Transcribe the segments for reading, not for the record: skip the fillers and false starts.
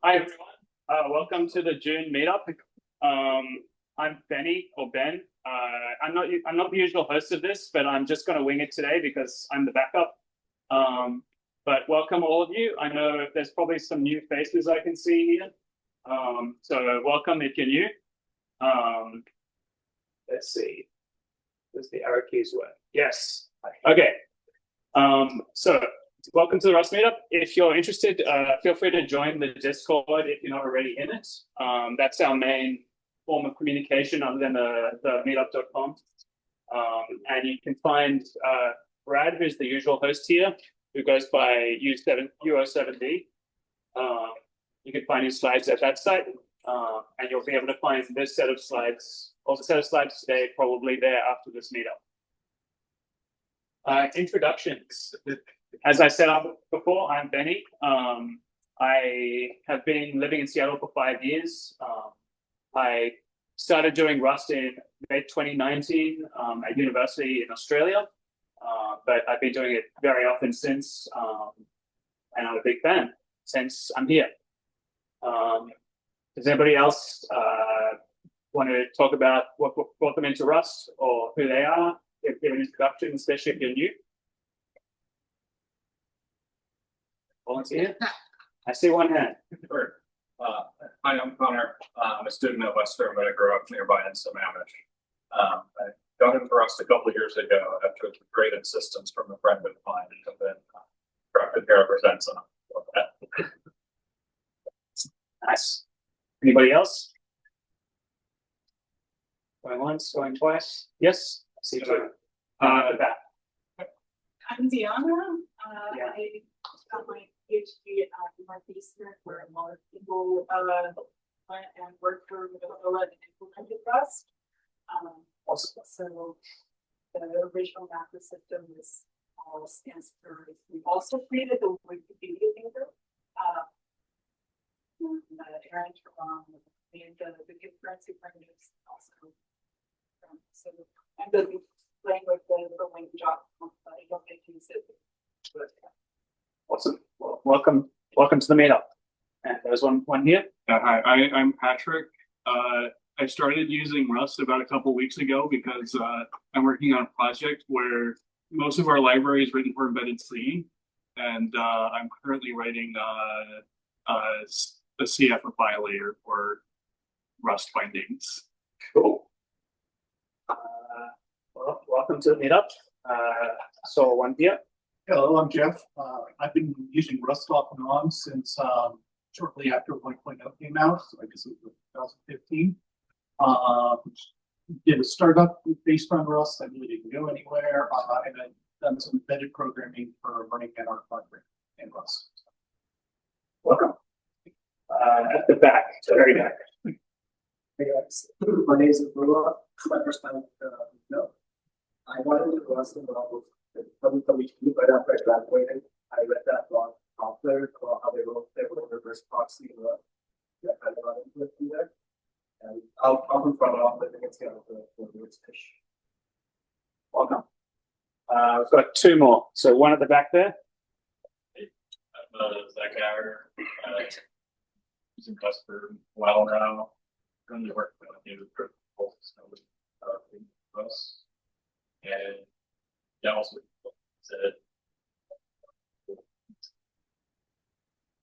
Hi everyone, welcome to the June meetup. I'm Benny or Ben. I'm not the usual host of this, but I'm just going to wing it today because I'm the backup. But welcome all of you. I know there's probably some new faces I can see here. So welcome if you're new. Let's see. Does the arrow keys work? Yes. Okay. So welcome to the Rust meetup. If you're interested, feel free to join the Discord if you're not already in it. That's our main form of communication other than the meetup.com. And you can find Brad, who's the usual host here, who goes by UO7D. You can find his slides at that site, and you'll be able to find this set of slides, or the set of slides today, probably there after this meetup. Introductions. As I said before, I'm Benny. I have been living in Seattle for 5 years. I started doing Rust in mid-2019 at university in Australia, but I've been doing it very often since, and I'm a big fan since I'm here. Does anybody else want to talk about what brought them into Rust or who they are? Give an introduction, especially if you're new. Volunteer? I see one hand. Sure. Hi, I'm Connor. I'm a student at Western, but I grew up nearby in Sammamish. I got into Rust a couple of years ago after great insistence from a friend of mine, and then drafted here represents on that. Nice. Anybody else? Going once, going twice. Yes. I see two. That. I'm Diana. I got my PhD at Northeastern, where a lot of people went and worked for Motorola and implemented Rust. Awesome. So the original macro system is all stands for. We've also created the Wikipedia paper. Aaron and the concurrency primitives also. So I'm going to be playing with the link job, but I don't get to use it. Awesome. Well, welcome to the meetup. And there's one here. Hi, I'm Patrick. I started using Rust about a couple weeks ago because I'm working on a project where most of our library is written for embedded C, and I'm currently writing a CF layer for Rust bindings. Cool. Well, welcome to the meetup. So one here. Hello, I'm Jeff. I've been using Rust off and on since shortly after 1.0 came out, so I guess it was 2015. Did a startup based on Rust. I really didn't go anywhere, and I've done some embedded programming for running an art project in Rust. Welcome. At the back, very back. Hey guys, my name is Viabhav. My first time, no. I wanted to Rust and but after I graduated, I read that blog author called how they wrote their reverse proxy and I got into it from there. And I'll often front off, but I think it's kind of the words fish. Welcome. We've got two more. So one at the back there. I'm Zach Auer. Using Rust for a while now. Currently working on a new protocol system with Rust. And yeah, also said.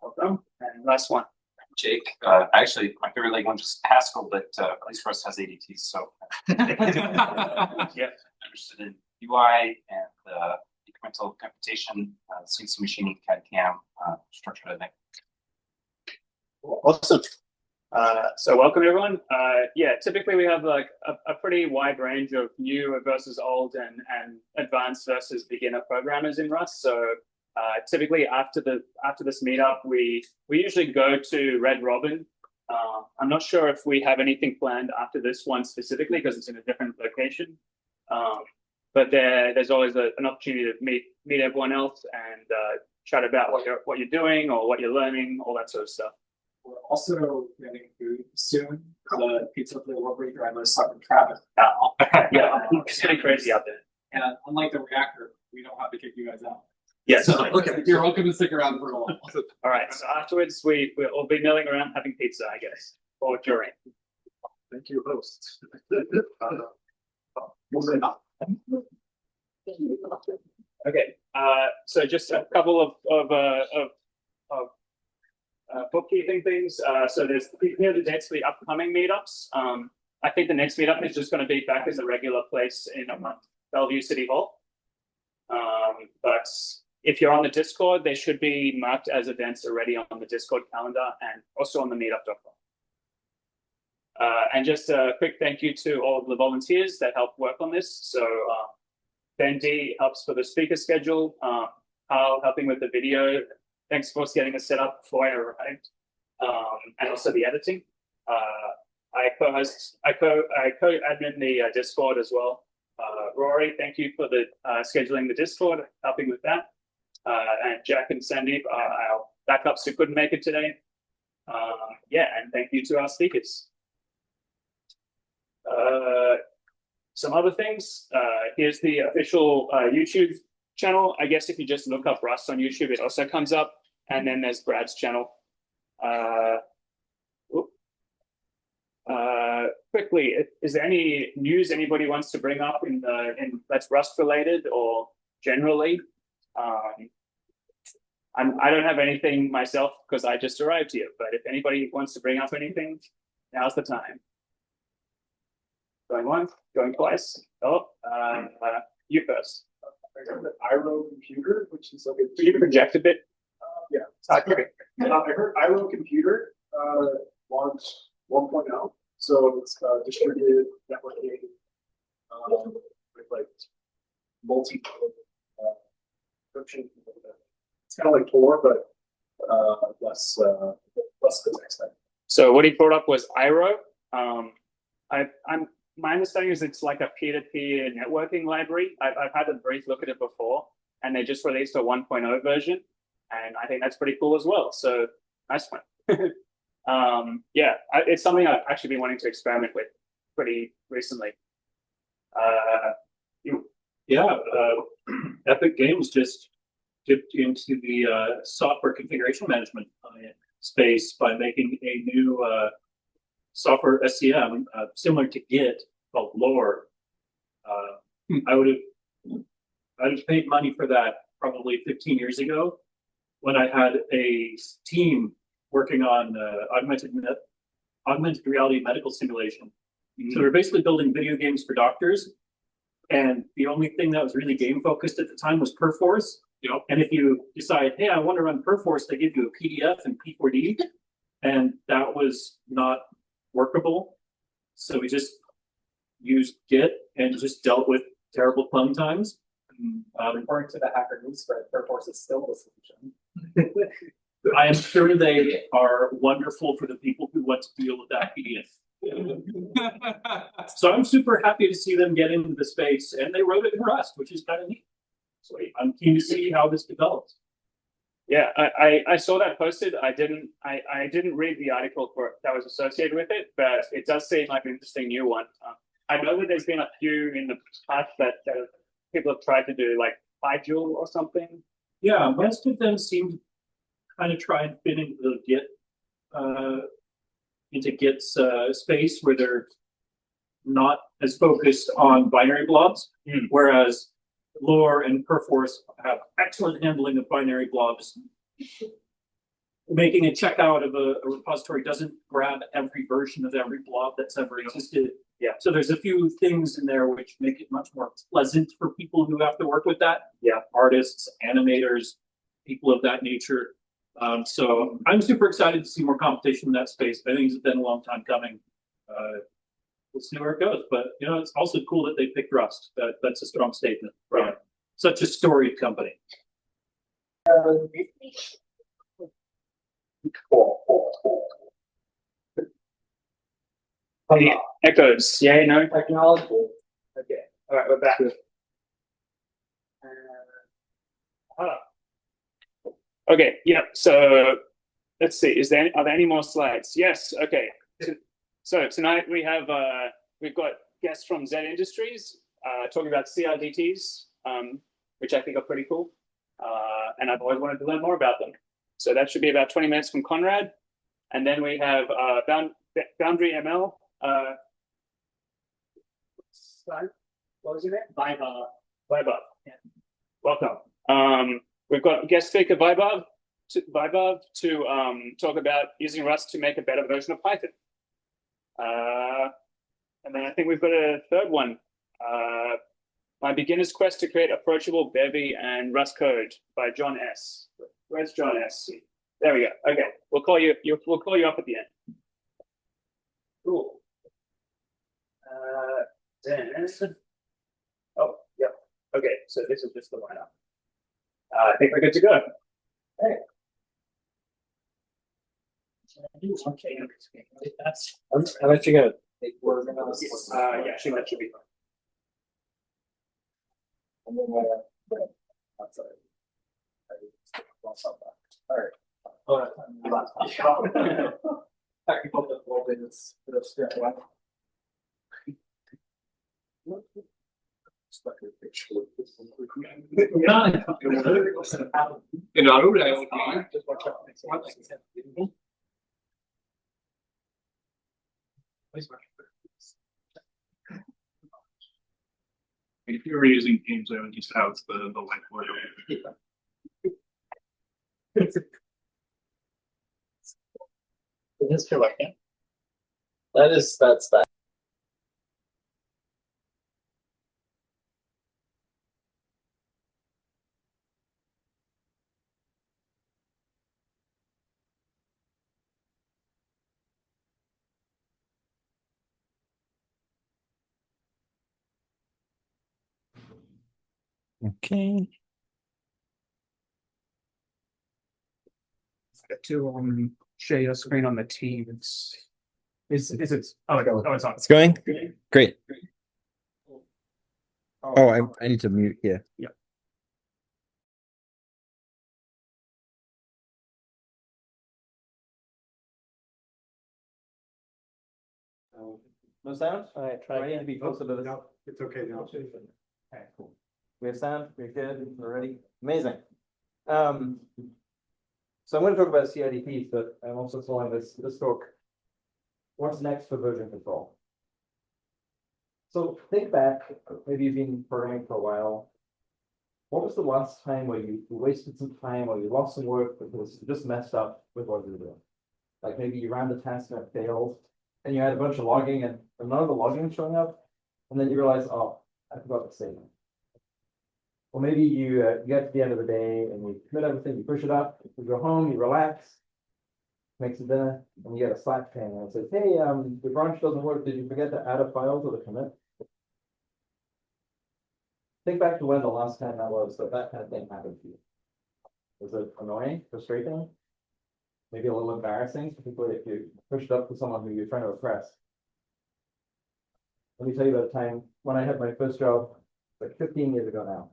Welcome. And last one. Jake. Actually, my favorite language is Haskell, but at least Rust has ADTs, so Yeah. I'm interested in UI and incremental computation, CNC machining, CAD/CAM, structured editing. Awesome. So welcome everyone. Yeah, typically we have like a pretty wide range of new versus old and advanced versus beginner programmers in Rust. So typically after this meetup, we usually go to Red Robin. I'm not sure if we have anything planned after this one specifically because it's in a different location. But there's always an opportunity to meet everyone else and chat about what you're doing or what you're learning, all that sort of stuff. We're also getting food soon. The pizza flavor breaker, I'm going to start in traffic now. Yeah, it's pretty crazy out there. And unlike the reactor, we don't have to kick you guys out. Yes. Okay, you're welcome to stick around for a while. All right. So afterwards, we'll be milling around having pizza, I guess, or during. Thank you, host. Okay. So just a couple of bookkeeping things. So there's here the dates for the upcoming meetups. I think the next meetup is just going to be back as a regular place in Bellevue City Hall. But if you're on the Discord, they should be marked as events already on the Discord calendar and also on the meetup.com. And just a quick thank you to all of the volunteers that helped work on this. So Ben D helps for the speaker schedule, Carl helping with the video. Thanks for getting us set up before I arrived, and also the editing. I co-admin the Discord as well. Rory, thank you for the scheduling the Discord, helping with that. And Jack and Sandeep are our backups who couldn't make it today. Yeah, and thank you to our speakers. Some other things. Here's the official YouTube channel. I guess if you just look up Rust on YouTube, it also comes up. And then there's Brad's channel. Quickly, is there any news anybody wants to bring up in that's Rust related or generally? I don't have anything myself because I just arrived here. But if anybody wants to bring up anything, now's the time. Going once, going twice. Oh, you first. I heard the IRO computer, which is like a. Could you project a bit? Yeah. Okay. I heard IRO computer launched 1.0, so it's distributed networking with like multi encryption. It's kind of like Tor, but less the next thing. So what he brought up was IRO. My understanding is it's like a peer-to-peer networking library. I've had a brief look at it before, and they just released a 1.0 version, and I think that's pretty cool as well. So nice one. Yeah, it's something I've actually been wanting to experiment with pretty recently. Epic Games just dipped into the software configuration management space by making a new software SCM similar to Git called Lore. I'd have paid money for that probably 15 years ago when I had a team working on augmented reality medical simulation. So they're basically building video games for doctors. And the only thing that was really game focused at the time was Perforce. Yep. And if you decide, hey, I want to run Perforce, they give you a PDF and P4D. And that was not workable. So we just used Git and just dealt with terrible clone times. According to the hacker news spread, Perforce is still the solution. I am sure they are wonderful for the people who want to deal with that PDF. So I'm super happy to see them get into the space, and they wrote it in Rust, which is kind of neat. So I'm keen to see how this develops. Yeah, I saw that posted. I didn't read the article that was associated with it, but it does seem like an interesting new one. I know that there's been a few in the past that people have tried to do, like PyJules or something. Yeah, most of them seem to kind of try and fit into Git's space where they're not as focused on binary blobs, whereas Lore and Perforce have excellent handling of binary blobs. Making a checkout of a repository doesn't grab every version of every blob that's ever existed. Yeah. So there's a few things in there which make it much more pleasant for people who have to work with that. Yeah. Artists, animators, people of that nature. So I'm super excited to see more competition in that space. I think it's been a long time coming. We'll see where it goes. But you know, it's also cool that they picked Rust. That's a strong statement. Right. Such a storied company. Echoes. Yeah, no technology. Okay. All right, we're back. Okay. Yeah. So let's see. Are there any more slides? Yes. Okay. So tonight we have we've got guests from Z Industries talking about CRDTs, which I think are pretty cool. And I've always wanted to learn more about them. So that should be about 20 minutes from Conrad. And then we have BoundaryML. What was your name? Viabhav. Viabhav. Yeah. Welcome. We've got guest speaker Viabhav to talk about using Rust to make a better version of Python. And then I think we've got a third one. My Beginner's Quest to Create Approachable, Bevy, and Rust Code by John S. Where's John S? There we go. Okay, we'll call you up at the end. Cool. Then, oh, yep. Okay, so this is just the lineup. I think we're good to go. Hey. Okay. That's. How about you go? We're gonna. Yeah, I think that should be fine. And then, that's all right. All right. Technical difficulties. If you were using Teams, I would just have the whiteboard. It is correct. That's that. Okay. To share your screen on the Teams. Is it? Oh, it's on. It's going? Great. Oh, I need to mute here. Yeah. No sound? All right, try Do I need to again. be closer to this? No, it's okay now. Okay, cool. We have sound, we're good, we're ready. Amazing. So I'm going to talk about CRDTs, but I'm also calling this talk, what's next for version control? So think back, maybe you've been programming for a while. What was the last time where you wasted some time or you lost some work because you just messed up with what you were doing? Like maybe you ran the test and it failed, and you had a bunch of logging and none of the logging was showing up, and then you realize, oh, I forgot to save it. Or maybe you get to the end of the day and you commit everything, you push it up, you go home, you relax, make some dinner, and you get a Slack ping and it says, hey, the branch doesn't work. Did you forget to add a file to the commit? Think back to when the last time that was that kind of thing happened to you. Was it annoying, frustrating, maybe a little embarrassing, particularly if you pushed up to someone who you're trying to impress? Let me tell you about a time when I had my first job, like 15 years ago now.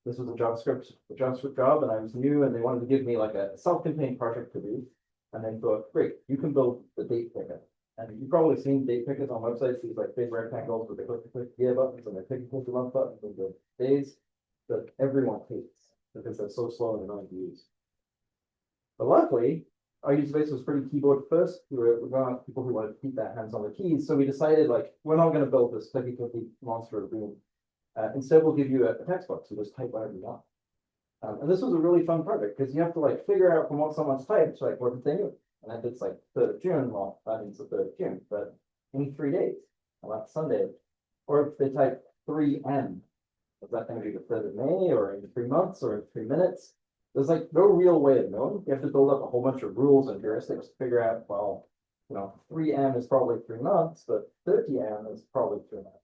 This was a JavaScript job, and I was new, and they wanted to give me like a self-contained project to do. And they thought, great, you can build the date picker. And you've probably seen date pickers on websites, these like big rectangles with the click gear buttons and the click the month buttons and the days that everyone hates because they're so slow and annoying to use. But luckily, our user base was pretty keyboard first. We were going after people who wanted to keep their hands on the keys. So we decided, like, we're not going to build this clicky monster of Boom. Instead, we'll give you a text box. So just type whatever you want. And this was a really fun project because you have to like figure out from what someone's typed, like what did they do? And if it's like 3rd of June, well, that means the 3rd of June, but in 3 days, well, that's Sunday. Or if they type 3M, is that going to be the 3rd of May or in 3 months or in 3 minutes? There's like no real way of knowing. You have to build up a whole bunch of rules and heuristics to figure out, well, 3M is probably 3 months, but 30M is probably 3 months.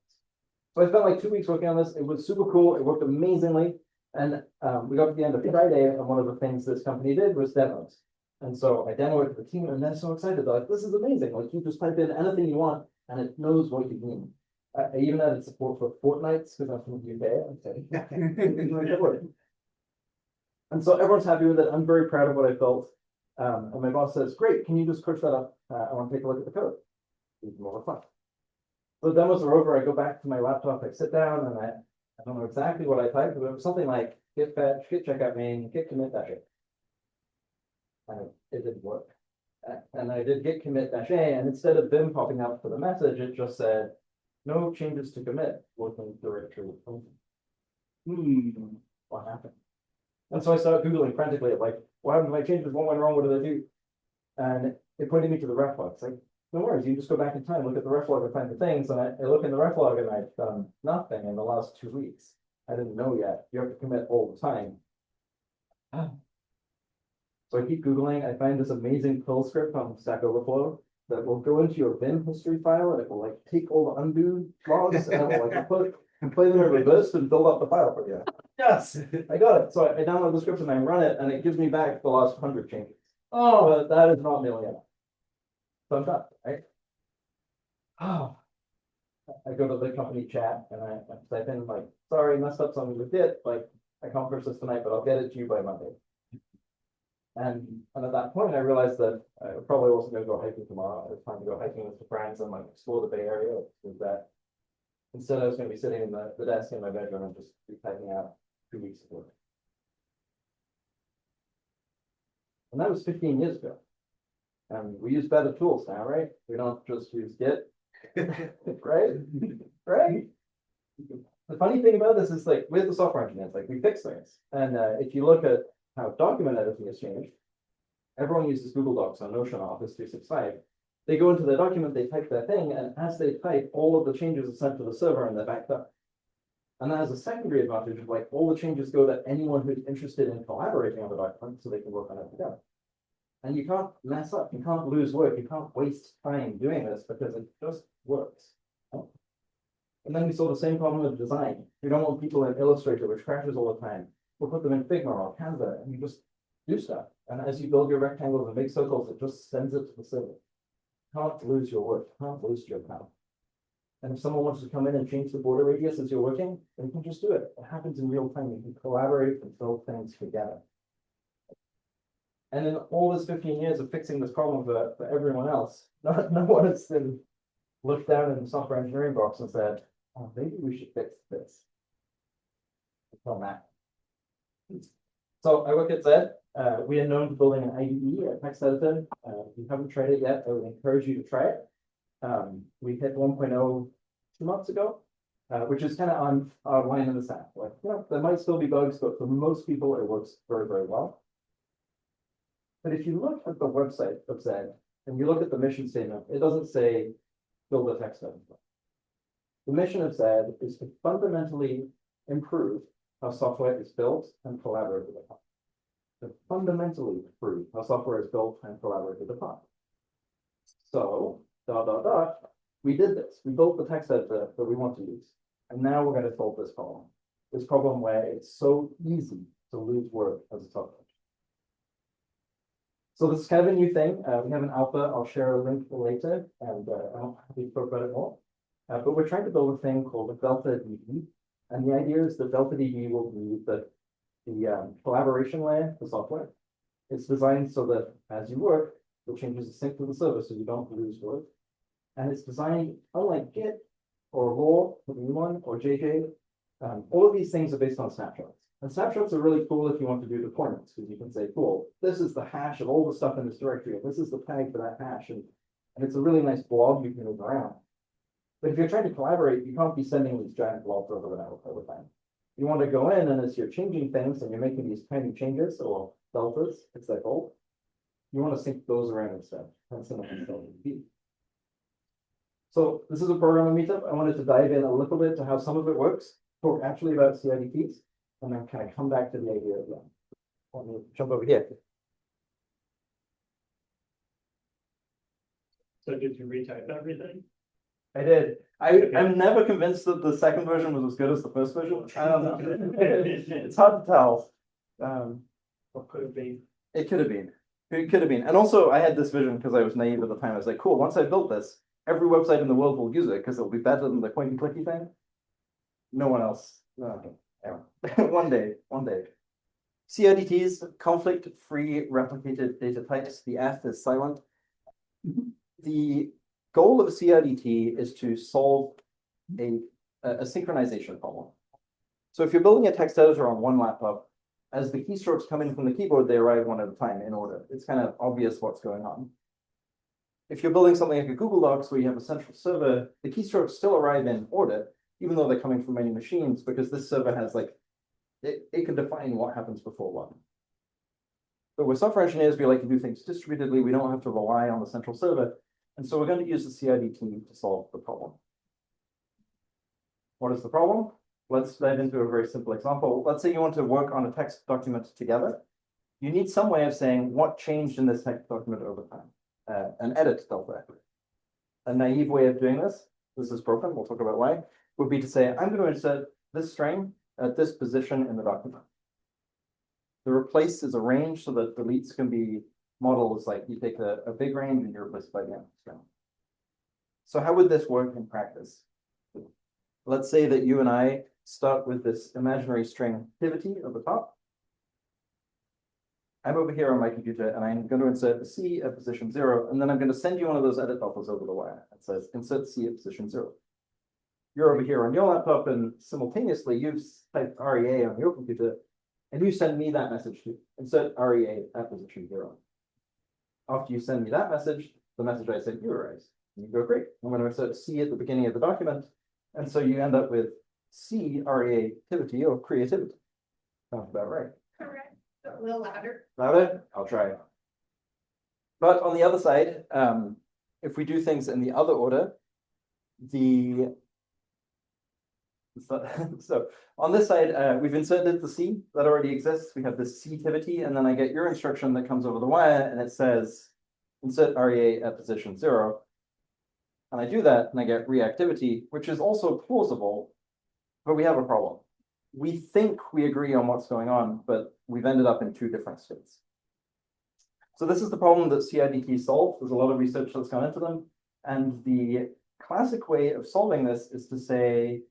So I spent like 2 weeks working on this. It was super cool. It worked amazingly. And we got to the end of Friday, and one of the things this company did was demos. And so I demoed it to the team, and they're so excited. They're like, this is amazing. Like, you just type in anything you want, and it knows what you mean. I even added support for fortnights, because I'm from the UK. And so everyone's happy with it. I'm very proud of what I built. And my boss says, great, can you just push that up? I want to take a look at the code. It's more fun. So the demos are over. I go back to my laptop, I sit down, and I don't know exactly what I typed, but it was something like git fetch, git checkout main, git commit dash a. And it didn't work. And I did git commit dash a, and instead of Vim popping up for the message, it just said, no changes to commit, working directory. What happened? And so I started Googling frantically, like, what happened to my changes? What went wrong? What did I do? And it pointed me to the ref log. It's like, no worries, you just go back in time, look at the ref log and find the things. And I look in the ref log and I've done nothing in the last 2 weeks. I didn't know yet. You have to commit all the time. So I keep Googling. I find this amazing Perl script on Stack Overflow that will go into your Vim history file and it will like take all the undo logs and it will like put and play them in reverse and build up the file for you. Yes, I got it. So I download the script and I run it and it gives me back the last 100 changes. Oh, but that is not nearly enough. So I'm done, right? Oh, I go to the company chat and I type in like, sorry, messed up something with it. Like, I can't process tonight, but I'll get it to you by Monday. And at that point, I realized that I probably wasn't going to go hiking tomorrow. I was planning to go hiking with some friends and like explore the Bay Area. With that, instead, I was going to be sitting in the desk in my bedroom and just be typing out 2 weeks of work. And that was 15 years ago. And we use better tools now, right? We don't just use Git, right? Right? The funny thing about this is like with the software engineers, like we fix things. And if you look at how document editing has changed, everyone uses Google Docs on Notion or Office 365. They go into their document, they type their thing, and as they type, all of the changes are sent to the server and they're backed up. And that has a secondary advantage of like all the changes go to anyone who's interested in collaborating on the document so they can work on it together. And you can't mess up, you can't lose work, you can't waste time doing this because it just works. And then we saw the same problem with design. We don't want people in Illustrator, which crashes all the time. We'll put them in Figma or Canva and you just do stuff. And as you build your rectangles and big circles, it just sends it to the server. Can't lose your work, can't lose your power. And if someone wants to come in and change the border radius as you're working, then you can just do it. It happens in real time. You can collaborate and build things together. And in all this 15 years of fixing this problem for everyone else, no one has been looked down in the software engineering box and said, oh, maybe we should fix this. On that. So I work at Zed. We are known for building an IDE, a text editor. If you haven't tried it yet, I would encourage you to try it. We hit 1.0 2 months ago, which is kind of on our line in the sand. Like, you know, there might still be bugs, but for most people, it works very, very well. But if you look at the website of Zed and you look at the mission statement, it doesn't say build a text editor. The mission of Zed is to fundamentally improve how software is built and collaborated upon. To fundamentally improve how software is built and collaborated upon. So, we did this. We built the text editor that we want to use. And now we're going to solve this problem. This problem where it's so easy to lose work as a software. So this is kind of a new thing. We have an alpha. I'll share a link later, and I'm happy to talk about it more. But we're trying to build a thing called a Delta DB. And the idea is that Delta DB will be the collaboration layer for software. It's designed so that as you work, the changes are synced to the server so you don't lose work. And it's designed, unlike Git or Raw, one or JJ, all of these things are based on snapshots. And snapshots are really cool if you want to do deployments, because you can say, cool, this is the hash of all the stuff in this directory, and this is the tag for that hash. And it's a really nice blob you can move around. But if you're trying to collaborate, you can't be sending these giant blobs over the network all the time. You want to go in, and as you're changing things, and you're making these tiny changes, or deltas, it's like, oh, you want to sync those around instead. That's something DB. So this is a programming meetup. I wanted to dive in a little bit to how some of it works, talk actually about CRDTs, and then kind of come back to the idea of that. Let me jump over here. So did you retype everything? I did. I'm never convinced that the second version was as good as the first version. I don't know. It's hard to tell. What could have been? It could have been. It could have been. And also, I had this vision because I was naive at the time. I was like, cool, once I built this, every website in the world will use it because it'll be better than the pointy clicky thing. No one else. No. One day. CRDTs, conflict-free replicated data types. The F is silent. The goal of a CRDT is to solve a synchronization problem. So if you're building a text editor on one laptop, as the keystrokes come in from the keyboard, they arrive one at a time in order. It's kind of obvious what's going on. If you're building something like a Google Docs where you have a central server, the keystrokes still arrive in order, even though they're coming from many machines, because this server has like, it can define what happens before what. But with software engineers, we like to do things distributedly. We don't have to rely on the central server. And so we're going to use the CRDT to solve the problem. What is the problem? Let's dive into a very simple example. Let's say you want to work on a text document together. You need some way of saying what changed in this text document over time, an edit delta. A naive way of doing this is broken, we'll talk about why, would be to say, I'm going to insert this string at this position in the document. The replace is a range so that deletes can be modeled as like you take a big range and you replace it by the empty string. So how would this work in practice? Let's say that you and I start with this imaginary string activity at the top. I'm over here on my computer and I'm going to insert the C at position 0, and then I'm going to send you one of those edit buffers over the wire. It says insert C at position 0. You're over here on your laptop and simultaneously you've typed REA on your computer and you send me that message to insert REA at position 0. After you send me that message, the message I sent you arrives. And you go, great, I'm going to insert C at the beginning of the document. And so you end up with C creativity or creativity. Sounds about right. Correct. A little louder. Louder? I'll try. But on the other side, if we do things in the other order, so on this side, we've inserted the C that already exists. We have this C-tivity, and then I get your instruction that comes over the wire, and it says insert REA at position 0. And I do that, and I get reactivity, which is also plausible, but we have a problem. We think we agree on what's going on, but we've ended up in two different states. So this is the problem that CRDTs solve. There's a lot of research that's gone into them. And the classic way of solving this is to say,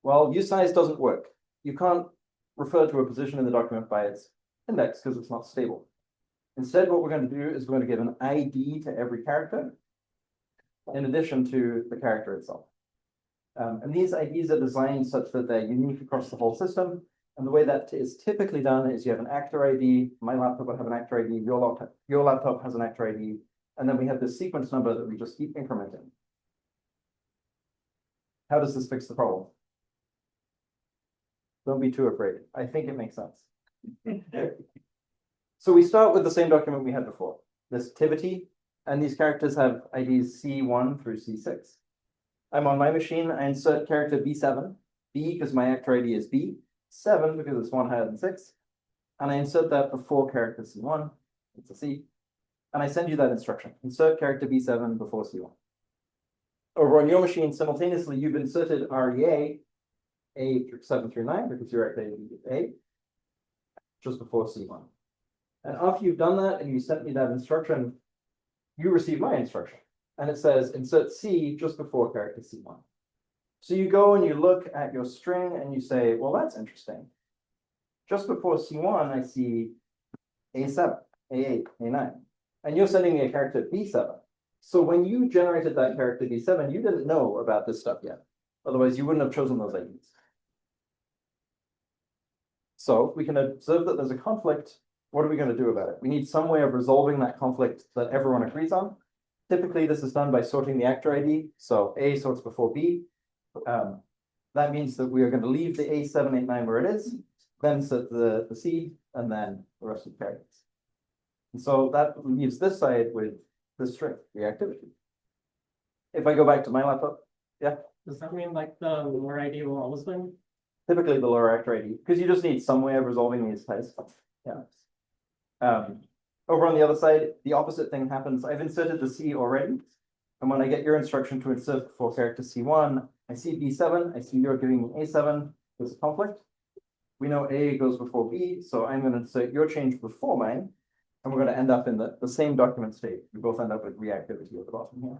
well, usize doesn't work. You can't refer to a position in the document by its index because it's not stable. Instead, what we're going to do is we're going to give an ID to every character in addition to the character itself. And these IDs are designed such that they're unique across the whole system. And the way that is typically done is you have an actor ID. My laptop will have an actor ID. Your laptop has an actor ID. And then we have this sequence number that we just keep incrementing. How does this fix the problem? Don't be too afraid. I think it makes sense. So we start with the same document we had before, this activity, and these characters have IDs C1 through C6. I'm on my machine, I insert character B7, B because my actor ID is B, 7 because it's 1 higher than 6, and I insert that before character C1, it's a C, and I send you that instruction, insert character B7 before C1. Over on your machine, simultaneously, you've inserted REA, A7 through 9, because your actor ID is A, just before C1. And after you've done that, and you sent me that instruction, you receive my instruction. And it says insert C just before character C1. So you go and you look at your string and you say, well, that's interesting. Just before C1, I see A7, A8, A9. And you're sending me a character B7. So when you generated that character B7, you didn't know about this stuff yet. Otherwise, you wouldn't have chosen those IDs. So we can observe that there's a conflict. What are we going to do about it? We need some way of resolving that conflict that everyone agrees on. Typically, this is done by sorting the actor ID. So A sorts before B. That means that we are going to leave the A789 where it is, then set the C, and then the rest of the characters. And so that leaves this side with the string, reactivity. If I go back to my laptop, yeah. Does that mean like the lower ID will always win? Typically the lower actor ID, because you just need some way of resolving these types. Yeah. Over on the other side, the opposite thing happens. I've inserted the C already. And when I get your instruction to insert before character C1, I see B7, I see you're giving me A7, there's a conflict. We know A goes before B, so I'm going to insert your change before mine, and we're going to end up in the same document state. We both end up with reactivity at the bottom here.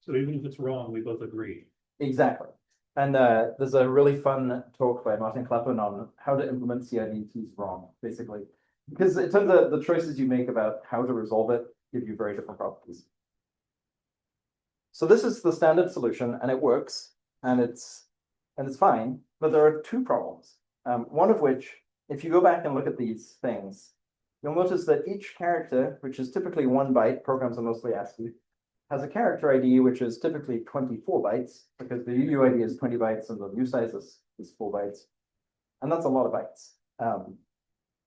So even if it's wrong, we both agree. Exactly. And there's a really fun talk by Martin Clapham on how to implement CRDTs wrong, basically. Because it turns out the choices you make about how to resolve it give you very different properties. So this is the standard solution, and it works, and it's and it's fine, but there are two problems. One of which, if you go back and look at these things, you'll notice that each character, which is typically 1 byte, programs are mostly ASCII, has a character ID, which is typically 24 bytes, because the UUID is 20 bytes and the new size is 4 bytes. And that's a lot of bytes.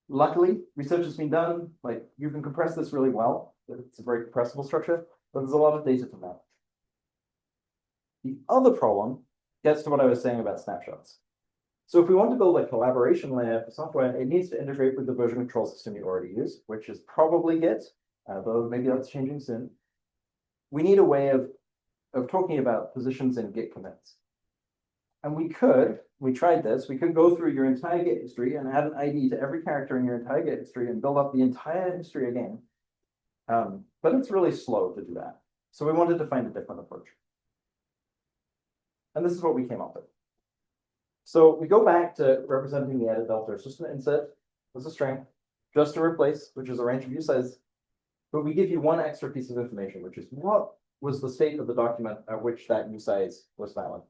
Luckily, research has been done, like you can compress this really well. It's a very compressible structure, but there's a lot of data to manage. The other problem gets to what I was saying about snapshots. So if we want to build a collaboration layer for software, it needs to integrate with the version control system you already use, which is probably Git, though maybe that's changing soon. We need a way of talking about positions in Git commits. And we tried this, we could go through your entire Git history and add an ID to every character in your entire Git history and build up the entire history again. But it's really slow to do that. So we wanted to find a different approach. And this is what we came up with. So we go back to representing the added delta system insert as a string, just to replace, which is a range of view size. But we give you one extra piece of information, which is what was the state of the document at which that view size was valid.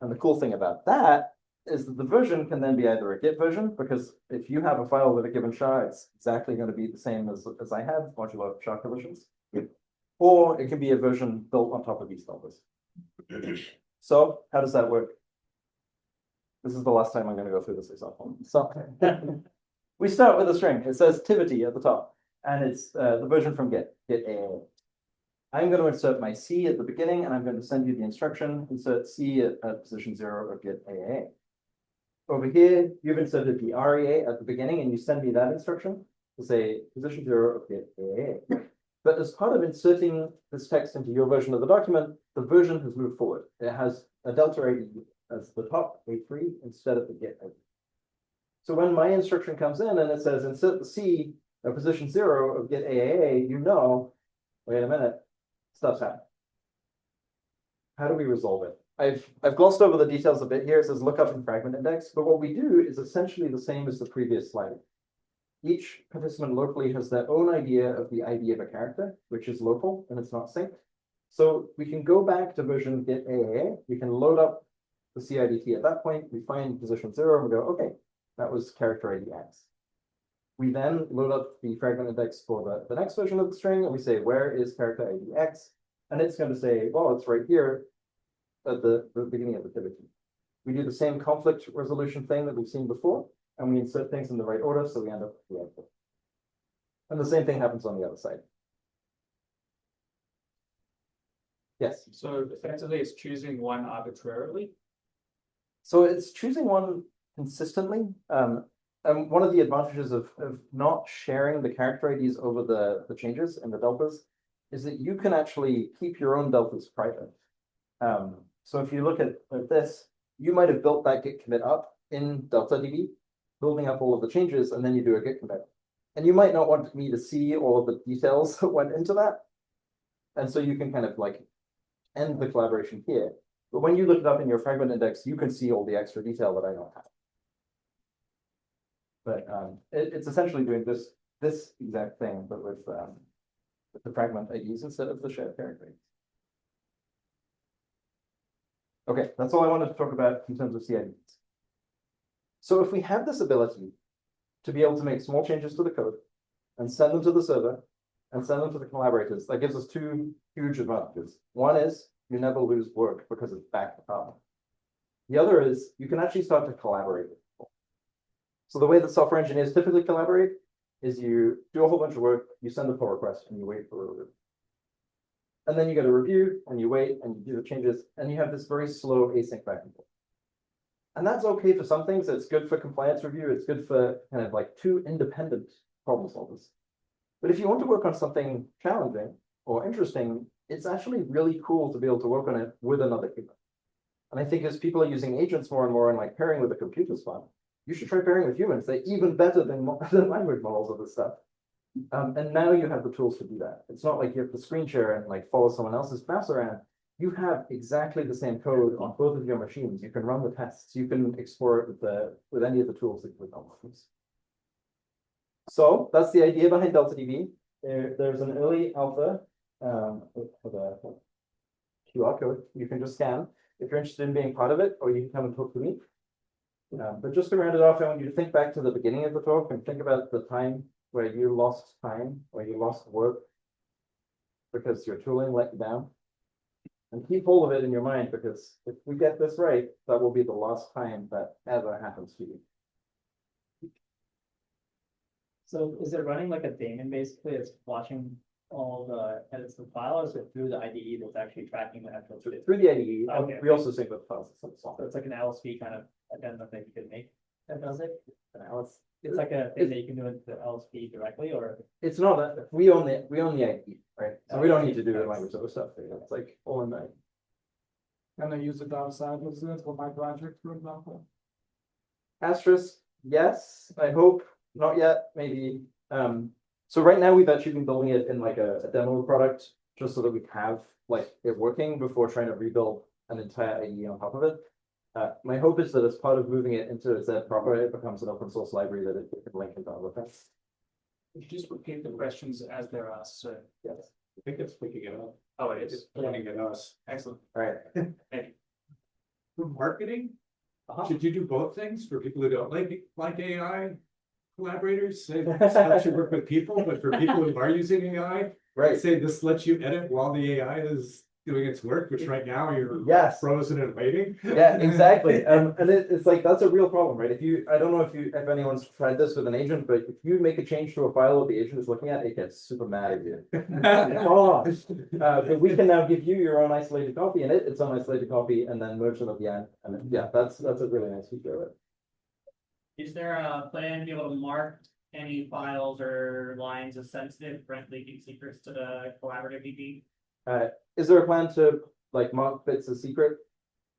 And the cool thing about that is that the version can then be either a Git version, because if you have a file with a given SHA, it's exactly going to be the same as I had, modulo SHA collisions. Or it can be a version built on top of these deltas. So how does that work? This is the last time I'm going to go through this example. So we start with a string. It says tivity at the top, and it's the version from Git AA. I'm going to insert my C at the beginning, and I'm going to send you the instruction, insert C at position 0 of Git AA. Over here, you've inserted the REA at the beginning, and you send me that instruction to say position 0 of Git AA. But as part of inserting this text into your version of the document, the version has moved forward. It has a delta ID as the top A3 instead of the Git ID. So when my instruction comes in and it says insert the C at position 0 of Git AAA, you know, wait a minute, stuff's happening. How do we resolve it? I've glossed over the details a bit here. It says lookup and fragment index, but what we do is essentially the same as the previous slide. Each participant locally has their own idea of the ID of a character, which is local and it's not synced. So we can go back to version Git AAA. We can load up the CRDT at that point. We find position 0 and we go, okay, that was character ID X. We then load up the fragment index for the next version of the string, and we say, where is character ID X? And it's going to say, well, it's right here at the beginning of the activity. We do the same conflict resolution thing that we've seen before, and we insert things in the right order, so we end up with the output. And the same thing happens on the other side. Yes. So effectively, it's choosing one arbitrarily. So it's choosing one consistently. And one of the advantages of not sharing the character IDs over the changes and the deltas is that you can actually keep your own deltas private. So if you look at this, you might have built that git commit up in DeltaDB, building up all of the changes, and then you do a git commit. And you might not want me to see all of the details that went into that. And so you can kind of like end the collaboration here. But when you look it up in your fragment index, you can see all the extra detail that I don't have. But it's essentially doing this exact thing, but with the fragment IDs instead of the shared character. Okay, that's all I wanted to talk about in terms of CIDs. So if we have this ability to be able to make small changes to the code and send them to the server and send them to the collaborators, that gives us two huge advantages. One is you never lose work because it's backed up. The other is you can actually start to collaborate with people. So the way that software engineers typically collaborate is you do a whole bunch of work, you send a pull request, and you wait for a review. And then you get a review, and you wait, and you do the changes, and you have this very slow async back and forth. And that's okay for some things. It's good for compliance review. It's good for kind of like two independent problem solvers. But if you want to work on something challenging or interesting, it's actually really cool to be able to work on it with another human. And I think as people are using agents more and more and like pairing with the computer's fun, you should try pairing with humans. They're even better than language models of this stuff. And now you have the tools to do that. It's not like you have to screen share and like follow someone else's mouse around. You have exactly the same code on both of your machines. You can run the tests. You can explore it with any of the tools that you would use. So that's the idea behind DeltaDB. There's an early alpha with a QR code you can just scan. if you're interested in being part of it, or you can come and talk to me. But just to round it off, I want you to think back to the beginning of the talk and think about the time where you lost time, where you lost work because your tooling let you down. And keep hold of it in your mind, because if we get this right, that will be the last time that ever happens to you. So is it running like a daemon basically? It's watching all the edits of the file, or is it through the IDE that's actually tracking the actual? Through the IDE, Okay. we also sync with files. So it's like an LSP kind of addendum that you could make that does it? An LS. It's like a thing that you can do with the LSP directly, or? It's not that we own the IDE, right? So we don't need to do the Okay. language other stuff. It's like all in the. Can I use it outside of this for my project, for example? Asterisk, yes, I hope, not yet, maybe. So right now we've actually been building it in like a demo product, just so that we have like it working before trying to rebuild an entire IE on top of it. My hope is that as part of moving it into Z proper, it becomes an open source library that it can link into other things. Just repeat the questions as they're asked, sir. Yes. I think it's picking it up. Oh, it is. It's pointing at us. Excellent. All right. For marketing, should you do both things for people who don't like AI collaborators? Say this helps you work with people, but for people who are using AI, Right. say this lets you edit while the AI is doing its work, which right now you're Yes. frozen and waiting. Yeah, exactly. And it's like that's a real problem, right? I don't know if anyone's tried this with an agent, but if you make a change to a file that the agent is looking at, it gets super mad at you. Come on. But we can now give you your own isolated copy and its own isolated copy, and then merge them at the end. And then, yeah, that's a really nice feature of it. Is there a plan to be able to mark any files or lines as sensitive, prevent leaking secrets to the collaborative DB? Is there a plan to like mark bits as secret?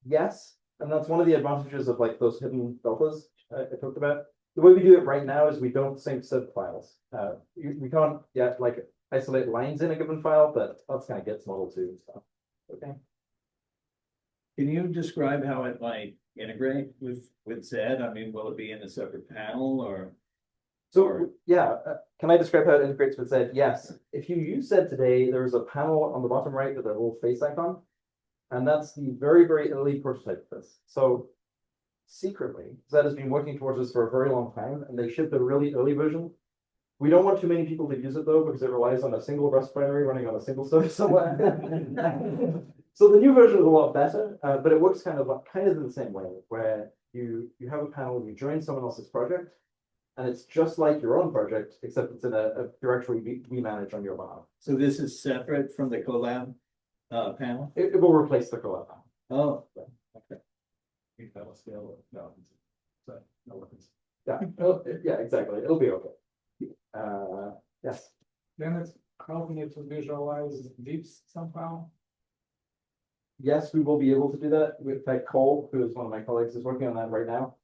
Yes, and that's one of the advantages of like those hidden deltas I talked about. The way we do it right now is we don't sync zip files. We can't yet like isolate lines in a given file, but that's kind of gets model 2 and stuff. Okay. Can you describe how it might integrate with Zed? I mean, will it be in a separate panel or? So yeah, can I describe how it integrates with Zed? Yes. If you use Zed today, there's a panel on the bottom right with a little face icon, and that's the very, very early prototype of this. So secretly, Zed has been working towards this for a very long time, and they shipped a really early version. We don't want too many people to use it though, because it relies on a single Rust binary running on a single service somewhere. So the new version is a lot better, but it works kind of in the same way, where you have a panel, you join someone else's project, and it's just like your own project, except it's in a directory we manage on your behalf. So this is separate from the collab panel? It will replace the collab panel. Oh, Okay. No. Yeah, yeah, exactly. It'll be okay. Yes. Then it's helping you to visualize deeps somehow. Yes, we will be able to do that. In fact, Cole, who is one of my colleagues, is working on that right now.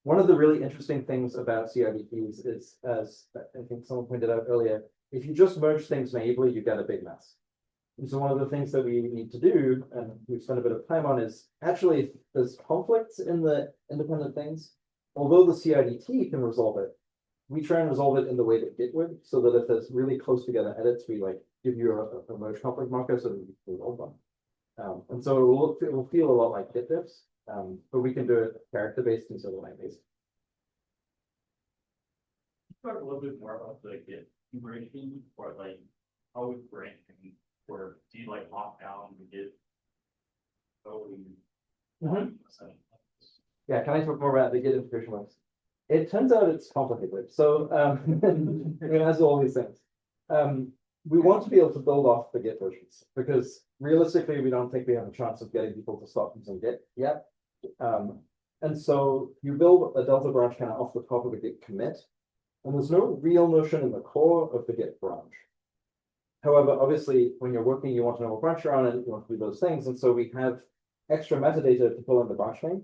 One of the really interesting things about CRDTs is, as I think someone pointed out earlier, if you just merge things naively, you get a big mess. And so one of the things that we need to do, and we've spent a bit of time on, is actually if there's conflicts in the independent things, although the CRDT can resolve it, we try and resolve it in the way that Git would, so that if there's really close together edits, we like give you a merge conflict marker so that you can resolve them. And so it will feel a lot like Git diffs, but we can do it character-based instead of line-based. Talk a little bit more about the Git integration, or like how we branch, or do you like lock down the Git? Yeah, can I talk more about the Git integration works? It turns out it's complicated. So I mean, as all these things. We want to be able to build off the Git versions, because realistically, we don't think we have a chance of getting people to stop using Git yet. And so you build a Delta branch kind of off the top of a Git commit, and there's no real notion in the core of the Git branch. However, obviously, when you're working, you want to know what branch you're on, and you want to do those things. And so we have extra metadata to pull in the branch name.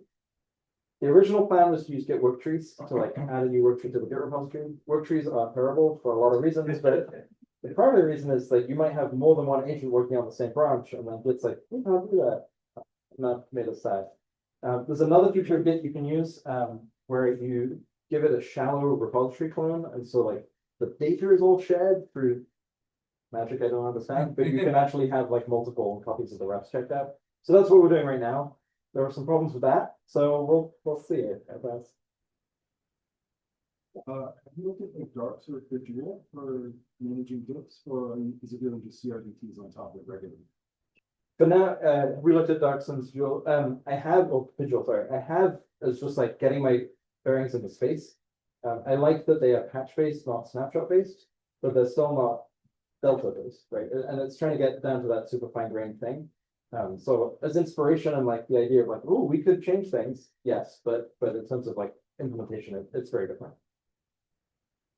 The original plan was to use Git work trees to like add a new work tree to the Git repository. Work trees are terrible for a lot of reasons, but the primary reason is that you might have more than one agent working on the same branch, and then Git's like, we can't do that. And that made us sad. There's another feature of Git you can use where you give it a shallow repository clone, and so like the data is all shared through magic I don't understand, but you can actually have like multiple copies of the refs checked out. So that's what we're doing right now. There are some problems with that, so we'll see it at best. Have you looked at the dark sort of visual for managing dips, or is it really just CRDTs on top of it regularly? But now, we looked at darks and visual. I have visual. Sorry, I have as just like getting my bearings into space. I like that they are patch based, not snapshot based, but they're still not delta based, right? And it's trying to get down to that super fine grained thing. So as inspiration and like the idea of like, oh, we could change things, yes, but in terms of like implementation, it's very different.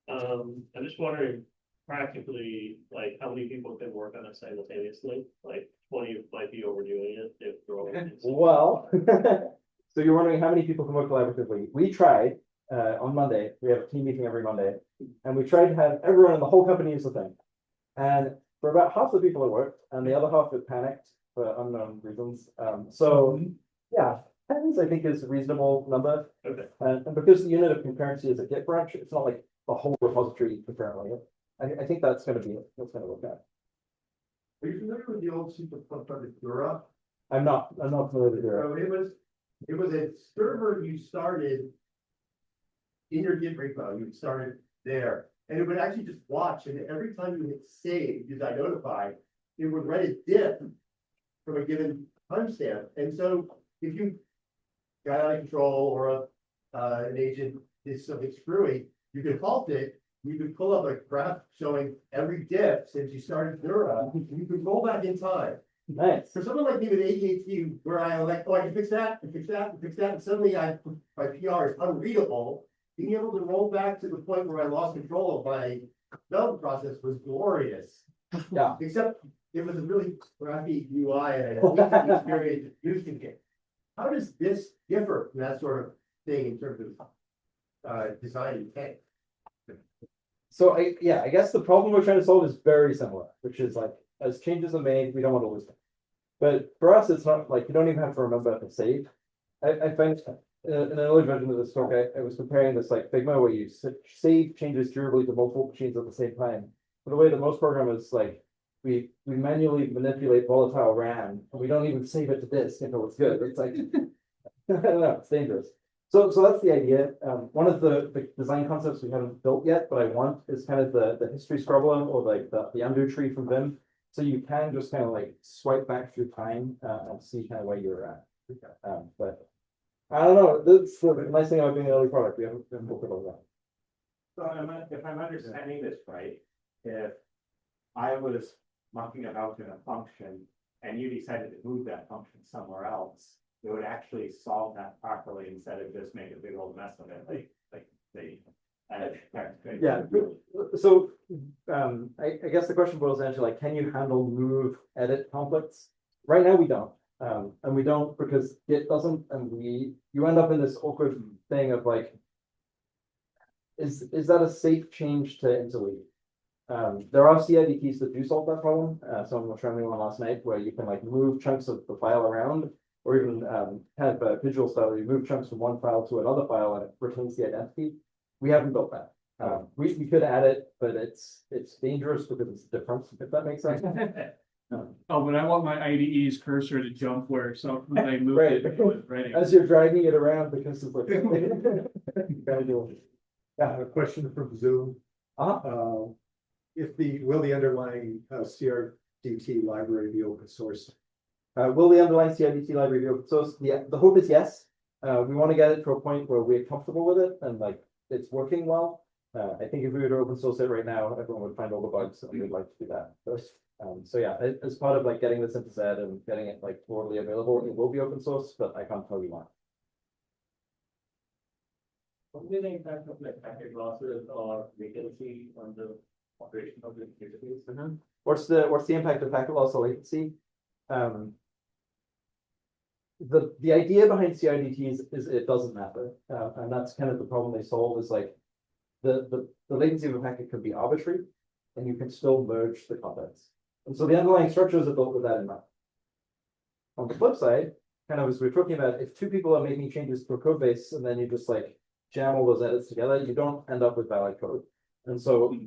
I'm just wondering, practically, like, how many people can work on it simultaneously? Like, 20 might be overdoing it if they're all. Well, so you're wondering how many people can work collaboratively. We tried on Monday. We have a team meeting every Monday, and we tried to have everyone in the whole company use the thing. And for about half the people it worked, and the other half it panicked for unknown reasons. So yeah, 10 I think is a reasonable number. Okay. And because the unit of concurrency is a Git branch, it's not like the whole repository concurrently. I think that's going to be it. That's going to work out. Are you familiar with the old super project Dura? I'm not familiar with Dura. So it was a server you started in your Git repo. You started there, and it would actually just watch, and every time you hit save, use identify, it would write a diff from a given timestamp. And so if you got out of control or an agent did something screwy, you could halt it. You could pull up a graph showing every diff since you started Dura. You could roll back in time. Nice. For someone like me with ADHD, where I like, oh, I can fix that, and fix that, and fix that, and suddenly my PR is unreadable. Being able to roll back to the point where I lost control of my development process was glorious. Yeah. Except it was a really crappy UI, and I had the experience of using it. How does this differ from that sort of thing in terms of design intent? So I guess the problem we're trying to solve is very similar, which is like as changes are made, we don't want to lose them. But for us, it's not like you don't even have to remember to save. I find in an early version of this talk, I was comparing this like Figma where you save changes durably to multiple machines at the same time. But the way that most programmers like we manually manipulate volatile RAM and we don't even save it to disk until it's good. It's like I don't know, it's dangerous. So that's the idea. One of the design concepts we haven't built yet, but I want is kind of the history scrubber or like the undo tree from Vim. So you can just kind of like swipe back through time and see kind of where you're at. But I don't know. That's the nice thing about being an early product. We haven't built it all that. So if I'm understanding this right, if I was mucking about in a function and you decided to move that function somewhere else, it would actually solve that properly instead of just make a big old mess of it, like the. Yeah. So I guess the question boils down to like, can you handle move edit conflicts? Right now we don't. And we don't because Git doesn't, and you end up in this awkward thing of like, is that a safe change to interleave? There are CRDTs that do solve that problem. Someone was showing me one last night where you can like move chunks of the file around, or even kind of a visual style, you move chunks from one file to another file and it retains the identity. We haven't built that. We could add it, but it's dangerous because it's different, if that makes sense. Oh, but I want my IDE's cursor to jump where they move Right. it. Right. As you're dragging it around because of what A question from Zoom. Will the underlying CRDT library be open source? Will the underlying CRDT library be open source? Yeah, the hope is yes. We want to get it to a point where we're comfortable with it and like it's working well. I think if we were to open source it right now, everyone would find all the bugs, and we'd like to do that first. So yeah, as part of like getting this into Zed and getting it like broadly available, it will be open source, but I can't tell you why. What will the impact of like packet losses or latency on the operation of the database? What's the impact of packet loss or latency? The idea behind CRDTs is it doesn't matter, and that's kind of the problem they solve. Is like the latency of a packet could be arbitrary, and you can still merge the contents. And so the underlying structures are built with that in mind. On the flip side, kind of as we're talking about, if two people are making changes to a code base and then you just like jam all those edits together, you don't end up with valid code. And so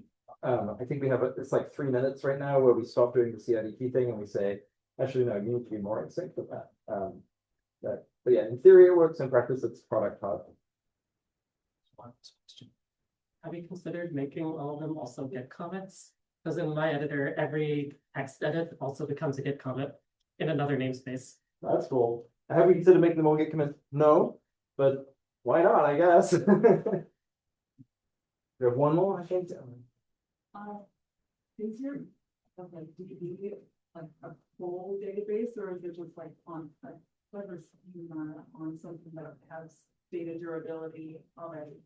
I think we have it's like 3 minutes right now where we stop doing the CRDT thing and we say, Actually, no, you need to be more in sync with that. But yeah, in theory it works, in practice it's product hard. Have you considered making all of them also Git commits? Because in my editor, every text edit also becomes a Git commit in another namespace. That's cool. Have we considered making them all Git commits? No, but why not, I guess. We have one more, I think. Is your, like, DB, like a full database, or is it just like on a clever schema on something that has data durability already?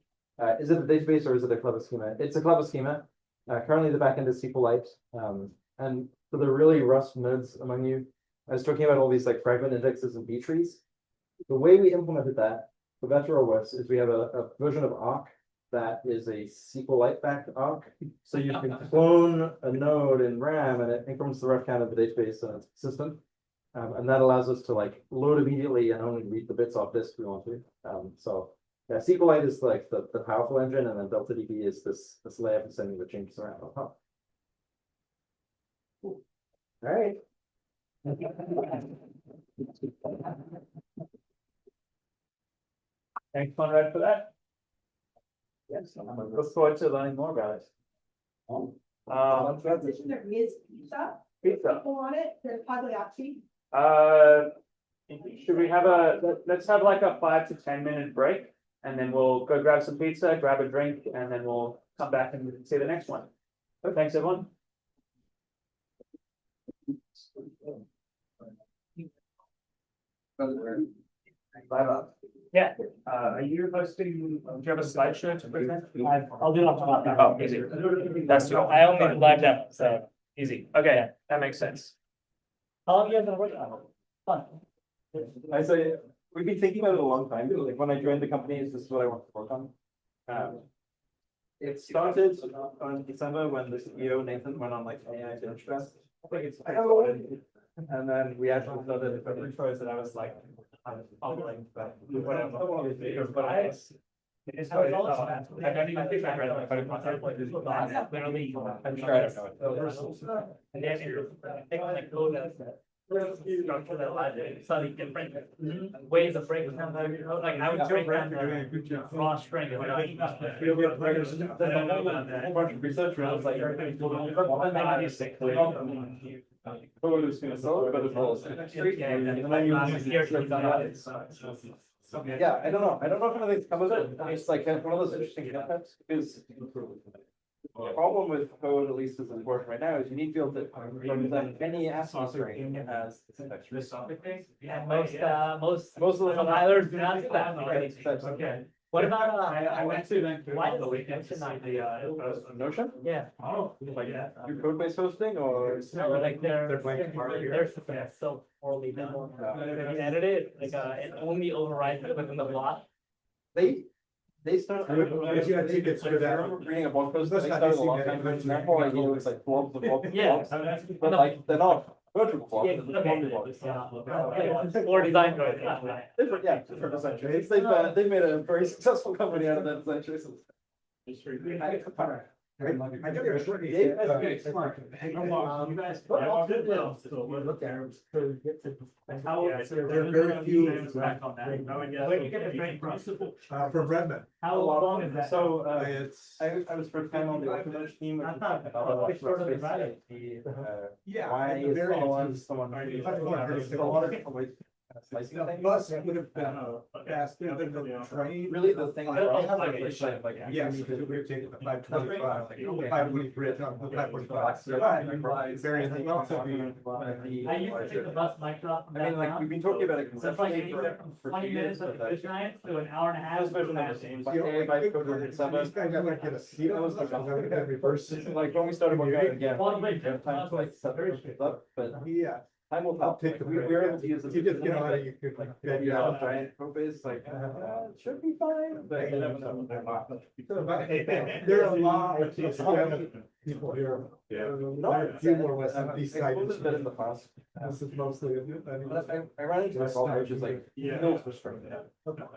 Is it a database or is it a clever schema? It's a clever schema. Currently the backend is SQLite. And for the really Rust nerds among you, I was talking about all these like fragment indexes and B trees. The way we implemented that, for better or worse, is we have a version of Arc that is a SQLite backed Arc. So you can clone a node in RAM and it increments the ref count of the database system. And that allows us to like load immediately and only read the bits off disk we want to. So yeah, SQLite is like the powerful engine, and then DeltaDB is this layer for sending the changes around on top. Cool. All right. Thanks, Conrad, for that. Yes, I'm looking forward to learning more about it. Transition, there is pizza. Pizza. People on it, there's pagliacci. Should we have let's have like a 5 to 10 minute break, and then we'll go grab some pizza, grab a drink, and then we'll come back and see the next one. So thanks, everyone. Bye. Yeah, are you hosting, do you have a slideshow to present? I'll do it on top. Oh, easy. That's true. I only live demo, so easy. Okay, that makes sense. How long you guys been working on it? Fun. I say we've been thinking about it a long time. Like when I joined the company, this is what I want to work on. It started on December when the CEO Nathan went on like AI to interest. And then we actually started the intros, and I was like, I'm following, but whatever. It's I don't even think I read it, but literally, I'm sure I don't know it. And then they like go to structure that logic, slightly different ways of breaking down the, like I would break down the raw string. A bunch of research around like Code is gonna solve, but it's also. Yeah, I don't know. I don't know if anything's come of it. It's like one of those interesting concepts because the problem with code, at least as it's working right now, is you need to be able to represent any ASCII string as Yeah, most of the compilers do not do that. Okay. What about I went to then why did we mention that Notion? Yeah. Like your code based hosting or like their system is so poorly done. If you edit it, like it only overrides it within the block. They start. If you had tickets for that. I remember reading a blog post. They started a long time ago. And that whole idea was like blobs and blobs and Yeah. blobs. But like they're not virtual blobs. Yeah, They're blobs. Or design code. Different design choices. They've made a very successful company out of that design choices. I got your short. You guys. Look at There are very few. Where you get a great principle. From Redmond. How long is that? So It's. I was first time on the Open team. I thought it's shorter than Friday. Yeah. Why the is variants. someone There's a lot of different ways slicing The things? bus would have been fast, other than the train. Really, the thing that I have like Yes, because we were taking the 525, like 520 bridge on the 545. Variant also be. I used to take the bus mic drop. I mean, like, we've been talking about it So it's like conceptually anywhere from for 20 minutes of the giant to an hour and a half. This version of the same, but You know, if I code it in These guys might get a seat on this, I would have reversed it. like when we started working on it again, Well, wait, time to like set it up, but Yeah. time will I'll tell. take the. We were able to use it. You just get on it, you could like bend Yeah, down. giant code base, like, it should be fine, but you never know. There are a lot of people here. No, A few more less than these I sites. suppose that in the past. This is mostly. I ran into this problem, which is like, no frustrating.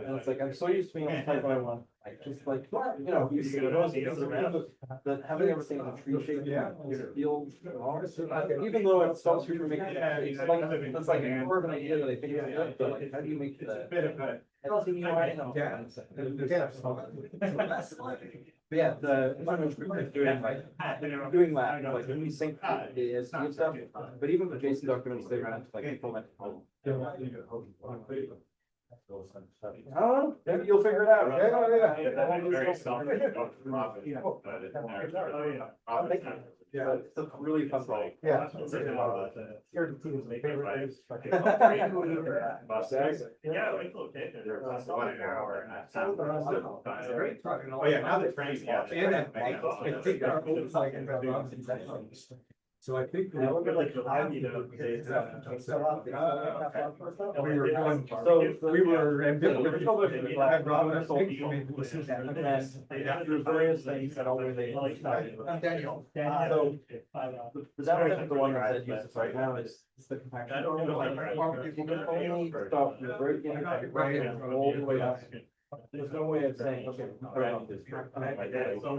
And it's like, I'm so used to being able to type what I want. Just like, you know, you see that having everything in a tree shape, yeah, it feels wrong. Even though it stops you from making it's like more of an idea that I think is good, but like, how do you make that? I don't think you know. Yeah. But yeah, doing that, like when we sync the ASD stuff, but even the JSON documents, they run into like implement. Oh, maybe you'll figure it out. Yeah, it's a really fun problem. Yeah. CRDTs my favorite. Yeah, like, okay. Oh, yeah, now the train's lost. So I think. We were going, through various things that always they. Daniel. So. The one that said uses right now is the compaction. I don't know. Only stuff you're breaking all the way up. There's no way of saying, okay, around this. So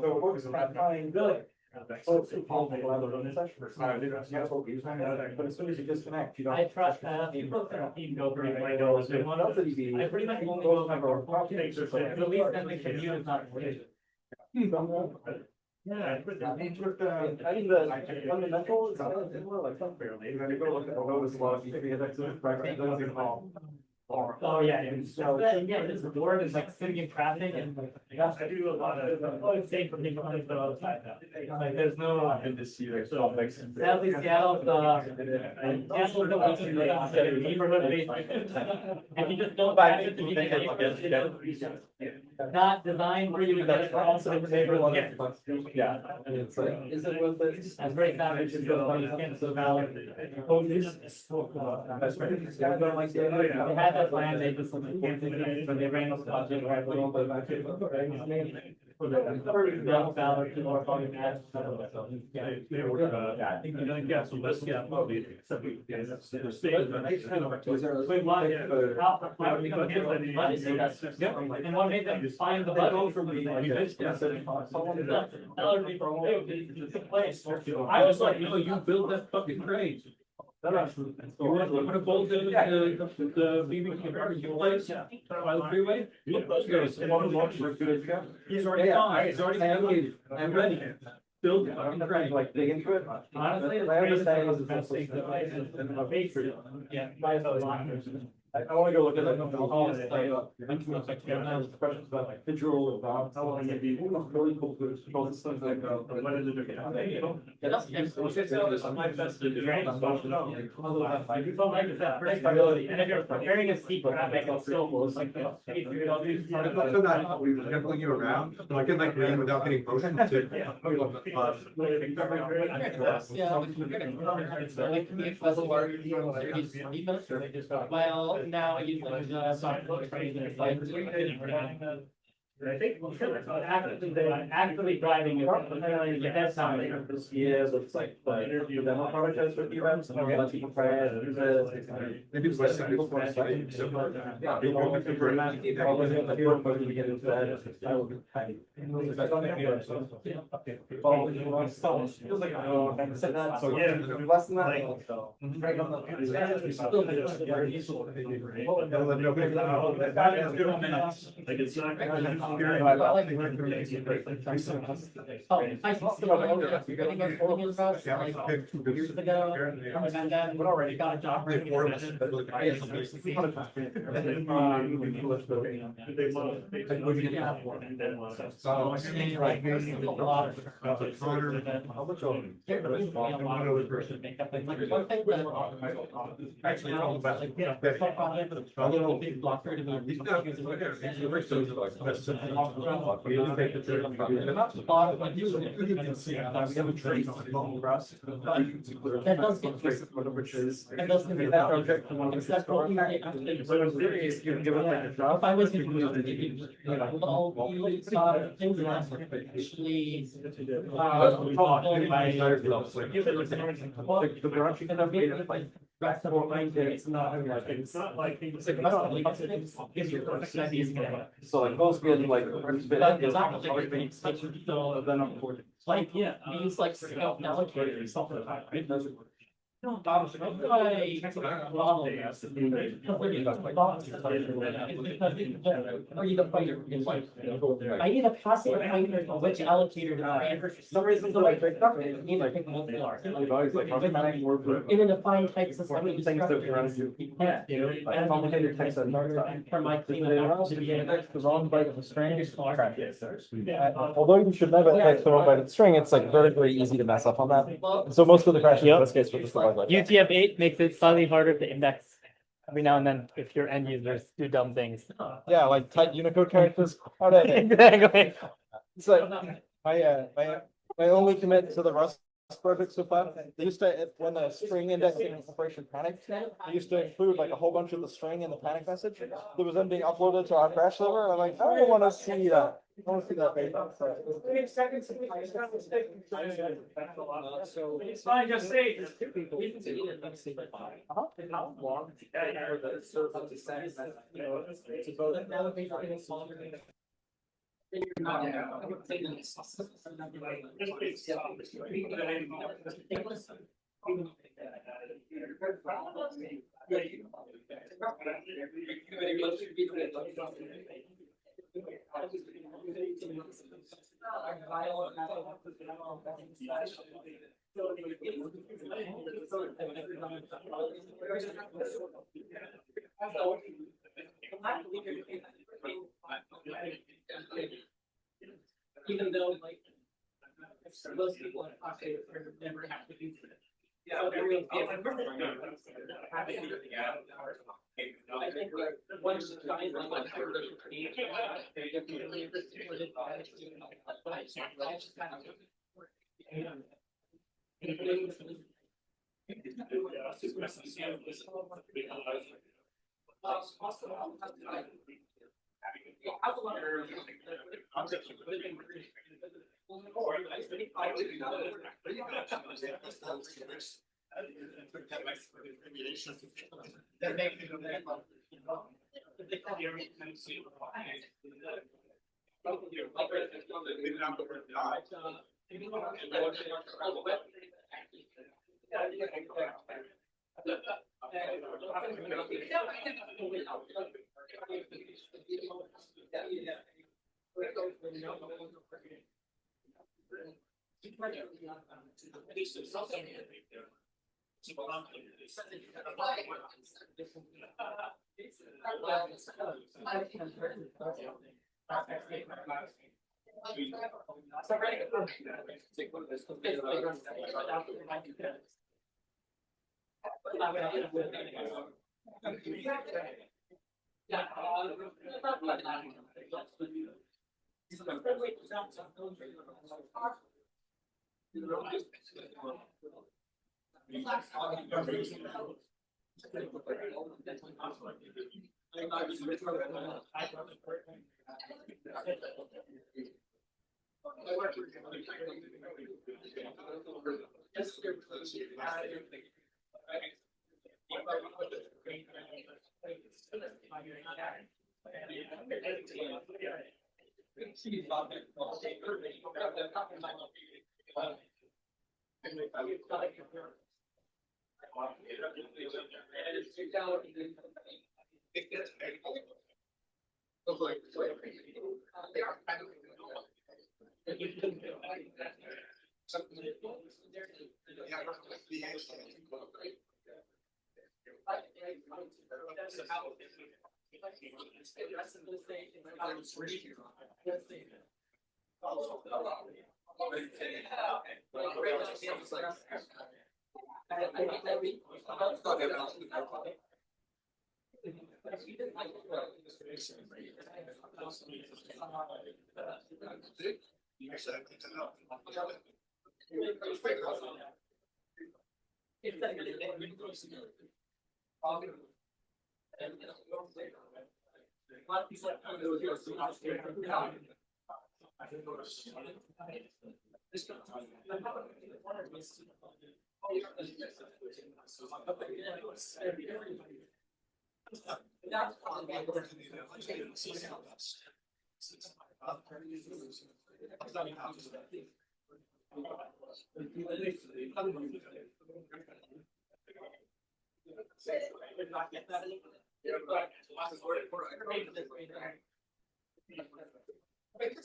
it works fine. But as soon as you disconnect, you don't. I trust, people can go pretty right over. I pretty much only go over. The least that we can use not. Yeah, I think the fundamental is more like something. You go look at the notice log, you figure that's Oh, yeah, yeah, this board is like sitting in traffic and I do a lot of safe for people on the other side now. Like there's no. In this year, so like. Sadly, Seattle, neighborhood basement. And you just don't have it. Not designed for you to get across the neighborhood. Yeah. It's like, is it worth it? That's very savage. It's so valid. Oh, this is so cool. They had that plan, they just can't think of it, but they ran this project right a little bit back. For the ballot, people are probably mad. Yeah, I think, yeah, so let's get. And what made them find the button for me? I was like, no, you built that fucking crane. You want to bolt in the BBQ barbecue place by the freeway? Look, those guys. He's already gone. He's already allocated. I'm ready. Build it. I'm ready. Like dig into it. Honestly, I understand it's the best thing. Yeah, by the line. I want to go look at that. Questions about like visual about how long it be really cool to control stuff like what is it again? And if you're preparing a seat traffic, it's still like We were definitely you around, so I can like read without getting motion. Well, now you I think actively driving it. That's not it. Yeah, so it's like the demo product has with events and let people try it and use it. Maybe it's less than people for a second. Yeah, people want to convert that. Probably going to hear when we get into that. I will be happy. Feels like I said that. So yeah, less than that. Right on I can still years ago, and then we already got a job. Actually, that does get twisted, which is, that does get that project. Except for if I was to do all things that actually rest of the mind, it's not like, it's not like. It's like, I don't know, gives you perfect ideas. So like most good like. But it's not like, such a, so then I'm bored. Like, yeah, use like scale allocator or something like that. No, I need a passive pointer to which allocator to find. For some reason, the like, you need to pick multiple. In a defined type system. Yeah. Like complicated text and For my cleanup. the wrong byte of a string. Although you should never text the wrong byte of the string, it's like very, very easy to mess up on that. And so most of the crashes in this case were just like that. UTF-8 makes it slightly harder to index every now and then if your end users do dumb things. Yeah, like tight Unicode characters. How do they? Exactly. So my only commit to the Rust project so far, they used to, when the string indexing operation panicked, they used to include like a whole bunch of the string in the panic message that was then being uploaded to our crash server. And I'm like, I don't want to see that. I want to see that data. So it's fine, just say. How long for the server to send? You know, it's about Even though like most people in Australia never have to do it. Yeah, I think like once you find like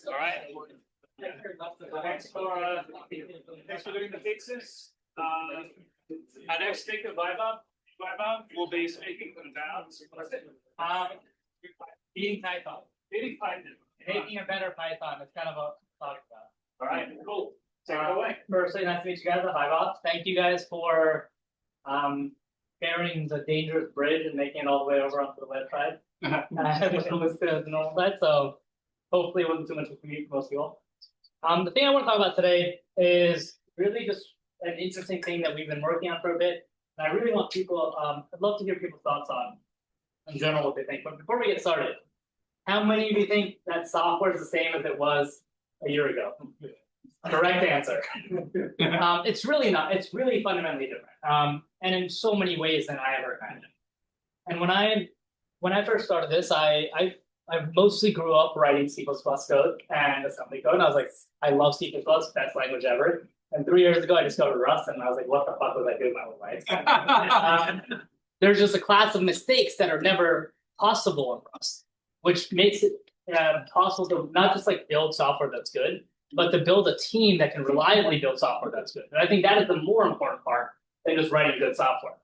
All right. Thanks for doing the fixes. Our next speaker, Viabhav will be speaking about Eating Python. eating Python. Making a better Python. It's kind of a talk about. All right, cool. Take it away. Firstly, nice to meet you guys. Hi, Bob. Thank you guys for carrying the dangerous bridge and making it all the way over onto the website. It was the normal side, so hopefully it wasn't too much of a commute for most of you all. The thing I want to talk about today is really just an interesting thing that we've been working on for a bit. And I really want people, I'd love to hear people's thoughts on, in general, what they think. But before we get started, how many of you think that software is the same as it was a year ago? Correct answer. It's really not. It's really fundamentally different, and in so many ways than I ever imagined. And when I first started this, I mostly grew up writing C++ code and assembly code. And I was like, I love C++, best language ever. And 3 years ago, I discovered Rust, and I was like, what the fuck was I doing my whole life? There's just a class of mistakes that are never possible in Rust, which makes it possible to not just like build software that's good, but to build a team that can reliably build software that's good. And I think that is the more important part than just writing good software.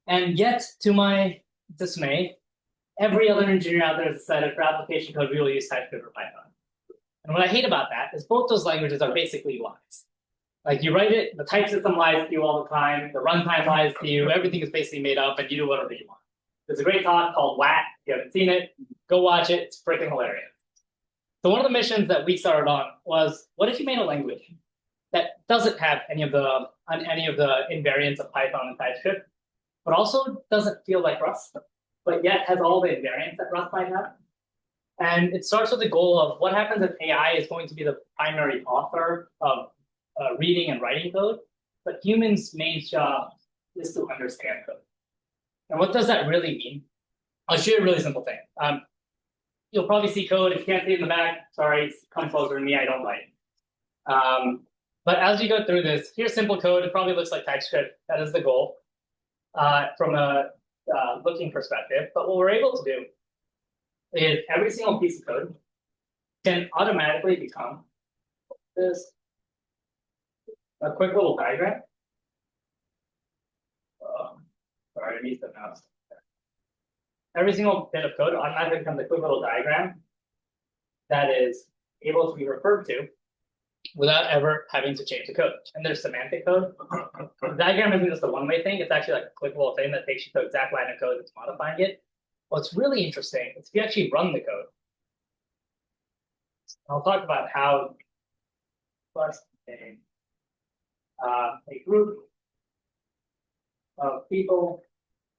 And yet, to my dismay, every other engineer out there has decided for application code, we will use TypeScript or Python. And what I hate about that is both those languages are basically lies. Like you write it, the type system lies to you all the time, the runtime lies to you, everything is basically made up, and you do whatever you want. There's a great talk called WAT. If you haven't seen it, go watch it. It's freaking hilarious. So one of the missions that we started on was, what if you made a language that doesn't have any of the invariants of Python and TypeScript, but also doesn't feel like Rust, but yet has all the invariants that Rust might have? And it starts with the goal of what happens if AI is going to be the primary author of reading and writing code, but humans' main job is to understand code. And what does that really mean? I'll show you a really simple thing. You'll probably see code. If you can't see it in the back, sorry, come closer to me, I don't write. But as you go through this, here's simple code. It probably looks like TypeScript. That is the goal from a looking perspective. But what we're able to do is every single piece of code can automatically become this a quick little diagram. Sorry, I need the mouse. Every single bit of code automatically becomes a quick little diagram that is able to be referred to without ever having to change the code. And there's semantic code. The diagram isn't just a one-way thing. It's actually like a quick little thing that takes you to the exact line of code that's modifying it. What's really interesting is if you actually run the code, I'll talk about how plus a group of people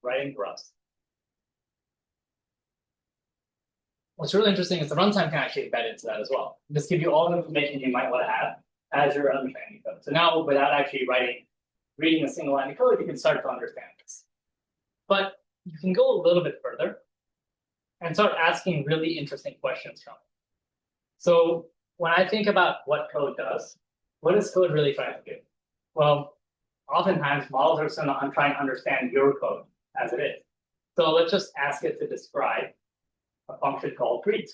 writing Rust. What's really interesting is the runtime can actually embed into that as well. Just give you all the information you might want to have as you're understanding code. So now, without actually reading a single line of code, you can start to understand this. But you can go a little bit further and start asking really interesting questions from it. So when I think about what code does, what is code really trying to do? Well, oftentimes models are still trying to understand your code as it is. So let's just ask it to describe a function called greet.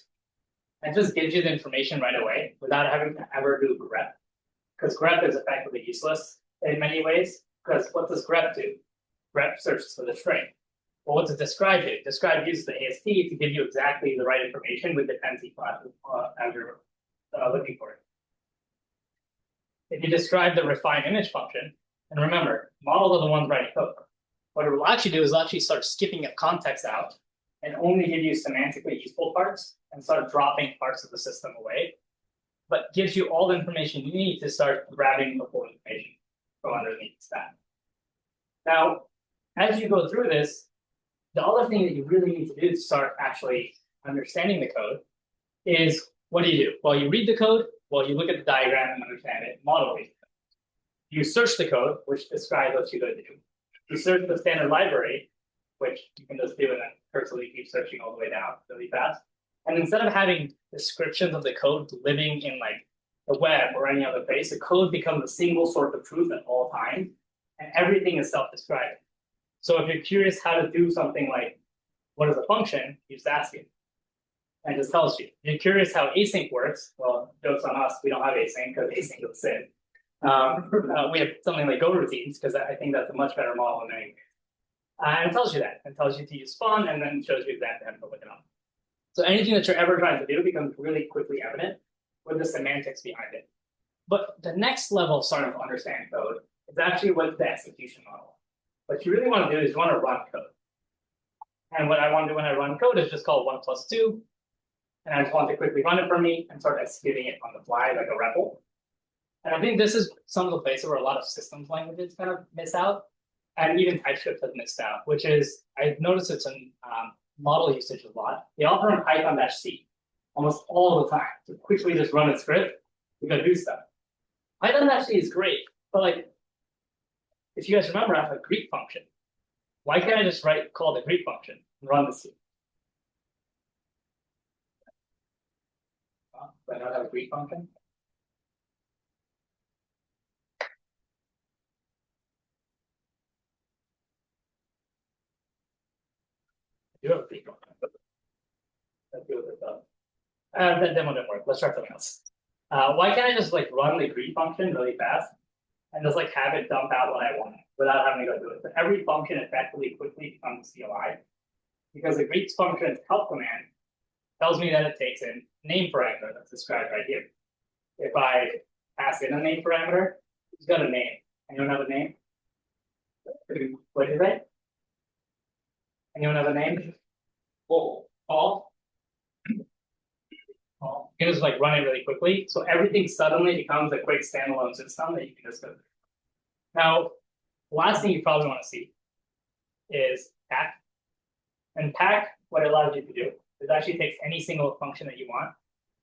And just gives you the information right away without having to ever do grep. Because grep is effectively useless in many ways. Because what does grep do? Grep searches for the string. Well, what does describe do? Describe uses the AST to give you exactly the right information with dependency classes as you're looking for it. If you describe the refine image function, and remember, models are the ones writing code. What it will actually do is it'll actually start skipping the context out and only give you semantically useful parts and start dropping parts of the system away, but gives you all the information you need to start grabbing the full information from underneath the stack. Now, as you go through this, the other thing that you really need to do to start actually understanding the code is, what do? Well, you read the code, Well, you look at the diagram and understand it, model it. You search the code, which describes what you're going to do. You search the standard library, which you can just do and then cursively keep searching all the way down really fast. And instead of having descriptions of the code living in like the web or any other place, the code becomes a single source of truth at all times, and everything is self-described. So if you're curious how to do something like, what is a function, you just ask it, and it just tells you. If you're curious how async works, well, jokes on us, we don't have async because async is sin. We have something like Go routines because I think that's a much better model in many ways. And it tells you that. It tells you to use fun and then shows you exactly how to look it up. So anything that you're ever trying to do becomes really quickly evident with the semantics behind it. But the next level of starting to understand code is actually with the execution model. What you really want to do is you want to run code. And what I want to do when I run code is just call 1 + 2. And I just want to quickly run it for me and start executing it on the fly like a REPL. And I think this is some of the places where a lot of systems languages kind of miss out. And even TypeScript has missed out, which is, I've noticed it's in model usage a lot. They offer in Python-C almost all the time to quickly just run a script to go do stuff. Python-C is great, but like, if you guys remember, I have a Greek function. Why can't I just call the Greek function and run the C? Do I not have a Greek function? I do have a Greek function. Let's do it. That demo didn't work. Let's try something else. Why can't I just like run the Greek function really fast and just like have it dump out what I want without having to go do it? So every function effectively quickly becomes CLI because the Greek function's help command tells me that it takes in name parameter that's described right here. If I pass in a name parameter, it's got a name. Anyone have a name? What is it? Anyone have a name? Paul. Paul. You can just like run it really quickly. So everything suddenly becomes a quick standalone system that you can just go through. Now, the last thing you probably want to see is pack. And pack, what it allows you to do is actually takes any single function that you want,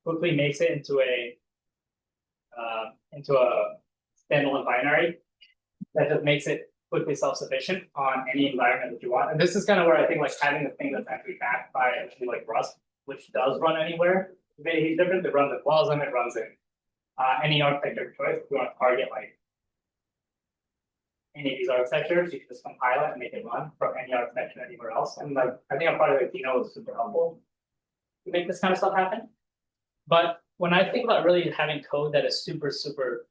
quickly makes it into a standalone binary that just makes it quickly self-sufficient on any environment that you want. And this is kind of where I think like having a thing that's actually backed by actually like Rust, which does run anywhere, very different. It runs in Blossom, it runs in any architecture of choice. If you want to target like any of these architectures, you can just compile it and make it run from any architecture anywhere else. And like I think a part of it, is super helpful to make this kind of stuff happen. But when I think about really having code that is super, super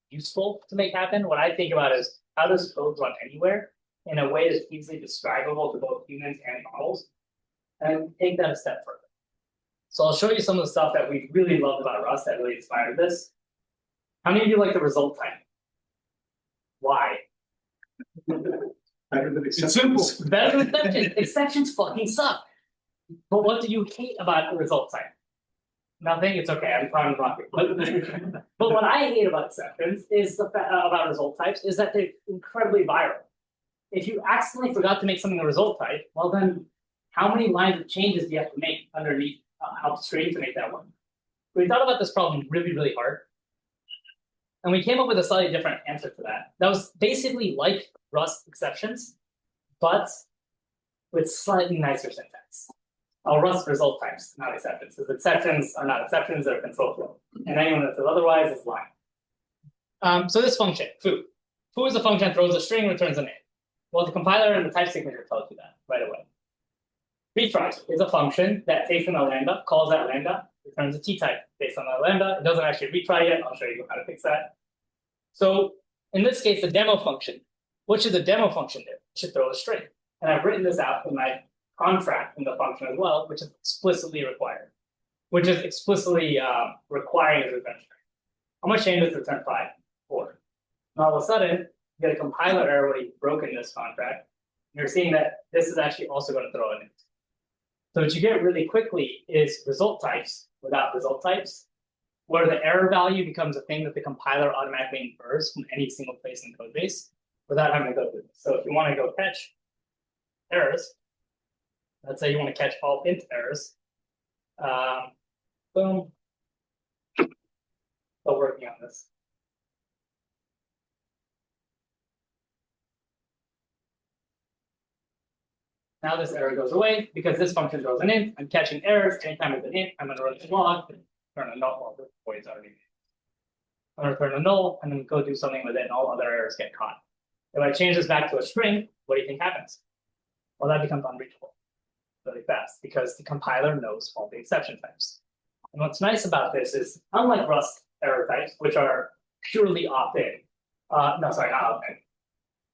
useful to make happen, what I think about is how does code run anywhere in a way that's easily describable to both humans and models, and take that a step further. So I'll show you some of the stuff that we really loved about Rust that really inspired this. How many of you like the result type? Why? Better than It's simple. Better than exceptions. Exceptions fucking suck. But what do you hate about the result type? Nothing. It's okay. I'm trying to rock it. But what I hate about exceptions is about result types is that they're incredibly viral. If you accidentally forgot to make something a result type, well then, how many lines of changes do you have to make underneath upstream to make that one? We thought about this problem really, really hard. And we came up with a slightly different answer to that. That was basically like Rust exceptions, but with slightly nicer syntax. Rust result types, not exceptions. Because exceptions are not exceptions, they're control flow. And anyone that says otherwise is lying. So this function, foo. Foo is a function that throws a string, returns a name. Well, the compiler and the type signature tells you that right away. Retry is a function that takes in a lambda, calls that lambda, returns a t-type based on that lambda. It doesn't actually retry yet. I'll show you how to fix that. So in this case, the demo function. What should the demo function do? It should throw a string. And I've written this out in my contract in the function as well, which is explicitly required, which is explicitly requiring a return string. How much change does return 5? 4. And all of a sudden, you get a compiler error where you've broken this contract. You're seeing that this is actually also going to throw an int. So what you get really quickly is result types without result types, where the error value becomes a thing that the compiler automatically infers from any single place in the code base without having to go through this. So if you want to go catch errors, let's say you want to catch all int errors, boom. still working on this. Now this error goes away because this function throws an int. I'm catching errors anytime it's an int. I'm going to run this log, turn a null. Well, the void's already. I'm going to return a null and then go do something with it, and all other errors get caught. If I change this back to a string, what do you think happens? Well, that becomes unreachable really fast because the compiler knows all the exception types. And what's nice about this is, unlike Rust error types, which are purely opt-in, no, sorry, not opt-in,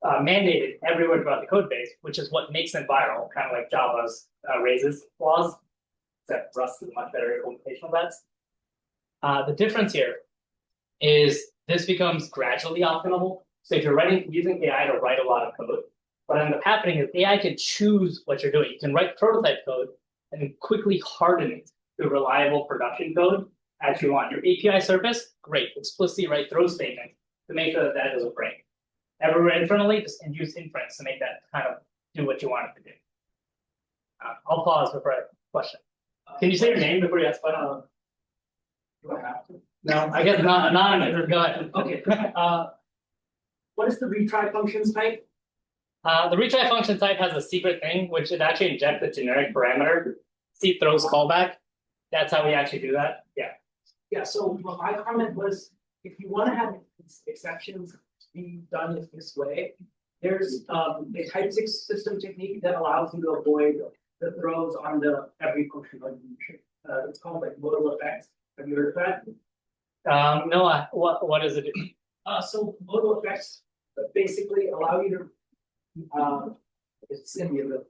mandated everywhere throughout the code base, which is what makes them viral, kind of like Java's raises clause, except Rust is a much better implementation of that. The difference here is this becomes gradually optimable. So if you're using AI to write a lot of code, what ends up happening is AI can choose what you're doing. You can write prototype code and then quickly harden it to reliable production code as you want. Your API surface, great, explicitly write throw statement to make sure that that doesn't break. Everywhere internally, just use inference to make that kind of do what you want it to do. I'll pause before I question. Can you say your name before you ask question? Do I have to? No, I guess not. Anonymous. Go ahead. Okay. What is the retry functions type? The retry function type has a secret thing, which it actually injects a generic parameter. See throws callback. That's how we actually do that. Yeah. Yeah. So my comment was, if you want to have exceptions be done this way, there's a type 6 system technique that allows you to avoid the throws on the every function. It's called like modal effects. Have you heard of that? No. What does it do? So modal effects basically allow you to it's in the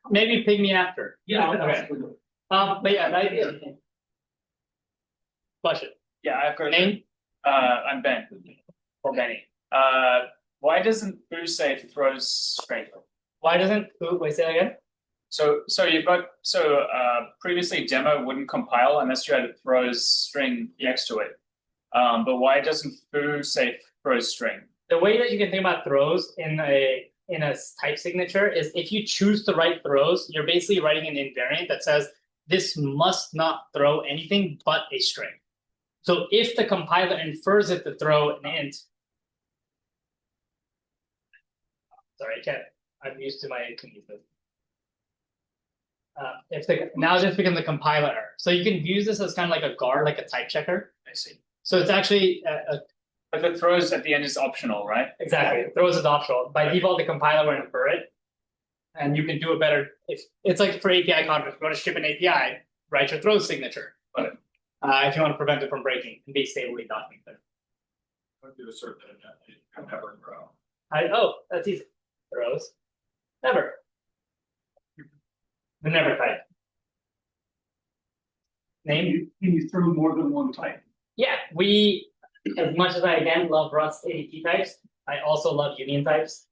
maybe ping me after. Yeah. Okay. But yeah, that idea. Question. Yeah, I've got name. I'm Ben. Or Benny. Why doesn't foo say throws string? Why doesn't foo? Wait, say that again. So you've got previously demo wouldn't compile unless you had a throws string next to it. But why doesn't foo say throws string? The way that you can think about throws in a type signature is if you choose to write throws, you're basically writing an invariant that says this must not throw anything but a string. So if the compiler infers it to throw an int, sorry, I can't. I'm used to my kinesis. Now this becomes a compiler error. So you can use this as kind of like a guard, like a type checker. I see. So it's actually but the throws at the end is optional, right? Exactly. Throws is optional. By default, the compiler will infer it. And you can do it better if it's like for API context, you want to ship an API, write your throws signature. But if you want to prevent it from breaking, and be stably documented. I would do a certain never grow. Oh, that's easy. Throws. Never. The never type. Name? Can you throw more than one type? Yeah, as much as I again love Rust ADT types, I also love union types.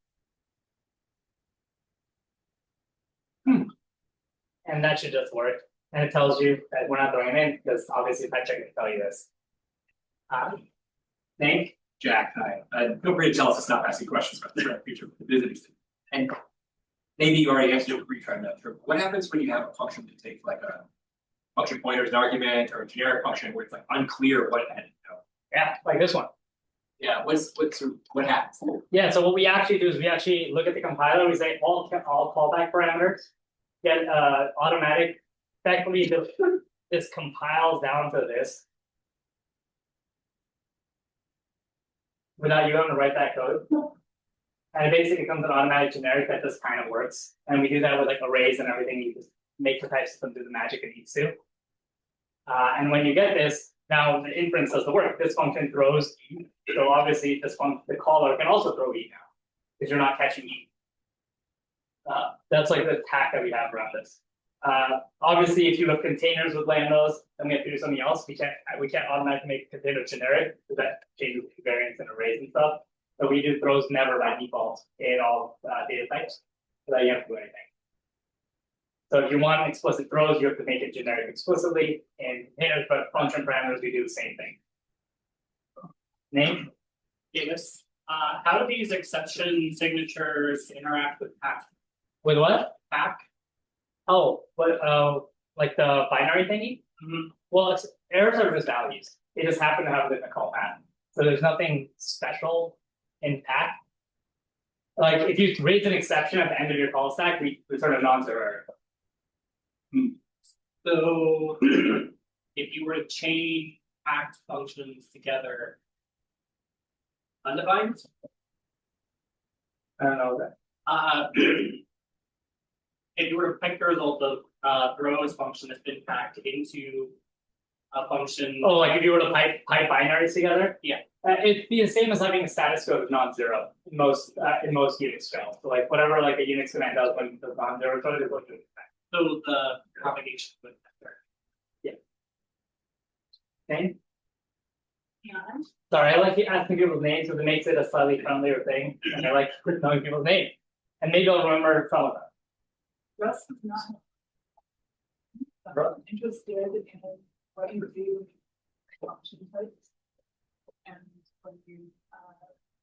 And that should just work. And it tells you that we're not throwing it in because obviously type check can tell you this. Name? Jack, hi. Feel free to tell us to stop asking questions about the future visitors. And maybe you already answered it retry that through. What happens when you have a function that takes like a function pointer as an argument or a generic function where it's like unclear what it had to know? Yeah, like this one. Yeah, what happens? Yeah, so what we actually do is we actually look at the compiler, we say all callback parameters get automatic, effectively this compiles down to this without you having to write that code. And it basically becomes an automatic generic that just kind of works. And we do that with like arrays and everything. You just make the type system do the magic it needs to. And when you get this, now the inference does the work. This function throws E. So obviously this one, the caller can also throw E now because you're not catching E. That's like the tack that we have around this. Obviously, if you have containers with lambdas, then we have to do something else. We can't automatically make a container generic because that changes variants and arrays and stuff. So we do throws never by default in all data types, so that you have to do anything. So if you want explicit throws, you have to make it generic explicitly. In containers, but function parameters, we do the same thing. Name? Yes. How do these exception signatures interact with pack? With what? Pack. Oh, but like the binary thingy? Mm-hmm. Well, errors are just values. They just happen to have it in a call path. So there's nothing special in pack. Like if you raise an exception at the end of your call stack, we return a non-zero error. So if you were to chain packed functions together, undefined? I don't know that. If you were to pick the result of Rose function that's been packed into a function. Oh, like if you were to pipe binaries together? Yeah. It'd be the same as having a status code of non-zero in most Unix files. So like whatever like a Unix command does when it does non-zero code is what you expect. So the propagation would matter. Yeah. Okay. Yeah. Sorry, I like asking people's names because it makes it a slightly friendlier thing. And I like knowing people's names. And maybe I'll remember some of them. Russ is not interested in what you do function types. And when you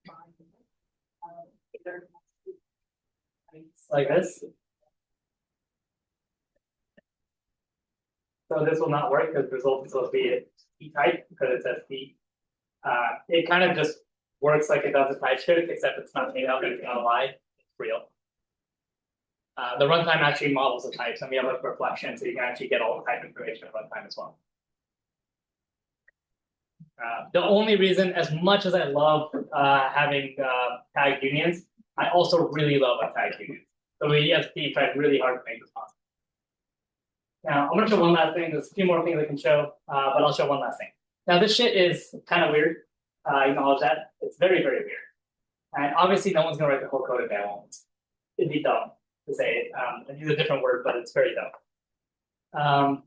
find either like this. So this will not work because the result is supposed to be a T type because it says T. It kind of just works like it does a TypeScript, except it's not made up anything on a lie. It's real. The runtime actually models the types, and we have a reflection, so you can actually get all the type information at runtime as well. The only reason, as much as I love having tagged unions, I also really love untagged unions. So we ESP tried really hard to make this possible. Now, I'm going to show one last thing. There's a few more things I can show, but I'll show one last thing. Now, this shit is kind of weird. I acknowledge that. It's very, very weird. And obviously, no one's going to write the whole code in BAML. It'd be dumb to say it. I use a different word, but it's very dumb.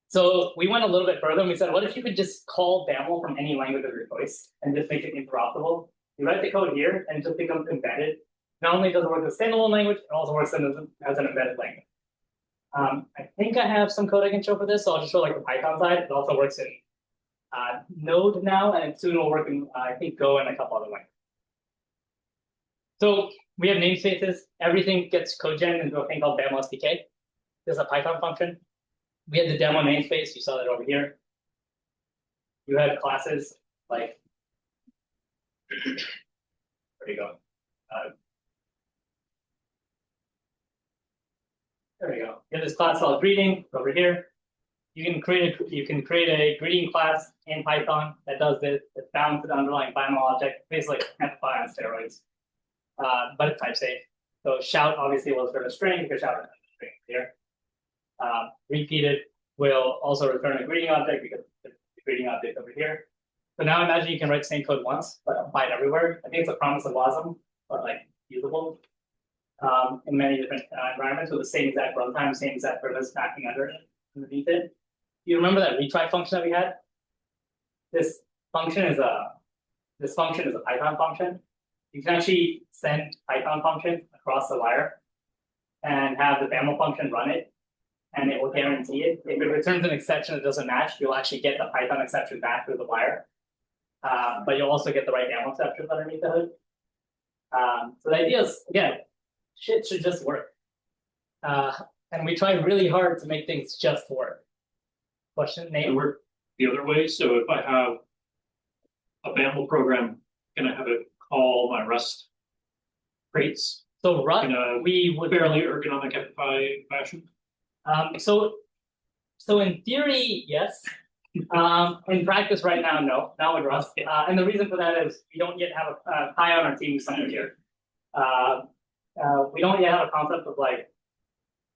So we went a little bit further and we said, what if you could just call BAML from any language of your choice and just make it interoperable? You write the code here and it just becomes embedded. Not only does it work as a standalone language, it also works as an embedded language. I think I have some code I can show for this, so I'll just show like the Python side. It also works in Node now, and soon will work in, I think, Go and a couple other languages. So we have namespaces. Everything gets codegen into a thing called BAML SDK. There's a Python function. We had the demo namespace. You saw that over here. You had classes like, where do you go? There you go. You have this class called greeting over here. You can create a greeting class in Python that does this. It's bound to the underlying BAML object, basically amplify on steroids. But it's type safe. So shout obviously will return a string because shout returns a string here. Repeated will also return a greeting object because the greeting object over here. So now imagine you can write the same code once, but apply it everywhere. I think it's a promise of WASM, but like usable in many different environments with the same exact runtime, same exact purpose backing underneath it. You remember that retry function that we had? This function is a Python function. You can actually send Python function across the wire and have the BAML function run it, and it will guarantee it. If it returns an exception that doesn't match, you'll actually get the Python exception back through the wire. But you'll also get the right BAML exception underneath the hood. So the idea is, again, shit should just work. And we try really hard to make things just work. Question, Nate? It work the other way. So if I have a BAML program, can I have it call my Rust crates? So Rust, we would fairly ergonomic fashion. So in theory, yes. In practice right now, no, not with Rust. And the reason for that is we don't yet have a Pi on our team somewhere here. We don't yet have a concept of like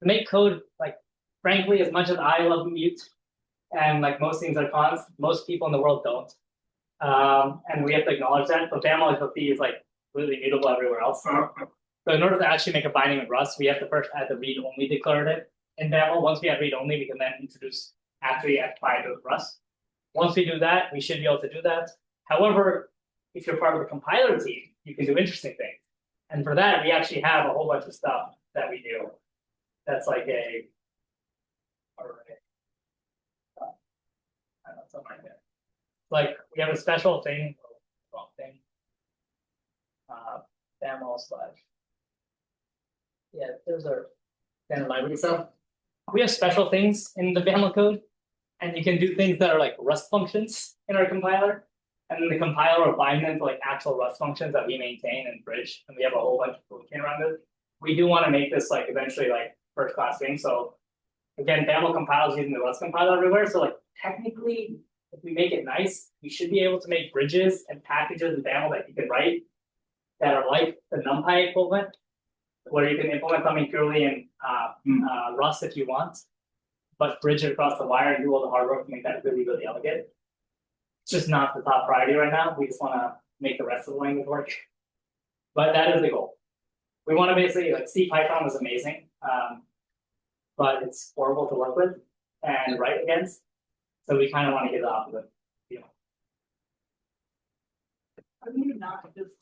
to make code, like frankly, as much as I love Mute and like most things are cons, most people in the world don't. And we have to acknowledge that. So BAML SLC is like completely mutable everywhere else. So in order to actually make a binding with Rust, we have to first add the read-only declarative in BAML. Once we have read-only, we can then introduce actually F5 to Rust. Once we do that, we should be able to do that. However, if you're part of the compiler team, you can do interesting things. And for that, we actually have a whole bunch of stuff that we do. That's like something like that. Like we have a special thing, BAML / yeah, those are standard library stuff. We have special things in the BAML code And you can do things that are like Rust functions in our compiler. And then the compiler will bind them to like actual Rust functions that we maintain and bridge. And we have a whole bunch of toolkit around it. We do want to make this like eventually like first class thing. So again, Babel compiles using the Rust compiler everywhere. So like technically, if we make it nice, we should be able to make bridges and packages in Babel that you can write that are like the NumPy equivalent, where you can implement something purely in Rust if you want, but bridge it across the wire and do all the hard work to make that really, really elegant. It's just not the top priority right now. We just want to make the rest of the language work. But that is the goal. We want to basically, like, C Python is amazing, but it's horrible to work with and write against. So we kind of want to get the opposite. Are you not just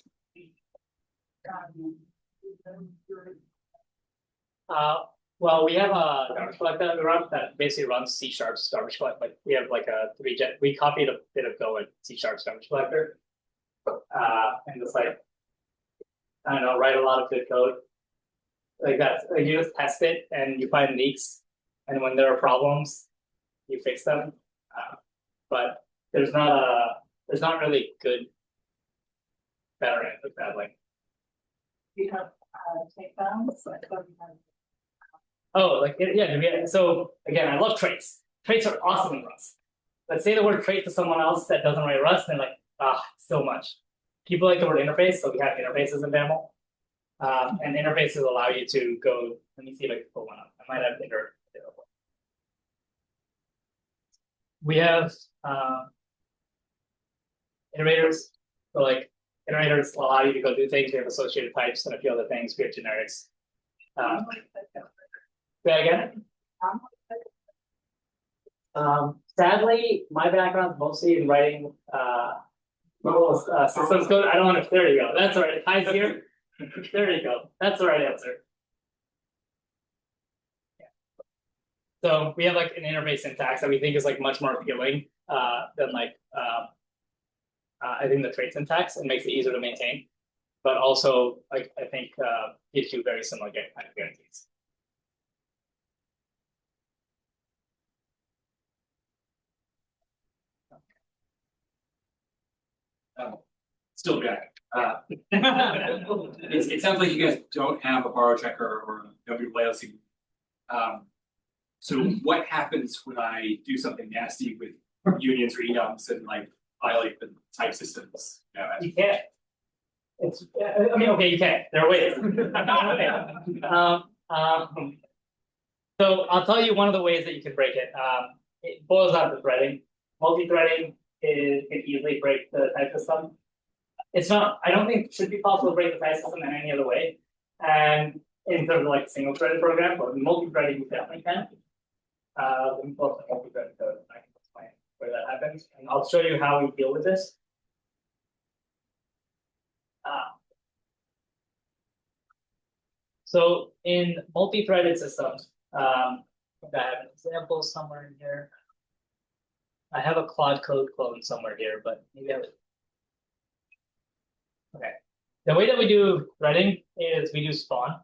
well, we have a garbage collector that we run that basically runs C# garbage collect. Like we have like a we copied a bit of Go and C# garbage collector, and just like I don't know, write a lot of good code like that. Like you just test it and you find leaks, and when there are problems, you fix them. But there's not really good better answer to that. Like you have takedowns? oh, like yeah. So again, I love traits. Traits are awesome in Rust. Let's say the word trait to someone else that doesn't write Rust, and they're like, so much. People like the word interface, so we have interfaces in Babel. And interfaces allow you to go. Let me see if I can pull one up. I might have inter. We have iterators. So like iterators allow you to go do things. We have associated types and a few other things. We have generics. Say again. Sadly, my background is mostly in writing systems code. I don't want to. There you go. That's all right. Hi's here. There you go. That's the right answer. Yeah. So we have like an interface syntax that we think is like much more appealing than like I think the trait syntax. It makes it easier to maintain, but also like I think gives you very similar kind of guarantees. Still back. It sounds like you guys don't have a borrow checker or a WLC. So what happens when I do something nasty with unions or enums and like violate the type systems? You can't. It's. I mean, okay, you can. There are ways. So I'll tell you one of the ways that you can break it. It boils down to threading. Multi-threading can easily break the type system. It's not. I don't think it should be possible to break the type system in any other way. And in terms of like a single-threaded program, but multi-threading you definitely can. Let me pull up the multi-threaded code. I can explain where that happens, and I'll show you how we deal with this. So in multi-threaded systems, I have an example somewhere in here. I have a Claude code clone somewhere here, but maybe I have it. Okay. The way that we do threading is we do spawn.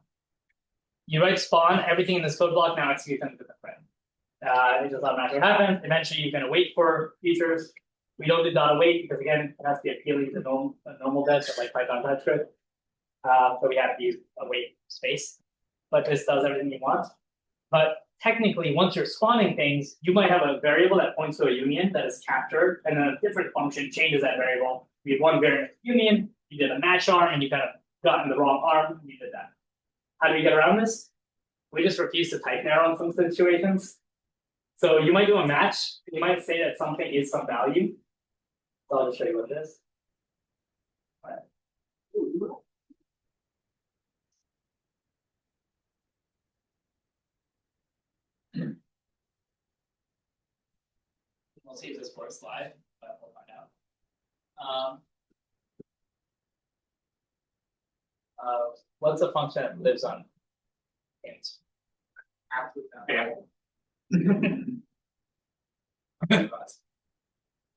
You write spawn, everything in this code block now executes into the thread. It just automatically happens. Eventually, you're going to wait for features. We don't do .await because again, it has to be appealing to normal devs like Python TypeScript. So we have to use await space. But this does everything you want. But technically, once you're spawning things, you might have a variable that points to a union that is captured, and then a different function changes that variable. We have one variant union, you did a match arm, and you kind of got in the wrong arm, and you did that. How do we get around this? We just refuse to type narrow in some situations. So you might do a match, you might say that something is some value. So I'll just show you what it is. All right. We'll see if this works live, but we'll find out. What's a function that lives on int?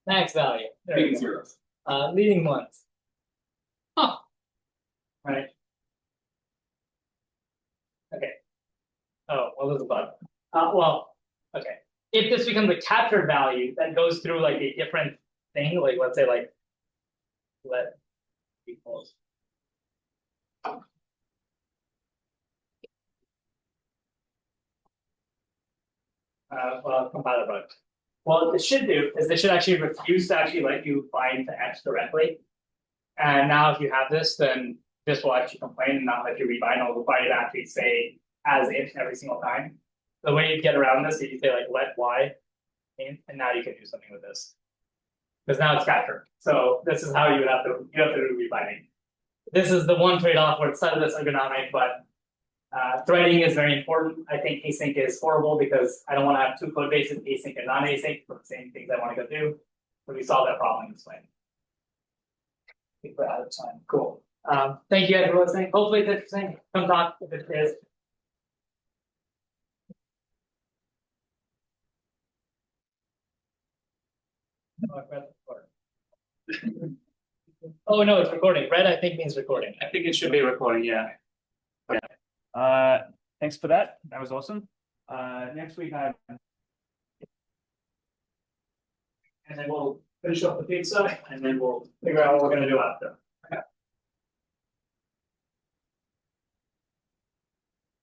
Max value. Leading zeros. Leading ones. Huh. Right. Okay. Oh, what was the bug? Well, okay. if this becomes a captured value that goes through like a different thing, like let's say like let equals. Well, compiler bug. Well, what it should do is they should actually refuse to actually let you bind to X directly. And now if you have this, then this will actually complain and not let you rebind. It'll require you to actually say as if every single time. The way you get around this is you say like let Y in, and now you can do something with this. Because now it's captured. So this is how you have to do rebinding. This is the one trade-off where it's slightly less ergonomic, but threading is very important. I think async is horrible because I don't want to have two code bases, async and non-async, for the same things I want to go do. So we solve that problem this way. I think we're out of time. Cool. Thank you guys for listening. Hopefully it's interesting. Come talk if it is. Oh no, it's recording. Red I think means recording. I think it should be recording, yeah. Thanks for that. That was awesome. Next week I and then we'll finish up the pizza and then we'll figure out what we're gonna do after. Okay.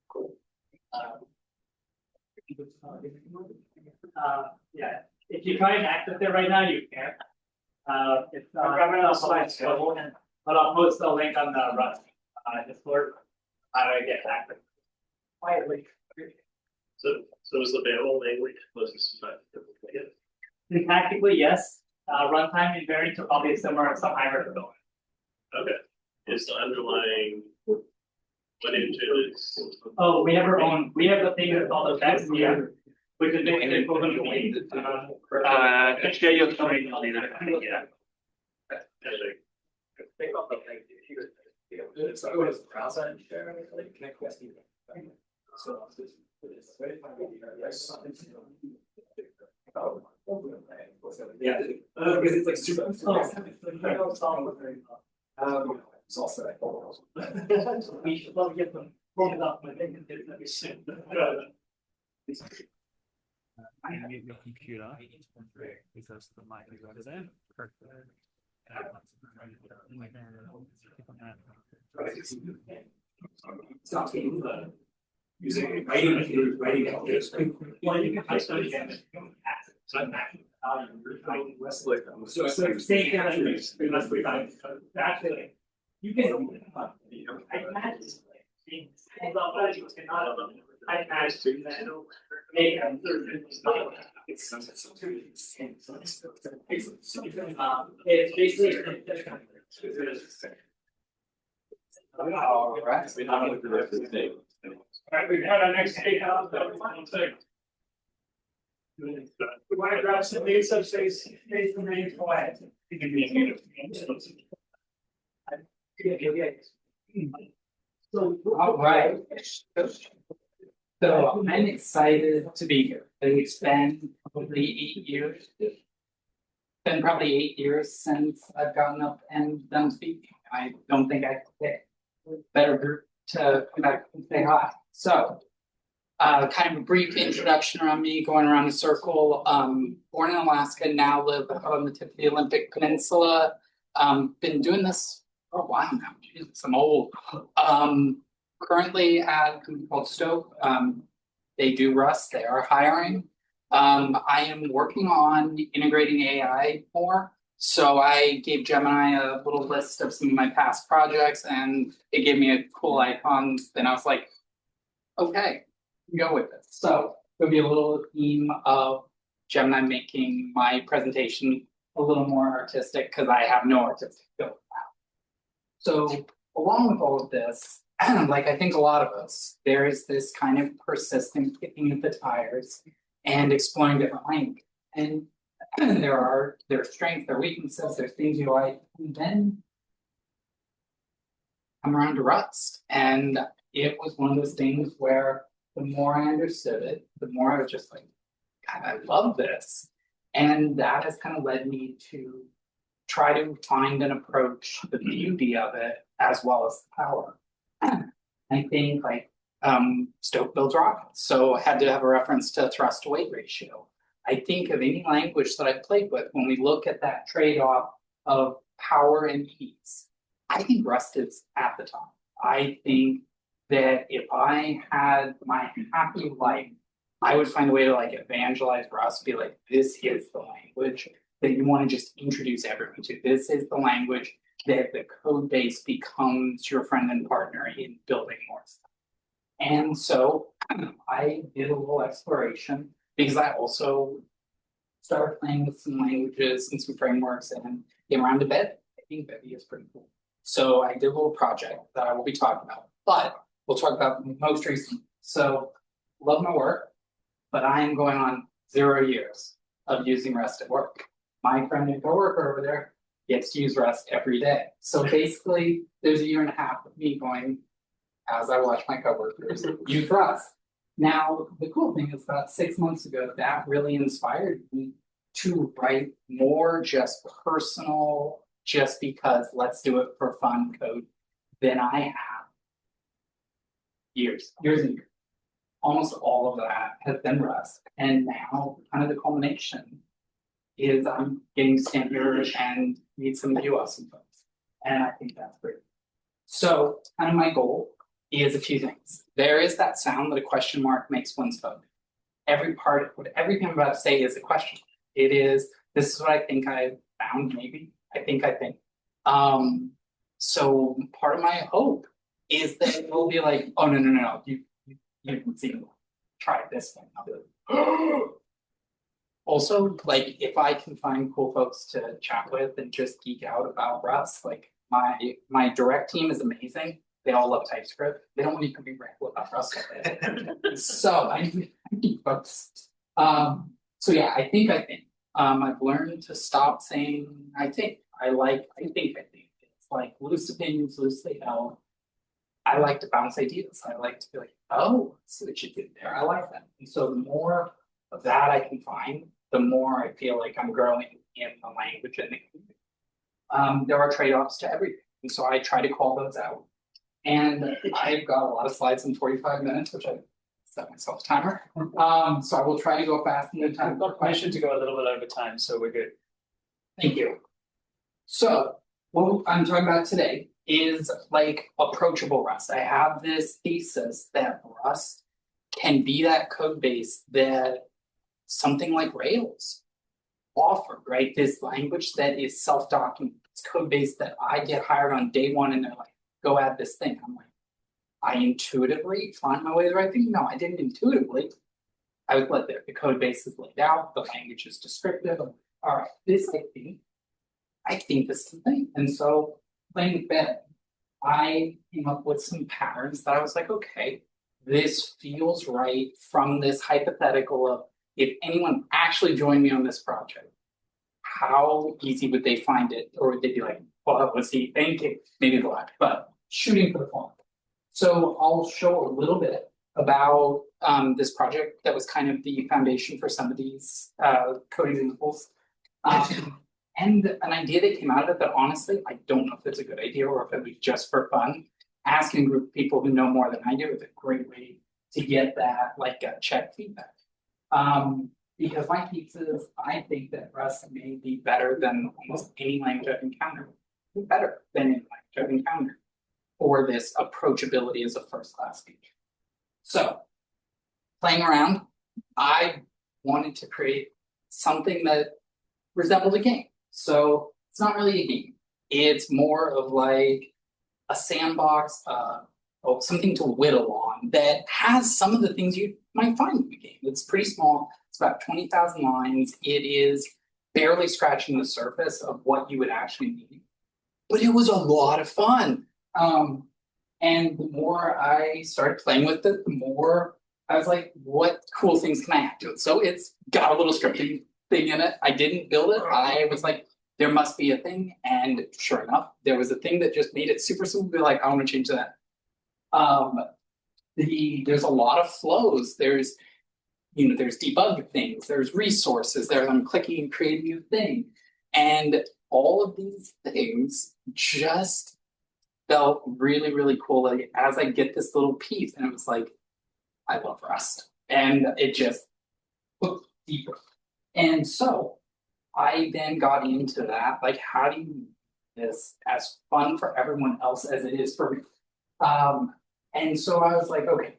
Cool. Yeah. If you try and access it right now, you can't. It's but I'll post the link on the Rust Discord. How do I get active? Quietly. So is the available language closest to Tactically, yes. Runtime invariants are probably similar to some hybrid ability. Okay. Is the underlying what engine is? Oh, we have our own. We have the thing that's called the text here, which is basically equivalent to wait. Share your story later. Yeah. So I was browser and share everything. Connect West. So yeah, because it's like super. It's also we should love get them pulled up. I think it's I mute your computer because the mic is over there. Using writing well, you can just again. So stay actually you can I imagine I imagine that it's basically all right. All right, we've had our next take out. We want to grab some leads, so space the names go ahead. All right. So I'm excited to be here. It's been probably 8 years. It's been probably 8 years since I've gotten up and done speaking. I don't think I could pick a better group to come back and say hi. So kind of a brief introduction around me, going around a circle. Born in Alaska, now live on the tip of the Olympic Peninsula. Been doing this for a while now. Jesus, I'm old. Currently at a company called Stoke. They do Rust. They are hiring. I am working on integrating AI more. So I gave Gemini a little list of some of my past projects, and it gave me a cool icons. Then I was like, okay, go with this. So there'll be a little theme of Gemini making my presentation a little more artistic because I have no artistic skill. So along with all of this, like I think a lot of us, there is this kind of persistent kicking at the tires and exploring different languages. And there are strengths, there are weaknesses, there's things you like, and then come around to Rust. And it was one of those things where the more I understood it, the more I was just like, God, I love this. And that has kind of led me to try to find and approach the beauty of it as well as the power. I think like Stoke builds rockets, so I had to have a reference to thrust to weight ratio. I think of any language that I've played with, when we look at that trade-off of power and ease, I think Rust is at the top. I think that if I had my happy life, I would find a way to like evangelize Rust, be like, this is the language that you want to just introduce everyone to. This is the language that the code base becomes your friend and partner in building more stuff. And so I did a little exploration because I also started playing with some languages and some frameworks and came around to Bevy. I think Bevy is pretty cool. So I did a little project that I will be talking about, but we'll talk about most recent. So love my work, but I am going on 0 years of using Rust at work. My friend and coworker over there gets to use Rust every day. So basically, there's a 1.5 years of me going, as I watch my coworkers use Rust. Now, the cool thing is about 6 months ago, that really inspired me to write more just personal, just because let's do it for fun code than I have years and years. Almost all of that has been Rust. And now kind of the culmination is I'm getting to stand here and meet some of you awesome folks. And I think that's great. So kind of my goal is a few things. There is that sound that a question mark makes one's phone. Everything I'm about to say is a question. It is, this is what I think I found, maybe. I think. So part of my hope is that it will be like, oh, no, you can see, try this thing. I'll be like, also, like, if I can find cool folks to chat with and just geek out about Rust, like my direct team is amazing. They all love TypeScript. They don't need to be reckless about Rust. So I need folks. So yeah, I think. I've learned to stop saying I think. I think. It's like loose opinions, loosely held. I like to bounce ideas. I like to be like, oh, see what you did there. I like that. And so the more of that I can find, the more I feel like I'm growing in the language and the community. There are trade-offs to everything. And so I try to call those out. And I've got a lot of slides in 45 minutes, which I set myself a timer. So I will try to go fast in the time. I've got permission to go a little bit over time, so we're good. Thank you. So what I'm talking about today is like approachable Rust. I have this thesis that Rust can be that code base that something like Rails offered, right? This language that is self-documented, this code base that I get hired on day one and they're like, go add this thing. I'm like, I intuitively find my way to the right thing. No, I didn't intuitively. I was led there. The code base is laid out, the language is descriptive. All right, this I think this is the thing. And so playing with Bevy, I came up with some patterns that I was like, okay, this feels right from this hypothetical of if anyone actually joined me on this project, how easy would they find it? Or would they be like, well, was he thinking? Maybe the latter, but shooting for the fall. So I'll show a little bit about this project that was kind of the foundation for some of these coding examples. And an idea that came out of it that honestly, I don't know if it's a good idea or if it was just for fun. Asking a group of people who know more than I do is a great way to get that like check feedback. Because my piece is, I think that Rust may be better than almost any language I've encountered. Better than any language I've encountered for this approachability as a first-class feature. So, playing around, I wanted to create something that resembled a game. So it's not really a game. It's more of like a sandbox, something to whittle on that has some of the things you might find in the game. It's pretty small. It's about 20,000 lines. It is barely scratching the surface of what you would actually need. But it was a lot of fun. And the more I started playing with it, the more I was like, what cool things can I add to it? So it's got a little scripting thing in it. I didn't build it. I was like, there must be a thing. And sure enough, there was a thing that just made it super simple. Like, I want to change that. There's a lot of flows. There's debug things. There's resources. I'm clicking and creating a new thing. And all of these things just felt really, really cool. Like, as I get this little piece, and it was like, I love Rust. And it just looked deeper. And so I then got into that, like, how do you make this as fun for everyone else as it is for me? And so I was like, okay,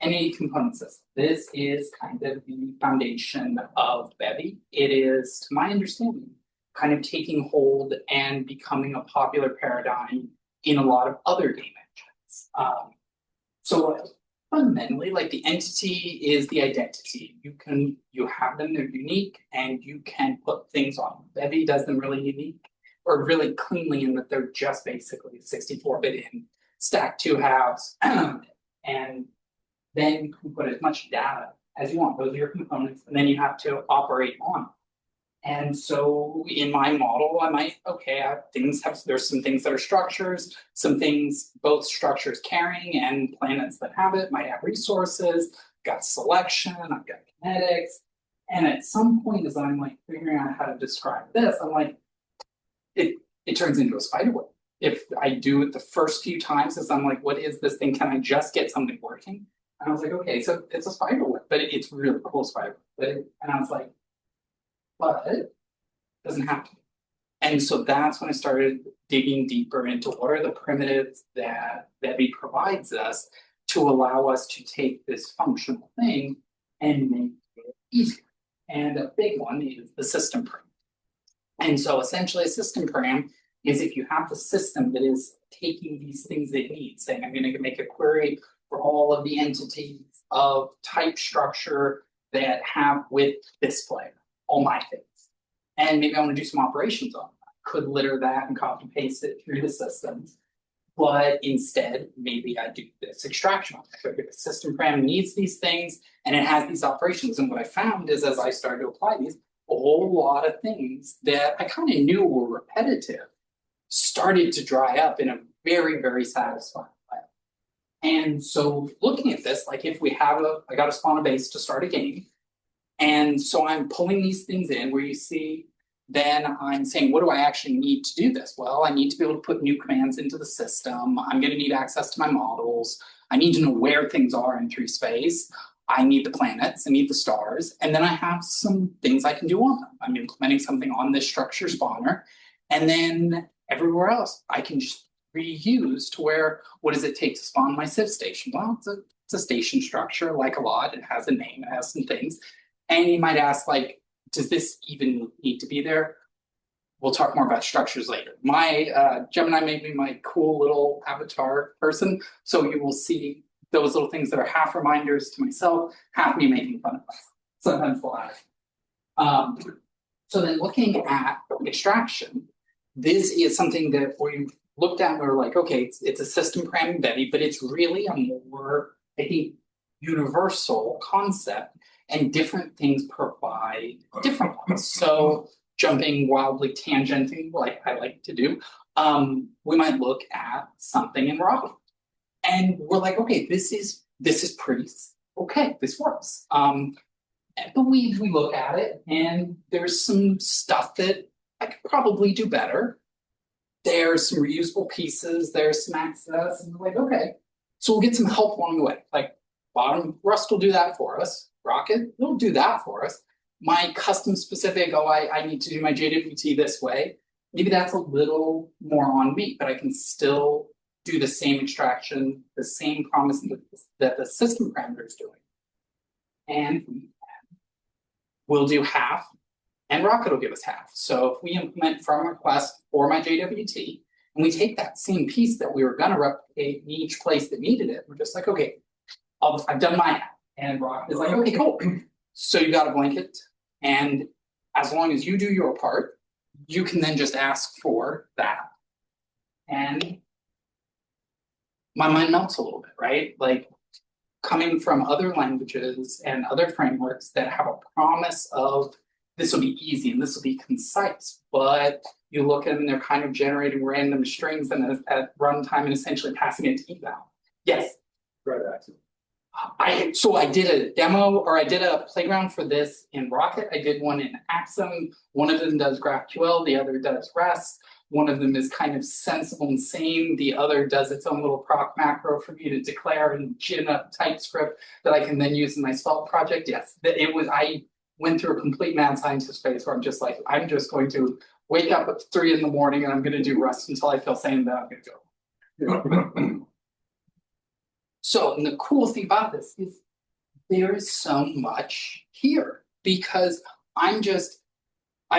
any component system. This is kind of the foundation of Bevy. It is, to my understanding, kind of taking hold and becoming a popular paradigm in a lot of other game engines. So fundamentally, like, the entity is the identity. You have them, they're unique, and you can put things on them. Bevy does them really unique or really cleanly in that they're just basically 64-bit in, stack 2 halves, and then you can put as much data as you want. Those are your components, and then you have to operate on them. And so in my model, I might, okay, there's some things that are structures, some things, both structures carrying and planets that have it, might have resources, got selection, I've got kinetics. And at some point, as I'm like figuring out how to describe this, I'm like, it turns into a spider web. If I do it the first few times, as I'm like, what is this thing? Can I just get something working? And I was like, okay, so it's a spider web, but it's really cool spider web. And I was like, but it doesn't have to be. And so that's when I started digging deeper into what are the primitives that Bevy provides us to allow us to take this functional thing and make it easier. And a big one is the system param. And so essentially a system param is if you have the system that is taking these things it needs, saying I'm going to make a query for all of the entities of type structure that have with display, all my things. And maybe I want to do some operations on that. Could litter that and copy paste it through the systems. But instead, maybe I do this extraction on it. So the system param needs these things and it has these operations. And what I found is as I started to apply these, a whole lot of things that I kind of knew were repetitive started to dry up in a very, very satisfying way. And so looking at this, like if we have I got to spawn a base to start a game. And so I'm pulling these things in where you see, then I'm saying, what do I actually need to do this? Well, I need to be able to put new commands into the system. I'm going to need access to my models. I need to know where things are in 3 space. I need the planets, I need the stars, and then I have some things I can do on them. I'm implementing something on this structure spawner, and then everywhere else I can just reuse to where, what does it take to spawn my Civ station? Well, it's a station structure, like a lot, it has a name, it has some things. And you might ask, like, does this even need to be there? We'll talk more about structures later. My Gemini made me my cool little avatar person, so you will see those little things that are half reminders to myself, half me making fun of myself. Sometimes laugh. So then looking at extraction, this is something that we looked at and we were like, okay, it's a system param in Bevy, but it's really a more, I think, universal concept, and different things provide different ones. So jumping wildly tangenting, like I like to do, we might look at something in Rocket. And we're like, okay, this is pretty okay, this works. But we look at it and there's some stuff that I could probably do better. There's some reusable pieces, there's some access, and we're like, okay. So we'll get some help along the way. Like bottom, Rust will do that for us. Rocket will do that for us. My custom specific, I need to do my JWT this way. Maybe that's a little more on me, but I can still do the same extraction, the same promise that the system parameter is doing. And we'll do half, and Rocket will give us half. So if we implement from request for my JWT, and we take that same piece that we were going to replicate in each place that needed it, we're just like, okay, I've done my half. And Rocket is like, okay, cool. So you got a blanket, and as long as you do your part, you can then just ask for that. And my mind melts a little bit, right? Like coming from other languages and other frameworks that have a promise of this will be easy and this will be concise, but you look at them and they're kind of generating random strings and at runtime and essentially passing it to eval. Yes. Right. So I did a demo, or I did a playground for this in Rocket. I did one in Axum. One of them does GraphQL, the other does REST. One of them is kind of sensible and sane. The other does its own little proc macro for me to declare and gin up TypeScript that I can then use in my Svelte project. Yes, it was. I went through a complete mad scientist phase where I'm just like, I'm just going to wake up at 3 in the morning and I'm gonna do Rust until I feel sane, then I'm gonna go. So, and the cool thing about this is there is so much here because I'm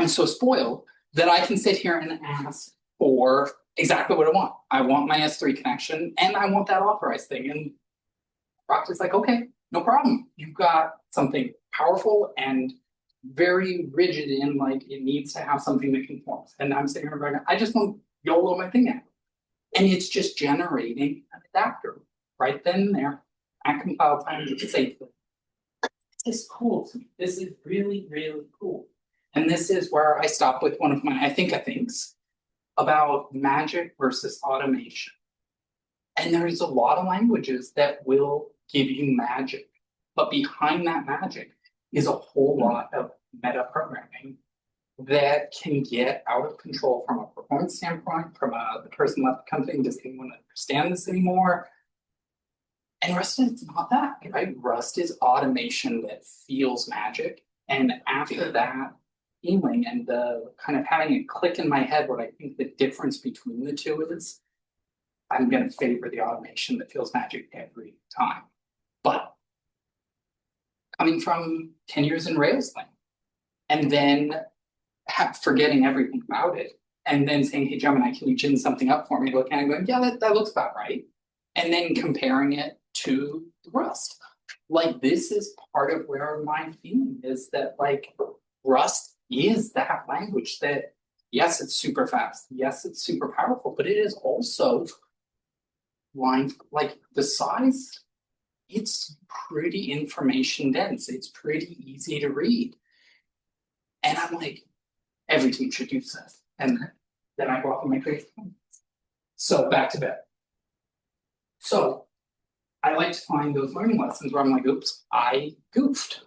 so spoiled that I can sit here and ask for exactly what I want. I want my S3 connection and I want that authorized thing. And Rock is like, okay, no problem. You've got something powerful and very rigid in like it needs to have something that conforms. And I'm sitting here right now, I just want YOLO my thing out. And it's just generating an adapter right then and there at compile time safely. This is cool to me. This is really, really cool. And this is where I stop with one of my I thinks about magic versus automation. And there's a lot of languages that will give you magic, but behind that magic is a whole lot of meta programming that can get out of control from a performance standpoint, from the person left the company doesn't want to understand this anymore. And Rust is not that, right? Rust is automation that feels magic. And after that feeling and the kind of having it click in my head, what I think the difference between the two is, I'm going to favor the automation that feels magic every time. But coming from 10 years in Rails thing, and then forgetting everything about it, and then saying, hey, Gemini, can you gin something up for me? Looking at it going, yeah, that looks about right. And then comparing it to Rust. Like, this is part of where my feeling is that, like, Rust is that language that, yes, it's super fast. Yes, it's super powerful, but it is also like the size, it's pretty information dense. It's pretty easy to read. And I'm like, every team should use this. And then I go off on my crazy. So back to bed. So I like to find those learning lessons where I'm like, oops, I goofed.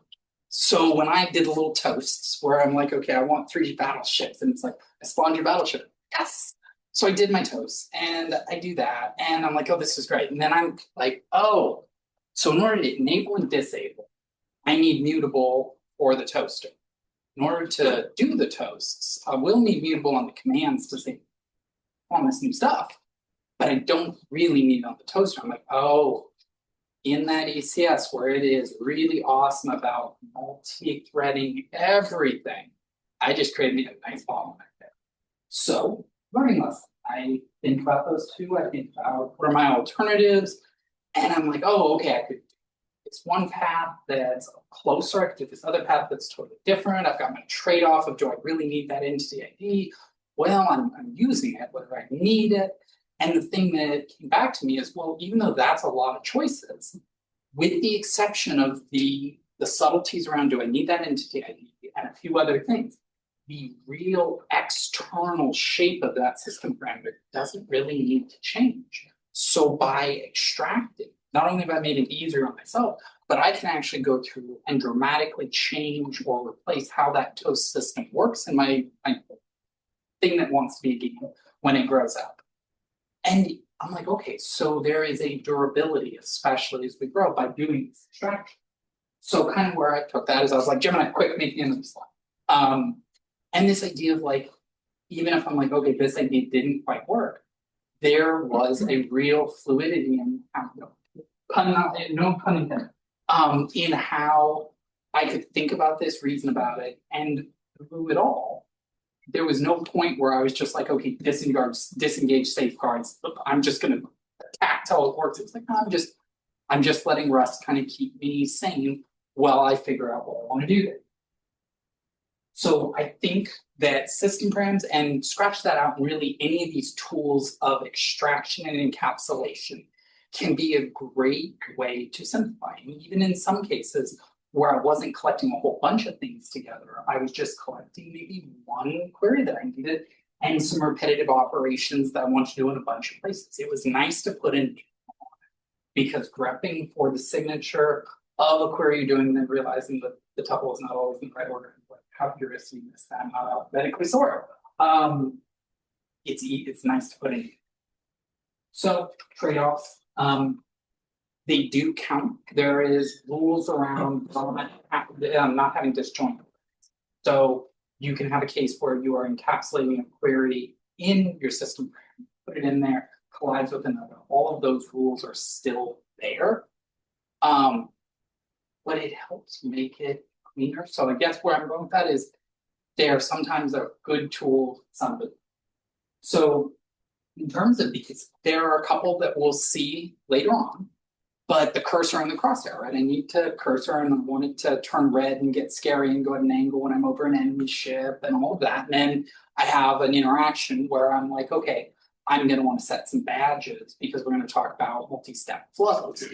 So when I did little toasts where I'm like, okay, I want 3 battleships, and it's like, I spawned your battleship. Yes. So I did my toast and I do that. And I'm like, oh, this is great. And then I'm like, oh, so in order to enable and disable, I need mutable for the toaster. In order to do the toasts, I will need mutable on the commands to say all this new stuff, but I don't really need it on the toaster. I'm like, oh, in that ECS where it is really awesome about multi-threading everything, I just created a nice bottleneck there. So, learning lesson. I think about those two. I think about what are my alternatives, and I'm like, oh, okay, I could do this one path that's closer. I could do this other path that's totally different. I've got my trade-off of, do I really need that entity ID? Well, I'm using it, whether I need it. And the thing that came back to me is, well, even though that's a lot of choices, with the exception of the subtleties around, do I need that entity ID, and a few other things, the real external shape of that system parameter doesn't really need to change. So by extracting, not only have I made it easier on myself, but I can actually go through and dramatically change or replace how that toast system works in my thing that wants to be a game when it grows up. And I'm like, okay, so there is a durability, especially as we grow, by doing this extraction. So kind of where I took that is I was like, Gemini, quick, make the end of the slide. And this idea of like, even if I'm like, okay, this idea didn't quite work, there was a real fluidity in how, no pun intended, in how I could think about this, reason about it, and through it all, there was no point where I was just like, okay, disengage safeguards. I'm just going to attack how it works. It's like, no, I'm just letting Rust kind of keep me sane while I figure out what I want to do there. So I think that system params, and scratch that out, really any of these tools of extraction and encapsulation can be a great way to simplify. And even in some cases where I wasn't collecting a whole bunch of things together, I was just collecting maybe one query that I needed and some repetitive operations that I want to do in a bunch of places. It was nice to put in, because grepping for the signature of a query you're doing and then realizing that the tuple is not always in the right order. How curious you miss that, not alphabetically sorted. It's nice to put in. So trade-offs. they do count. There is rules around not having disjoint. So you can have a case where you are encapsulating a query in your system, put it in there, collides with another. All of those rules are still there. But it helps make it cleaner. So I guess where I'm going with that is they are sometimes a good tool, somebody. So in terms of these, there are a couple that we'll see later on, but the cursor and the crosshair, right? I need to cursor and I want it to turn red and get scary and go at an angle when I'm over an enemy ship and all of that. And then I have an interaction where I'm like, okay, I'm going to want to set some badges because we're going to talk about multi-step flows.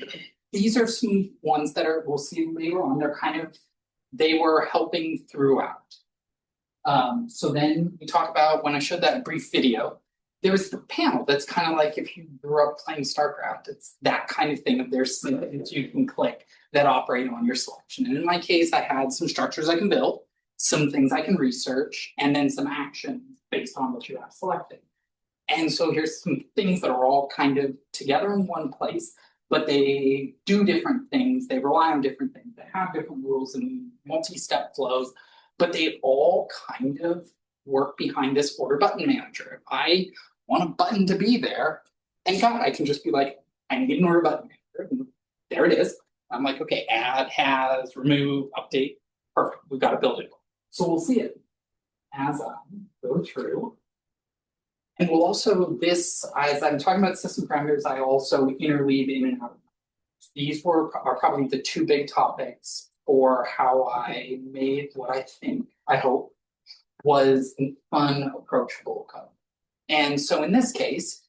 These are some ones that we'll see later on. They were helping throughout. So then we talk about, when I showed that brief video, there was the panel that's kind of like if you grew up playing StarCraft, it's that kind of thing. There's snippets you can click that operate on your selection. And in my case, I had some structures I can build, some things I can research, and then some actions based on what you have selected. And so here's some things that are all kind of together in one place, but they do different things. They rely on different things. They have different rules and multi-step flows, but they all kind of work behind this order button manager. If I want a button to be there, thank God I can just be like, I need an order button manager. And there it is. I'm like, okay, add, has, remove, update. Perfect. We've got to build it. So we'll see it as I go through. And we'll also, as I'm talking about system parameters, I also interleave in and out. These are probably the two big topics for how I made what I hope, was a fun, approachable code. And so in this case,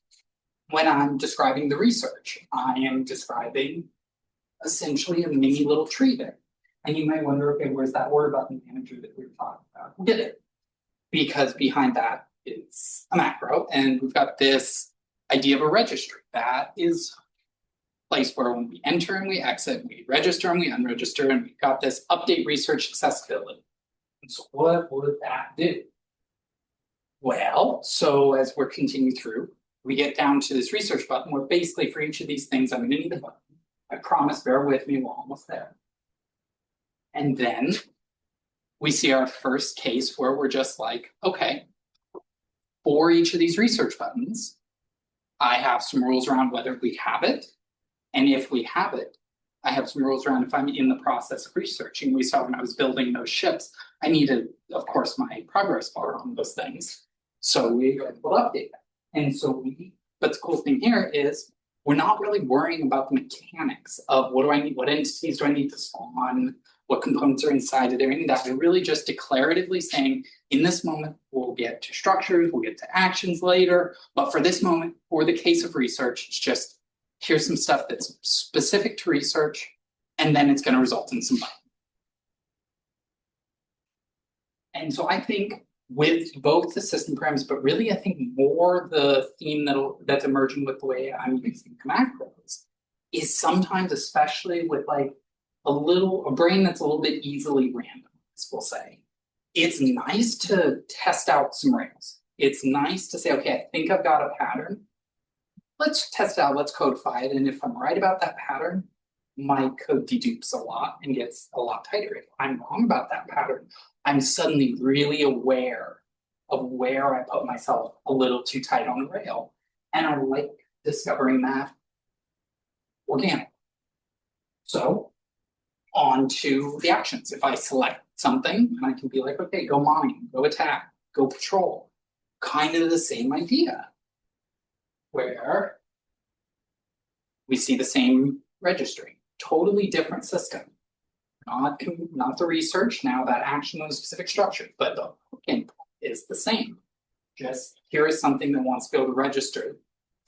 when I'm describing the research, I am describing essentially a mini little tree there. And you might wonder, okay, where's that order button manager that we were talking about? We'll get it. Because behind that is a macro, and we've got this idea of a registry. That is a place where when we enter and we exit, we register and we unregister, and we've got this update research accessibility. And so what would that do? Well, so as we're continuing through, we get down to this research button where basically for each of these things, I'm going to need a button. I promise, bear with me, we're almost there. And then we see our first case where we're just like, okay, for each of these research buttons, I have some rules around whether we have it. And if we have it, I have some rules around if I'm in the process of researching. We saw when I was building those ships, I needed, of course, my progress bar on those things. So we will update that. And so but the cool thing here is we're not really worrying about the mechanics of what do I need, what entities do I need to spawn, what components are inside of there, any of that. We're really just declaratively saying, in this moment, we'll get to structures, we'll get to actions later. But for this moment, for the case of research, it's just, here's some stuff that's specific to research, and then it's going to result in some buttons. And so I think with both the system parameters, but really I think more the theme that's emerging with the way I'm using macros is sometimes, especially with like a brain that's a little bit easily random, we'll say. It's nice to test out some rails. It's nice to say, okay, I think I've got a pattern. Let's test it out, let's codify it. And if I'm right about that pattern, my code dedupes a lot and gets a lot tighter. If I'm wrong about that pattern, I'm suddenly really aware of where I put myself a little too tight on the rail. And I like discovering that organically. So on to the actions. If I select something, I can be like, okay, go mine, go attack, go patrol. Kind of the same idea, where we see the same registry, totally different system. Not the research, now that action on a specific structure, but the hook input is the same. Just here is something that wants to go to register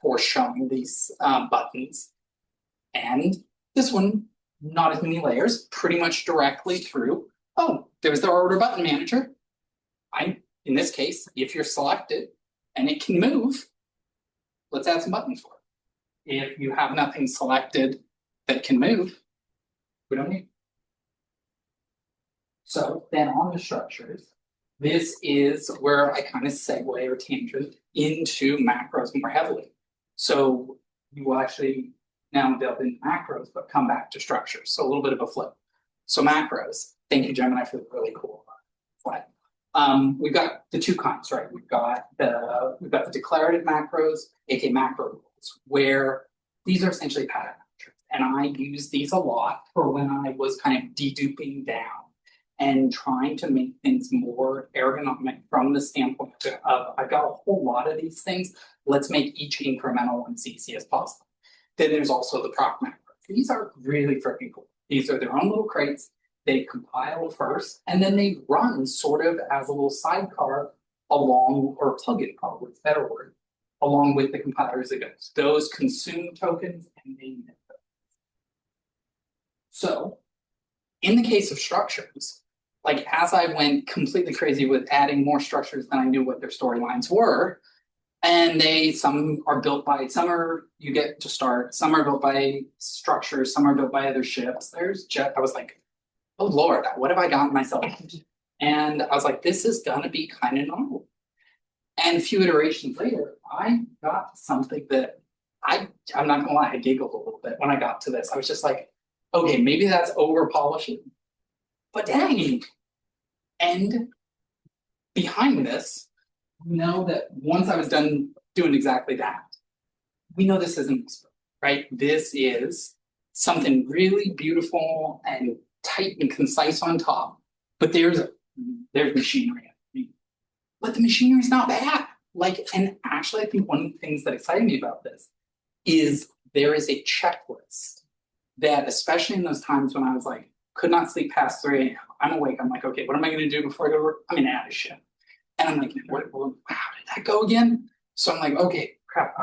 for showing these buttons. And this one, not as many layers, pretty much directly through. Oh, there's the order button manager. In this case, if you're selected and it can move, let's add some buttons for it. If you have nothing selected that can move, we don't need it. So then on the structures, this is where I kind of segue or tangent into macros more heavily. So you will actually now build in macros, but come back to structures. So a little bit of a flip. So macros, thank you, Gemini, for the really cool flag. We've got the two kinds, right? We've got the declarative macros, aka macro rules, where these are essentially pattern matchers. And I use these a lot for when I was kind of deduping down and trying to make things more ergonomic from the standpoint of I've got a whole lot of these things. Let's make each incremental one as easy as possible. Then there's also the proc macros. These are really freaking cool. These are their own little crates. They compile first, and then they run sort of as a little sidecar along, or plugin probably is a better word, along with the compilers that goes. Those consume tokens and they emit them. So in the case of structures, like as I went completely crazy with adding more structures than I knew what their storylines were, and some are built by, some are you get to start, some are built by structures, some are built by other ships. I was like, oh Lord, what have I gotten myself into? And I was like, this is gonna be kind of normal. And a few iterations later, I got something that I'm not gonna lie, I giggled a little bit when I got to this. I was just like, okay, maybe that's over polishing, but dang. And behind this, we know that once I was done doing exactly that, we know this isn't whisper, right? This is something really beautiful and tight and concise on top, but there's machinery. But the machinery is not bad. Like, and actually, I think one of the things that excited me about this is there is a checklist that, especially in those times when I was like, could not sleep past 3 a.m. I'm awake. I'm like, okay, what am I going to do before I go to work? I'm going to add a ship. And I'm like, how did that go again? So I'm like, okay, crap,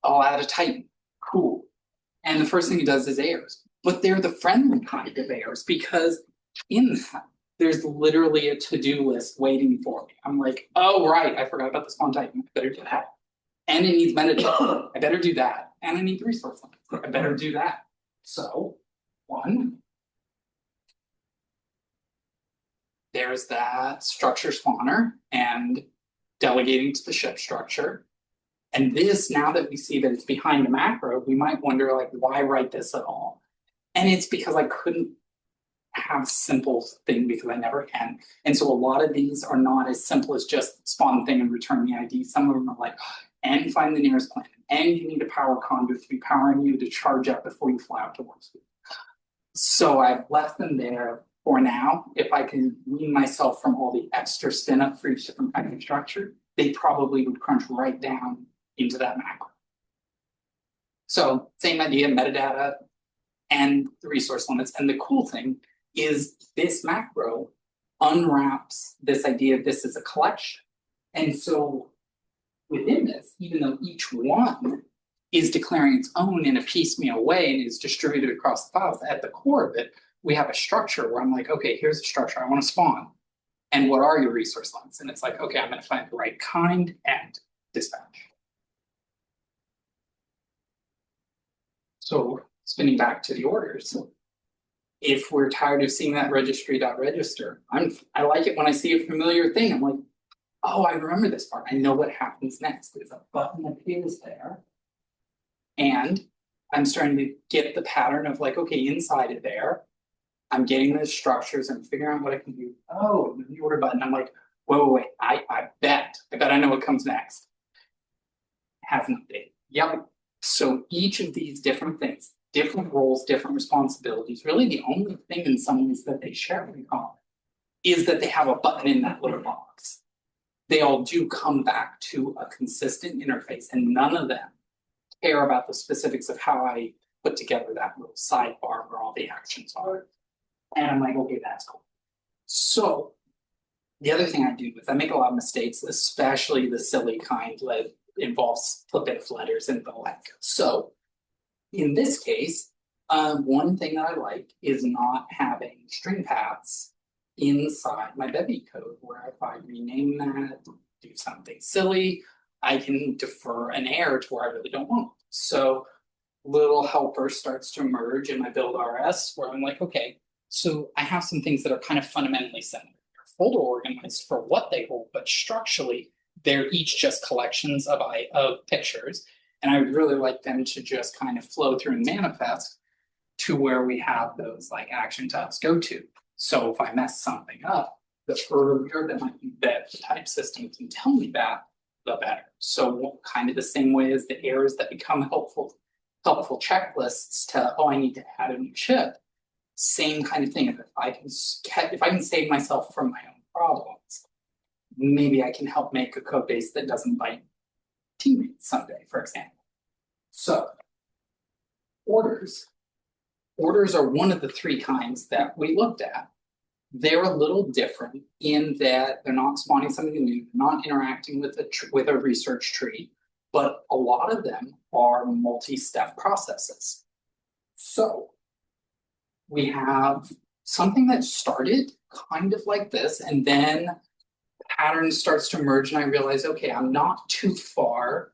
I'll add a Titan. Cool. And the first thing it does is errors. But they're the friendly kind of errors because in that, there's literally a to-do list waiting for me. I'm like, oh, right, I forgot about the spawn Titan. I better do that. And it needs metadata. I better do that. And I need the resource line. I better do that. So, one, there's that structure spawner and delegating to the ship structure. And this, now that we see that it's behind a macro, we might wonder, like, why write this at all? And it's because I couldn't have a simple thing because I never can. And so a lot of these are not as simple as just spawn the thing and return the ID. Some of them are like, and find the nearest planet. And you need a power conduit to be powering you to charge up before you fly out to warp speed. So I've left them there for now. If I can wean myself from all the extra spin up for each different kind of structure, they probably would crunch right down into that macro. So same idea, metadata and the resource limits. And the cool thing is this macro unwraps this idea of this as a collection. And so within this, even though each one is declaring its own in a piecemeal way and is distributed across the files, at the core of it, we have a structure where I'm like, okay, here's the structure I want to spawn. And what are your resource lines? And it's like, okay, I'm going to find the right kind and dispatch. So spinning back to the orders, if we're tired of seeing that registry.register, I like it when I see a familiar thing. I'm like, oh, I remember this part. I know what happens next. There's a button that appears there. And I'm starting to get the pattern of like, okay, inside of there, I'm getting those structures and figuring out what I can do. Oh, the order button. I'm like, wait, I bet I know what comes next. Has an update. Yep. So each of these different things, different roles, different responsibilities, really the only thing in some ways that they share in common is that they have a button in that little box. They all do come back to a consistent interface, and none of them care about the specifics of how I put together that little sidebar where all the actions are. And I'm like, okay, that's cool. So the other thing I do is I make a lot of mistakes, especially the silly kind that involves flip-if letters and the like. So in this case, one thing that I like is not having string paths inside my Bevy code, where if I rename that, do something silly, I can defer an error to where I really don't want. So little helper starts to emerge in my build RS where I'm like, okay, so I have some things that are kind of fundamentally similar. They're folder organized for what they hold, but structurally, they're each just collections of pictures. And I would really like them to just kind of flow through and manifest to where we have those like action types go to. So if I mess something up, the earlier that the type system can tell me that, the better. So kind of the same way as the errors that become helpful checklists to, oh, I need to add a new chip. Same kind of thing. If I can save myself from my own problems, maybe I can help make a code base that doesn't bite teammates someday, for example. So orders are one of the three kinds that we looked at. They're a little different in that they're not spawning something new, not interacting with a research tree, but a lot of them are multi-step processes. So we have something that started kind of like this, and then pattern starts to emerge, and I realize, okay, I'm not too far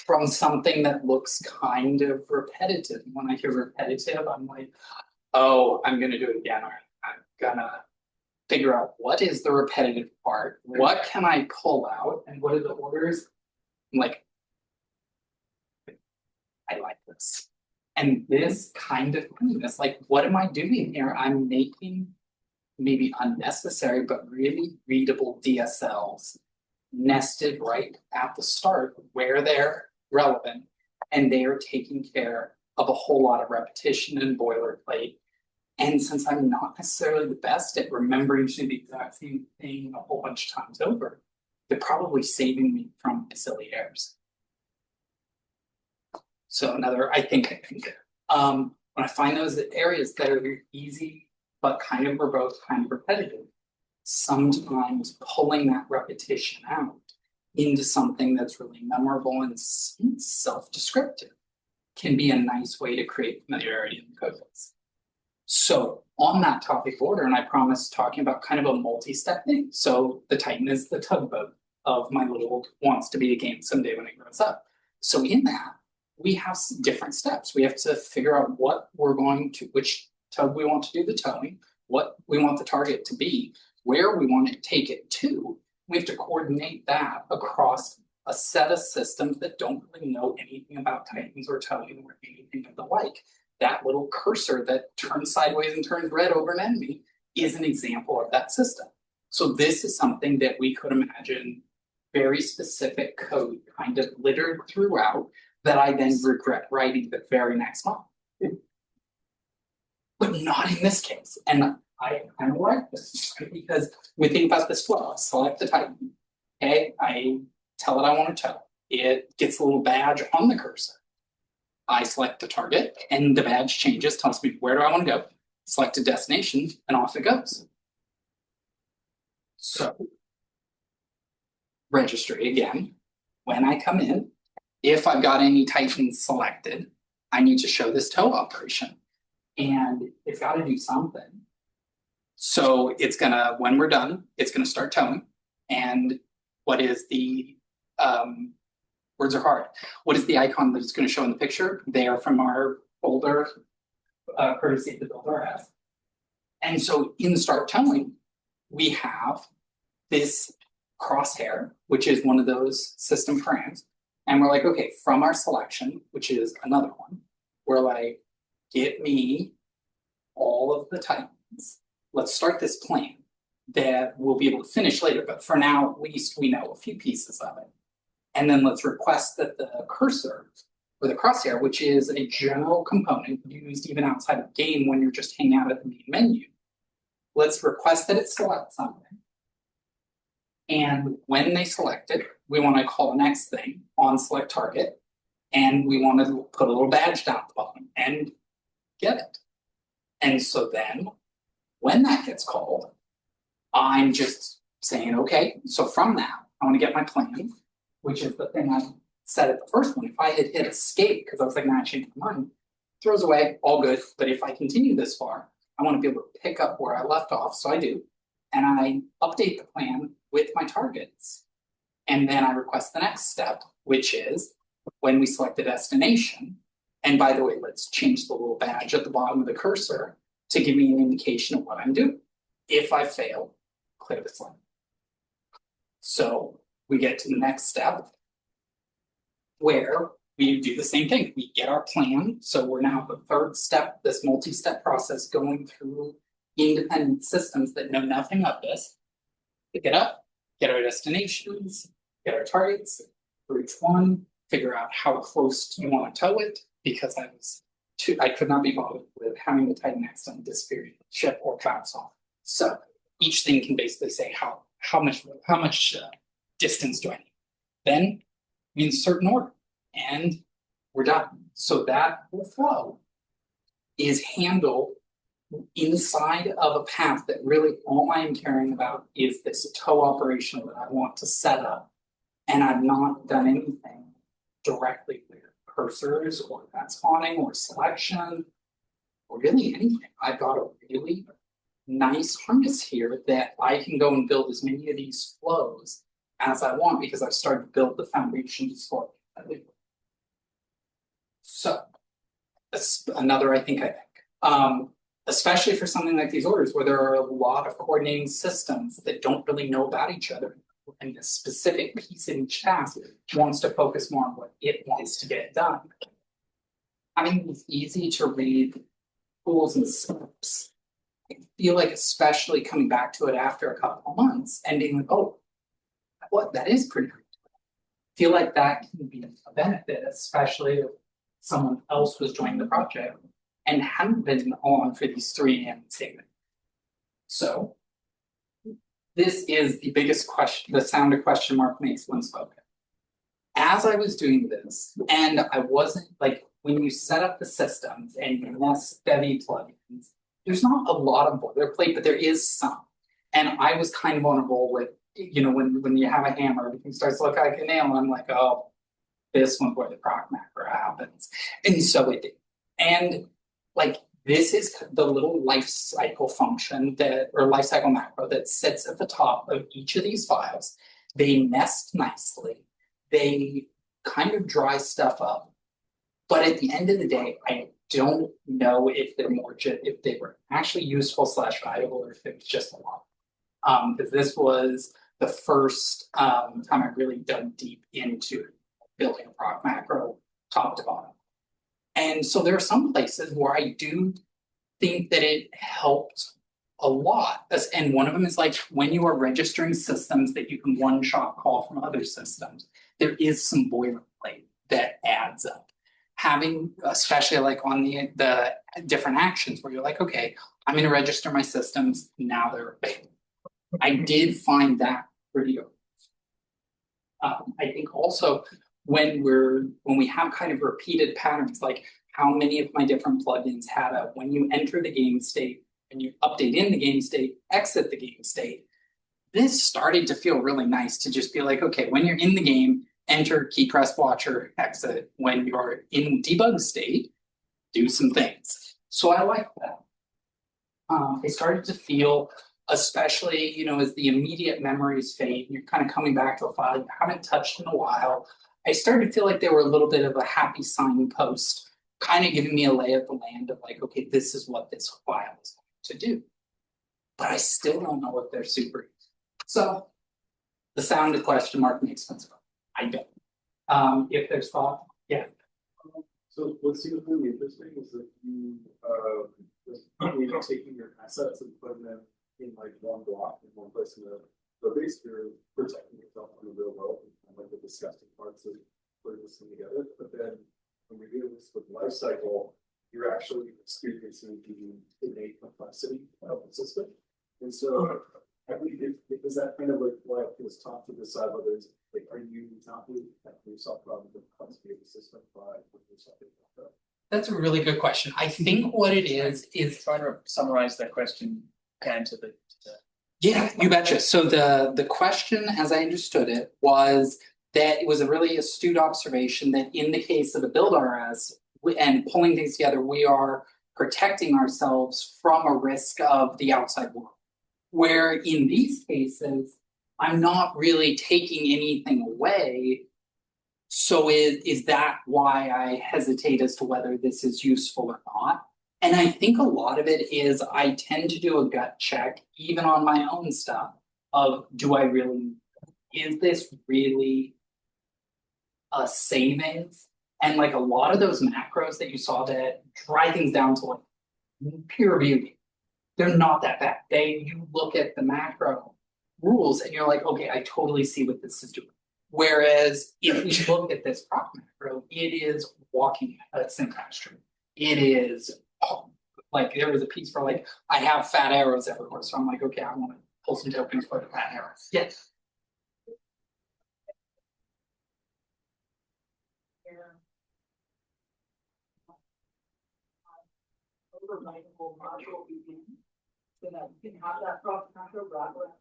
from something that looks kind of repetitive. When I hear repetitive, I'm like, oh, I'm gonna do it again. I'm gonna figure out what is the repetitive part, what can I pull out, and what are the orders? I'm like, I like this. And this kind of cleanness, like, what am I doing here? I'm making maybe unnecessary, but really readable DSLs nested right at the start where they're relevant, and they are taking care of a whole lot of repetition and boilerplate. And since I'm not necessarily the best at remembering to do the exact same thing a whole bunch of times over, they're probably saving me from silly errors. So another, I think, when I find those areas that are easy, but kind of verbose, kind of repetitive, sometimes pulling that repetition out into something that's really memorable and self-descriptive can be a nice way to create familiarity in the code base. So on that topic of order, and I promise talking about kind of a multi-step thing. So the Titan is the tugboat of my little wants to be a game someday when it grows up. So in that, we have different steps. We have to figure out which tug we want to do the towing, what we want the target to be, where we want to take it to. We have to coordinate that across a set of systems that don't really know anything about Titans or towing or anything of the like. That little cursor that turns sideways and turns red over an enemy is an example of that system. So this is something that we could imagine very specific code kind of littered throughout that I then regret writing the very next month. But not in this case. And I kind of like this, right? Because we think about this flow. I select the Titan. Okay, I tell it I want to tow. It gets a little badge on the cursor. I select the target, and the badge changes, tells me where do I want to go. Select a destination, and off it goes. So, registry again. When I come in, if I've got any Titans selected, I need to show this tow operation. And it's got to do something. So it's gonna, when we're done, it's gonna start towing. And what is the, words are hard. What is the icon that it's gonna show in the picture? They are from our folder, courtesy of the builder has. And so in start towing, we have this crosshair, which is one of those system params. And we're like, okay, from our selection, which is another one, we're like, get me all of the Titans. Let's start this plan that we'll be able to finish later, but for now, at least we know a few pieces of it. And then let's request that the cursor or the crosshair, which is a general component used even outside of the game when you're just hanging out at the main menu, let's request that it select something. And when they select it, we want to call the next thing on select target, and we want to put a little badge down at the bottom and get it. And so then when that gets called, I'm just saying, okay, so from that, I want to get my plan, which is the thing I said at the first one. If I had hit escape, because I was like, nah, I changed my mind, throws away, all good. But if I continue this far, I want to be able to pick up where I left off. So I do. And I update the plan with my targets. And then I request the next step, which is when we select a destination. And by the way, let's change the little badge at the bottom of the cursor to give me an indication of what I'm doing. If I fail, clear this line. So we get to the next step where we do the same thing. We get our plan. So we're now the third step, this multi-step process going through independent systems that know nothing of this. Pick it up, get our destinations, get our targets for each one, figure out how close you want to tow it, because I could not be bothered with having the Titan accident disappear ship or bounce off. So each thing can basically say how much distance do I need. Then we insert an order and we're done. So that flow is handled inside of a path that really all I am caring about is this tow operation that I want to set up. And I've not done anything directly with cursors or that spawning or selection or really anything. I've got a really nice harness here that I can go and build as many of these flows as I want because I've started to build the foundations for it. So that's another I think, especially for something like these orders where there are a lot of coordinating systems that don't really know about each other. And the specific piece in each task wants to focus more on what it wants to get done. I mean, it's easy to read tools and steps. I feel like especially coming back to it after a couple of months and being like, oh, what, that is pretty good. I feel like that can be a benefit, especially if someone else was joining the project and hadn't been on for these 3 AM statements. So this is the biggest question, the sound a question mark makes when spoken. As I was doing this, and I wasn't like, when you set up the systems and you nest Bevy plugins, there's not a lot of boilerplate, but there is some. And I was kind of on a roll with, you know, when you have a hammer, everything starts to look like a nail, and I'm like, oh, this one where the proc macro happens. And so it did. And like, this is the little life cycle function that, or life cycle macro that sits at the top of each of these files. They nest nicely. They kind of dry stuff up. But at the end of the day, I don't know if they're if they were actually useful / valuable, or if it was just a lot. Because this was the first time I really dug deep into building a proc macro top to bottom. And so there are some places where I do think that it helped a lot. And one of them is like when you are registering systems that you can one-shot call from other systems, there is some boilerplate that adds up. Having, especially like on the different actions where you're like, okay, I'm going to register my systems, now they're available. I did find that pretty good. I think also when we have kind of repeated patterns, like how many of my different plugins had a, when you enter the game state and you update in the game state, exit the game state, this started to feel really nice to just be like, okay, when you're in the game, enter key press watcher, exit. When you're in debug state, do some things. So I like that. I started to feel, especially, you know, as the immediate memories fade, you're kind of coming back to a file you haven't touched in a while. I started to feel like they were a little bit of a happy signpost, kind of giving me a lay of the land of like, okay, this is what this file is going to do. But I still don't know if they're super easy. So the sound of question mark makes sense. I don't. If there's thought, yeah. So what seems really interesting is that you're taking your assets and putting them in like one block in one place in the base, you're protecting yourself from the real world and like the disgusting parts of putting this thing together. But then when we're doing this with life cycle, you're actually experiencing the innate complexity of the system. And so I think is that kind of like why it feels tough to decide whether it's like, are you not really affecting yourself rather than the complexity of the system by putting something like that? That's a really good question. I think what it is trying to summarize that question and to the yeah, you betcha. So the question, as I understood it, was that it was a really astute observation that in the case of a build RS and pulling things together, we are protecting ourselves from a risk of the outside world. Where in these cases, I'm not really taking anything away. So is that why I hesitate as to whether this is useful or not? And I think a lot of it is I tend to do a gut check, even on my own stuff, of is this really a savings And like a lot of those macros that you saw that dry things down to like pure beauty, they're not that bad. You look at the macro rules and you're like, okay, I totally see what this is doing. Whereas if you look at this prop macro, it is walking a syntax tree. It is like there was a piece for like, I have fat arrows everywhere. So I'm like, okay, I want to pull some tokens for the fat arrows. Yes. Overwritable module begin, so that you can have that prop macro wrap around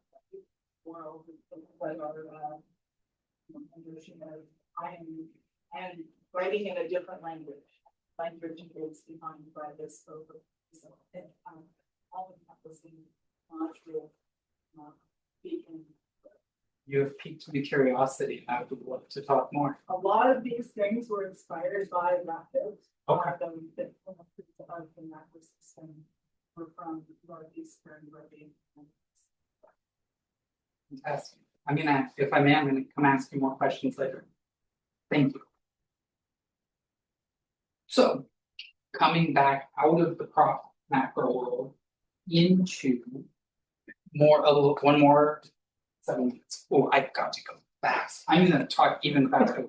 world like our and writing in a different language. Language is defined by this over. So all of that was in module begin. You have piqued my curiosity. I would love to talk more. A lot of these things were inspired by Rapid. Okay. The macro system were from Northeastern Bevy. Fantastic. I'm gonna, if I may, I'm gonna come ask you more questions later. Thank you. So, coming back out of the prop macro world into one more 7 minutes. Oh, I've got to go fast. I'm gonna talk even faster.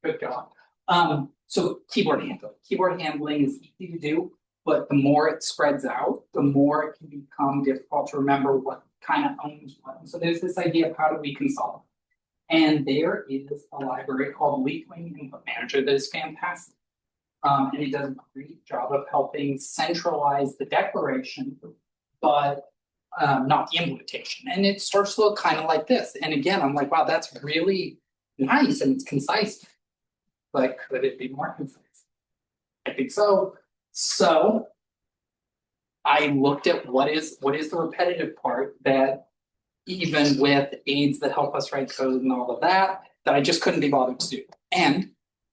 Good God. So keyboard handling. Keyboard handling is easy to do, but the more it spreads out, the more it can become difficult to remember what kind of owns what. So there's this idea of how do we consolidate. And there is a library called Weakling Input Manager that is fantastic. And it does a great job of helping centralize the declaration, but not the implementation. And it starts to look kind of like this. And again, I'm like, wow, that's really nice and it's concise. But could it be more concise? I think so. So I looked at what is the repetitive part that even with aids that help us write code and all of that I just couldn't be bothered to do. And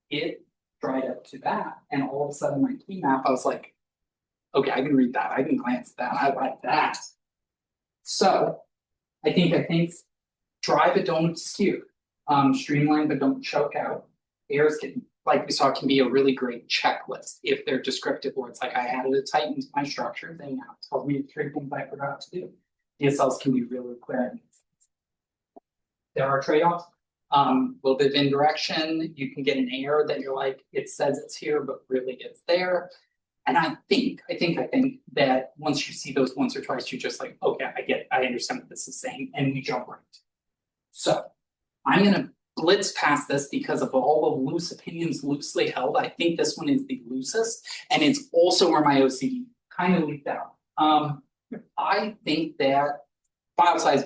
it dried up to that. And all of a sudden my key map, I was like, okay, I can read that. I can glance at that. I like that. So I think dry but don't skew. Streamline but don't choke out. Errors can, like we saw, can be a really great checklist if they're descriptive, where it's like I added a Titan to my structure, then now it tells me 3 things I forgot to do. DSLs can be really clear. There are trade-offs. A little bit of indirection. You can get an error that you're like, it says it's here, but really it's there. And I think that once you see those once or twice, you're just like, okay, I get it. I understand what this is saying, and we jump right. So I'm gonna blitz past this because of all the loose opinions loosely held. I think this one is the loosest, and it's also where my OCD kind of leaked out. I think that file size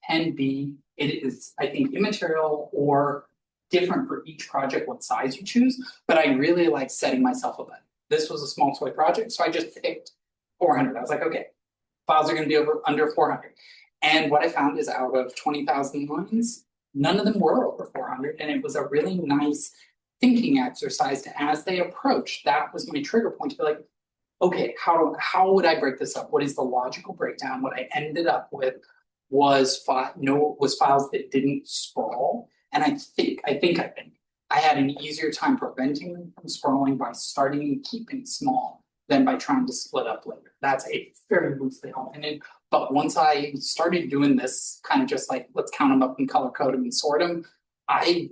can be, it is, I think, immaterial or different for each project what size you choose, but I really like setting myself a limit. This was a small toy project, so I just picked 400. I was like, okay, files are going to be under 400. And what I found is out of 20,000 lines, none of them were over 400, and it was a really nice thinking exercise to, as they approached, that was my trigger point to be like, okay, how would I break this up? What is the logical breakdown? What I ended up with was files that didn't sprawl, and I think I had an easier time preventing them from sprawling by starting and keeping small than by trying to split up later. That's a very loosely held opinion. But once I started doing this, kind of just like, let's count them up and color code them and sort them, I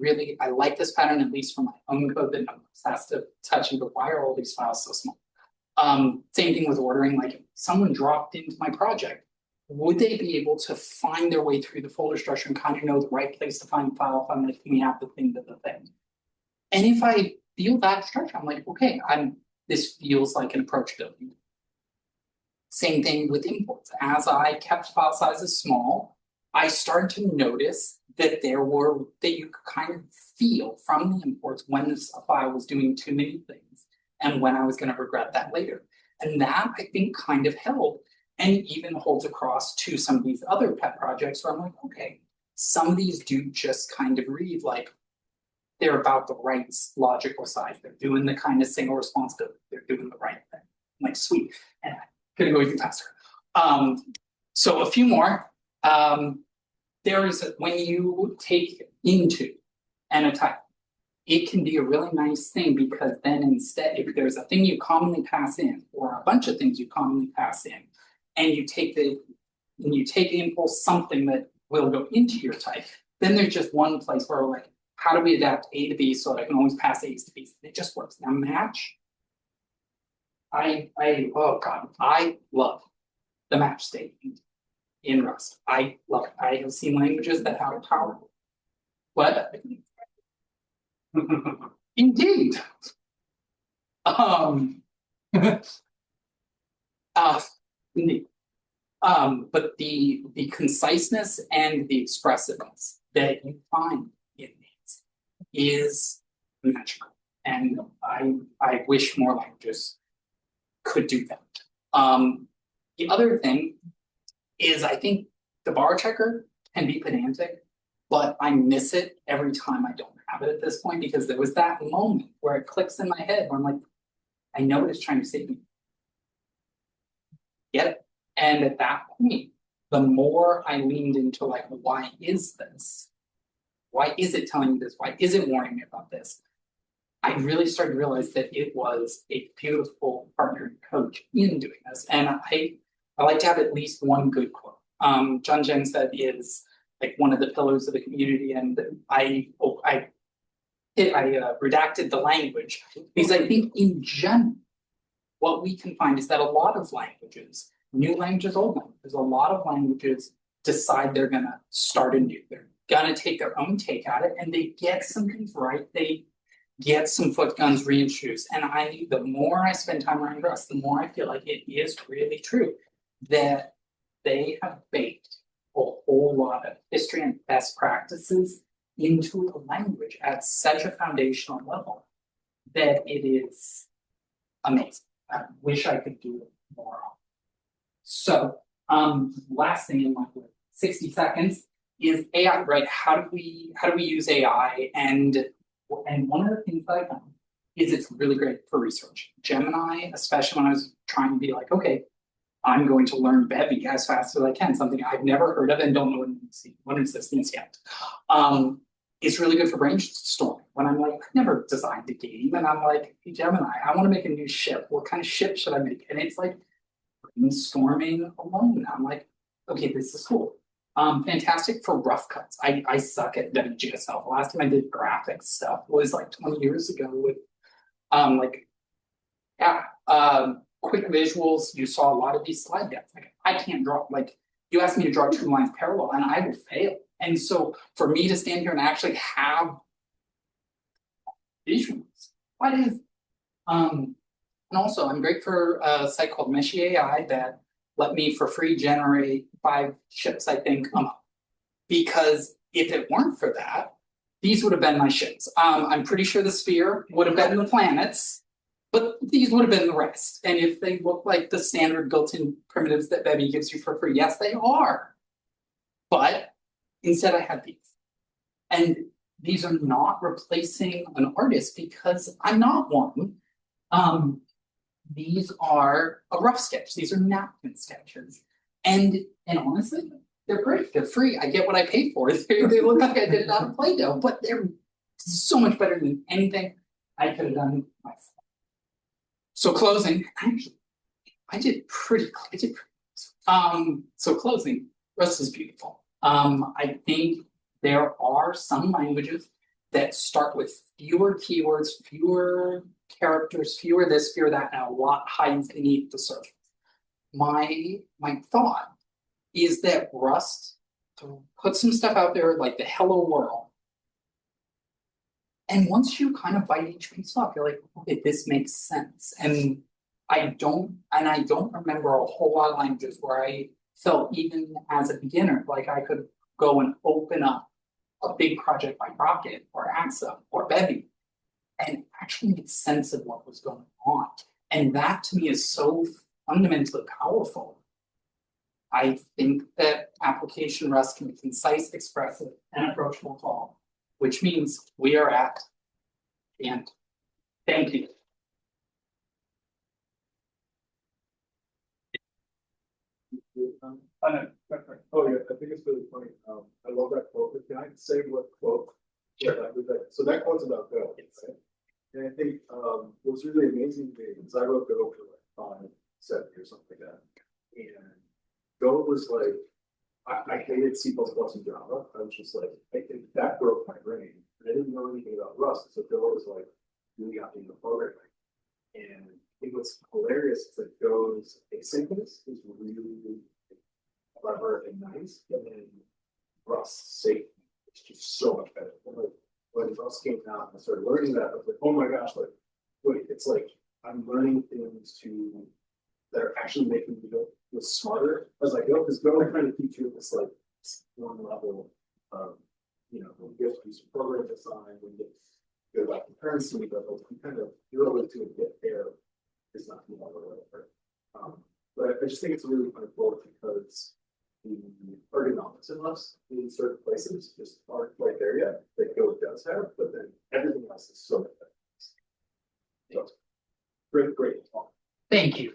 like this pattern, at least for my own code that has to touch and go, why are all these files so small? Same thing with ordering, like if someone dropped into my project, would they be able to find their way through the folder structure and kind of know the right place to find the file if I'm making out the thing to the thing? And if I feel that structure, I'm like, okay, this feels like an approachability. Same thing with imports. As I kept file sizes small, I started to notice that that you could kind of feel from the imports when a file was doing too many things and when I was going to regret that later. And that, I think, kind of held, and even holds across to some of these other pet projects where I'm like, okay, some of these do just kind of read like they're about the right logical size. They're doing the kind of single responsibility. They're doing the right thing. I'm like, sweet. And I'm gonna go even faster. So a few more. There is when you take into and a type, it can be a really nice thing because then instead, if there's a thing you commonly pass in, or a bunch of things you commonly pass in, and you take the impulse something that will go into your type, then there's just one place where we're like, how do we adapt A to B so that I can always pass A's to B's? It just works. Now match, oh God, I love the match statement in Rust. I love it. I have seen languages that have power. What? Indeed. Indeed. But the conciseness and the expressiveness that you find in these is magical. And I wish more languages could do that. The other thing is I think the bar checker can be pedantic, but I miss it every time I don't have it at this point because there was that moment where it clicks in my head where I'm like, I know what it's trying to say to me. Get it? And at that point, the more I leaned into like, why is this? Why is it telling me this? Why is it warning me about this? I really started to realize that it was a beautiful partner and coach in doing this. And I like to have at least one good quote. John Jen said is like one of the pillars of the community, and I redacted the language because I think in general, what we can find is that a lot of languages, new languages, old languages, a lot of languages decide they're gonna start anew. They're gonna take their own take at it, and they get some things right. They get some foot guns reintroduced. And the more I spend time around Rust, the more I feel like it is really true that they have baked a whole lot of history and best practices into the language at such a foundational level that it is amazing. I wish I could do it more often. So, last thing in like 60 seconds is AI, right? How do we use AI? And one of the things that I found is it's really great for research. Gemini, especially when I was trying to be like, okay, I'm going to learn Bevy as fast as I can, something I've never heard of and don't know what existence yet. It's really good for brainstorming. When I'm like, I've never designed a game, and I'm like, hey, Gemini, I want to make a new ship. What kind of ship should I make? And it's like brainstorming alone. I'm like, okay, this is cool. Fantastic for rough cuts. I suck at WGSL. The last time I did graphics stuff was like 20 years ago with quick visuals. You saw a lot of these slide decks. Like I can't draw, like you asked me to draw 2 lines parallel and I will fail. And so for me to stand here and actually have visuals, what is and also I'm great for a site called Meshi AI that let me for free generate 5 ships, I think, because if it weren't for that, these would have been my ships. I'm pretty sure the sphere would have been the planets, but these would have been the rest. And if they look like the standard built-in primitives that Bevy gives you for free, yes, they are. But instead I had these. And these are not replacing an artist because I'm not one. These are a rough sketch. These are napkin sketches. And honestly, they're great. They're free. I get what I paid for. They look like I did it out of Play-Doh, but they're so much better than anything I could have done myself. So closing, actually, I did pretty so closing, Rust is beautiful. I think there are some languages that start with fewer keywords, fewer characters, fewer this, fewer that, and a lot hides beneath the surface. My thought is that Rust put some stuff out there like the hello world. And once you kind of bite each piece off, you're like, okay, this makes sense. And I don't remember a whole lot of languages where I felt even as a beginner, like I could go and open up a big project like Rocket or AXA or Bevy and actually make sense of what was going on. And that to me is so fundamentally powerful. I think that application Rust can be concise, expressive, and approachable to all, which means we are at the end. Thank you. Oh yeah, I think it's really funny. I love that quote. Can I say what quote Yeah, so that one's about Go, right? And I think, what's really amazing to me is I wrote Go for like 5, 7 years, something like that. And Go was like, I hated C++ and Java. I was just like, that broke my brain. And I didn't know anything about Rust. So Go was like, really got me into programming. And I think what's hilarious is that Go's asynchronous is really clever and nice. And then Rust safe, it's just so much better. And like, when Rust came out and I started learning that, I was like, oh my gosh, like, wait, it's like I'm learning things that are actually making me go smarter as I go, because Go kind of teach you this like one level of, you know, when you get to do some program design, when you get good about concurrency, but like, you kind of, your ability to get there is not the level or whatever. But I just think it's a really fun book because the ergonomics in us in certain places just aren't quite there yet. That Go does have, but then everything else is so much better. So, great talk. Thank you.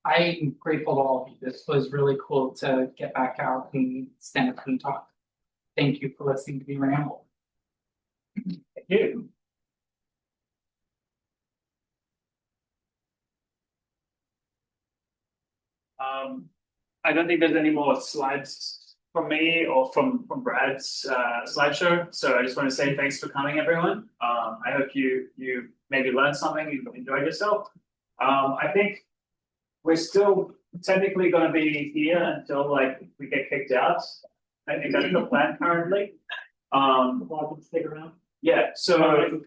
I'm grateful to all of you. This was really cool to get back out and stand up and talk. Thank you for listening to me ramble. Thank you. I don't think there's any more slides from me or from Brad's slideshow. So I just want to say thanks for coming, everyone. I hope you maybe learned something, you enjoyed yourself. I think we're still technically going to be here until like we get kicked out. I think that's the plan currently. Stick around. Yeah. So,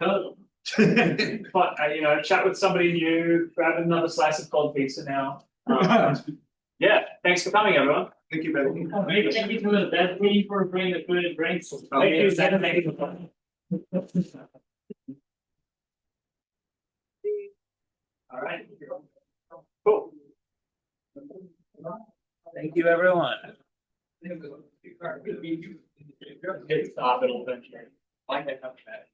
but you know, chat with somebody new, grab another slice of cold pizza now. Yeah. Thanks for coming, everyone. Thank you, Bevy. Thank you to the best team for bringing the food and drinks. Thank you. All right. Cool. Thank you, everyone. Stop it eventually. Like that comes back.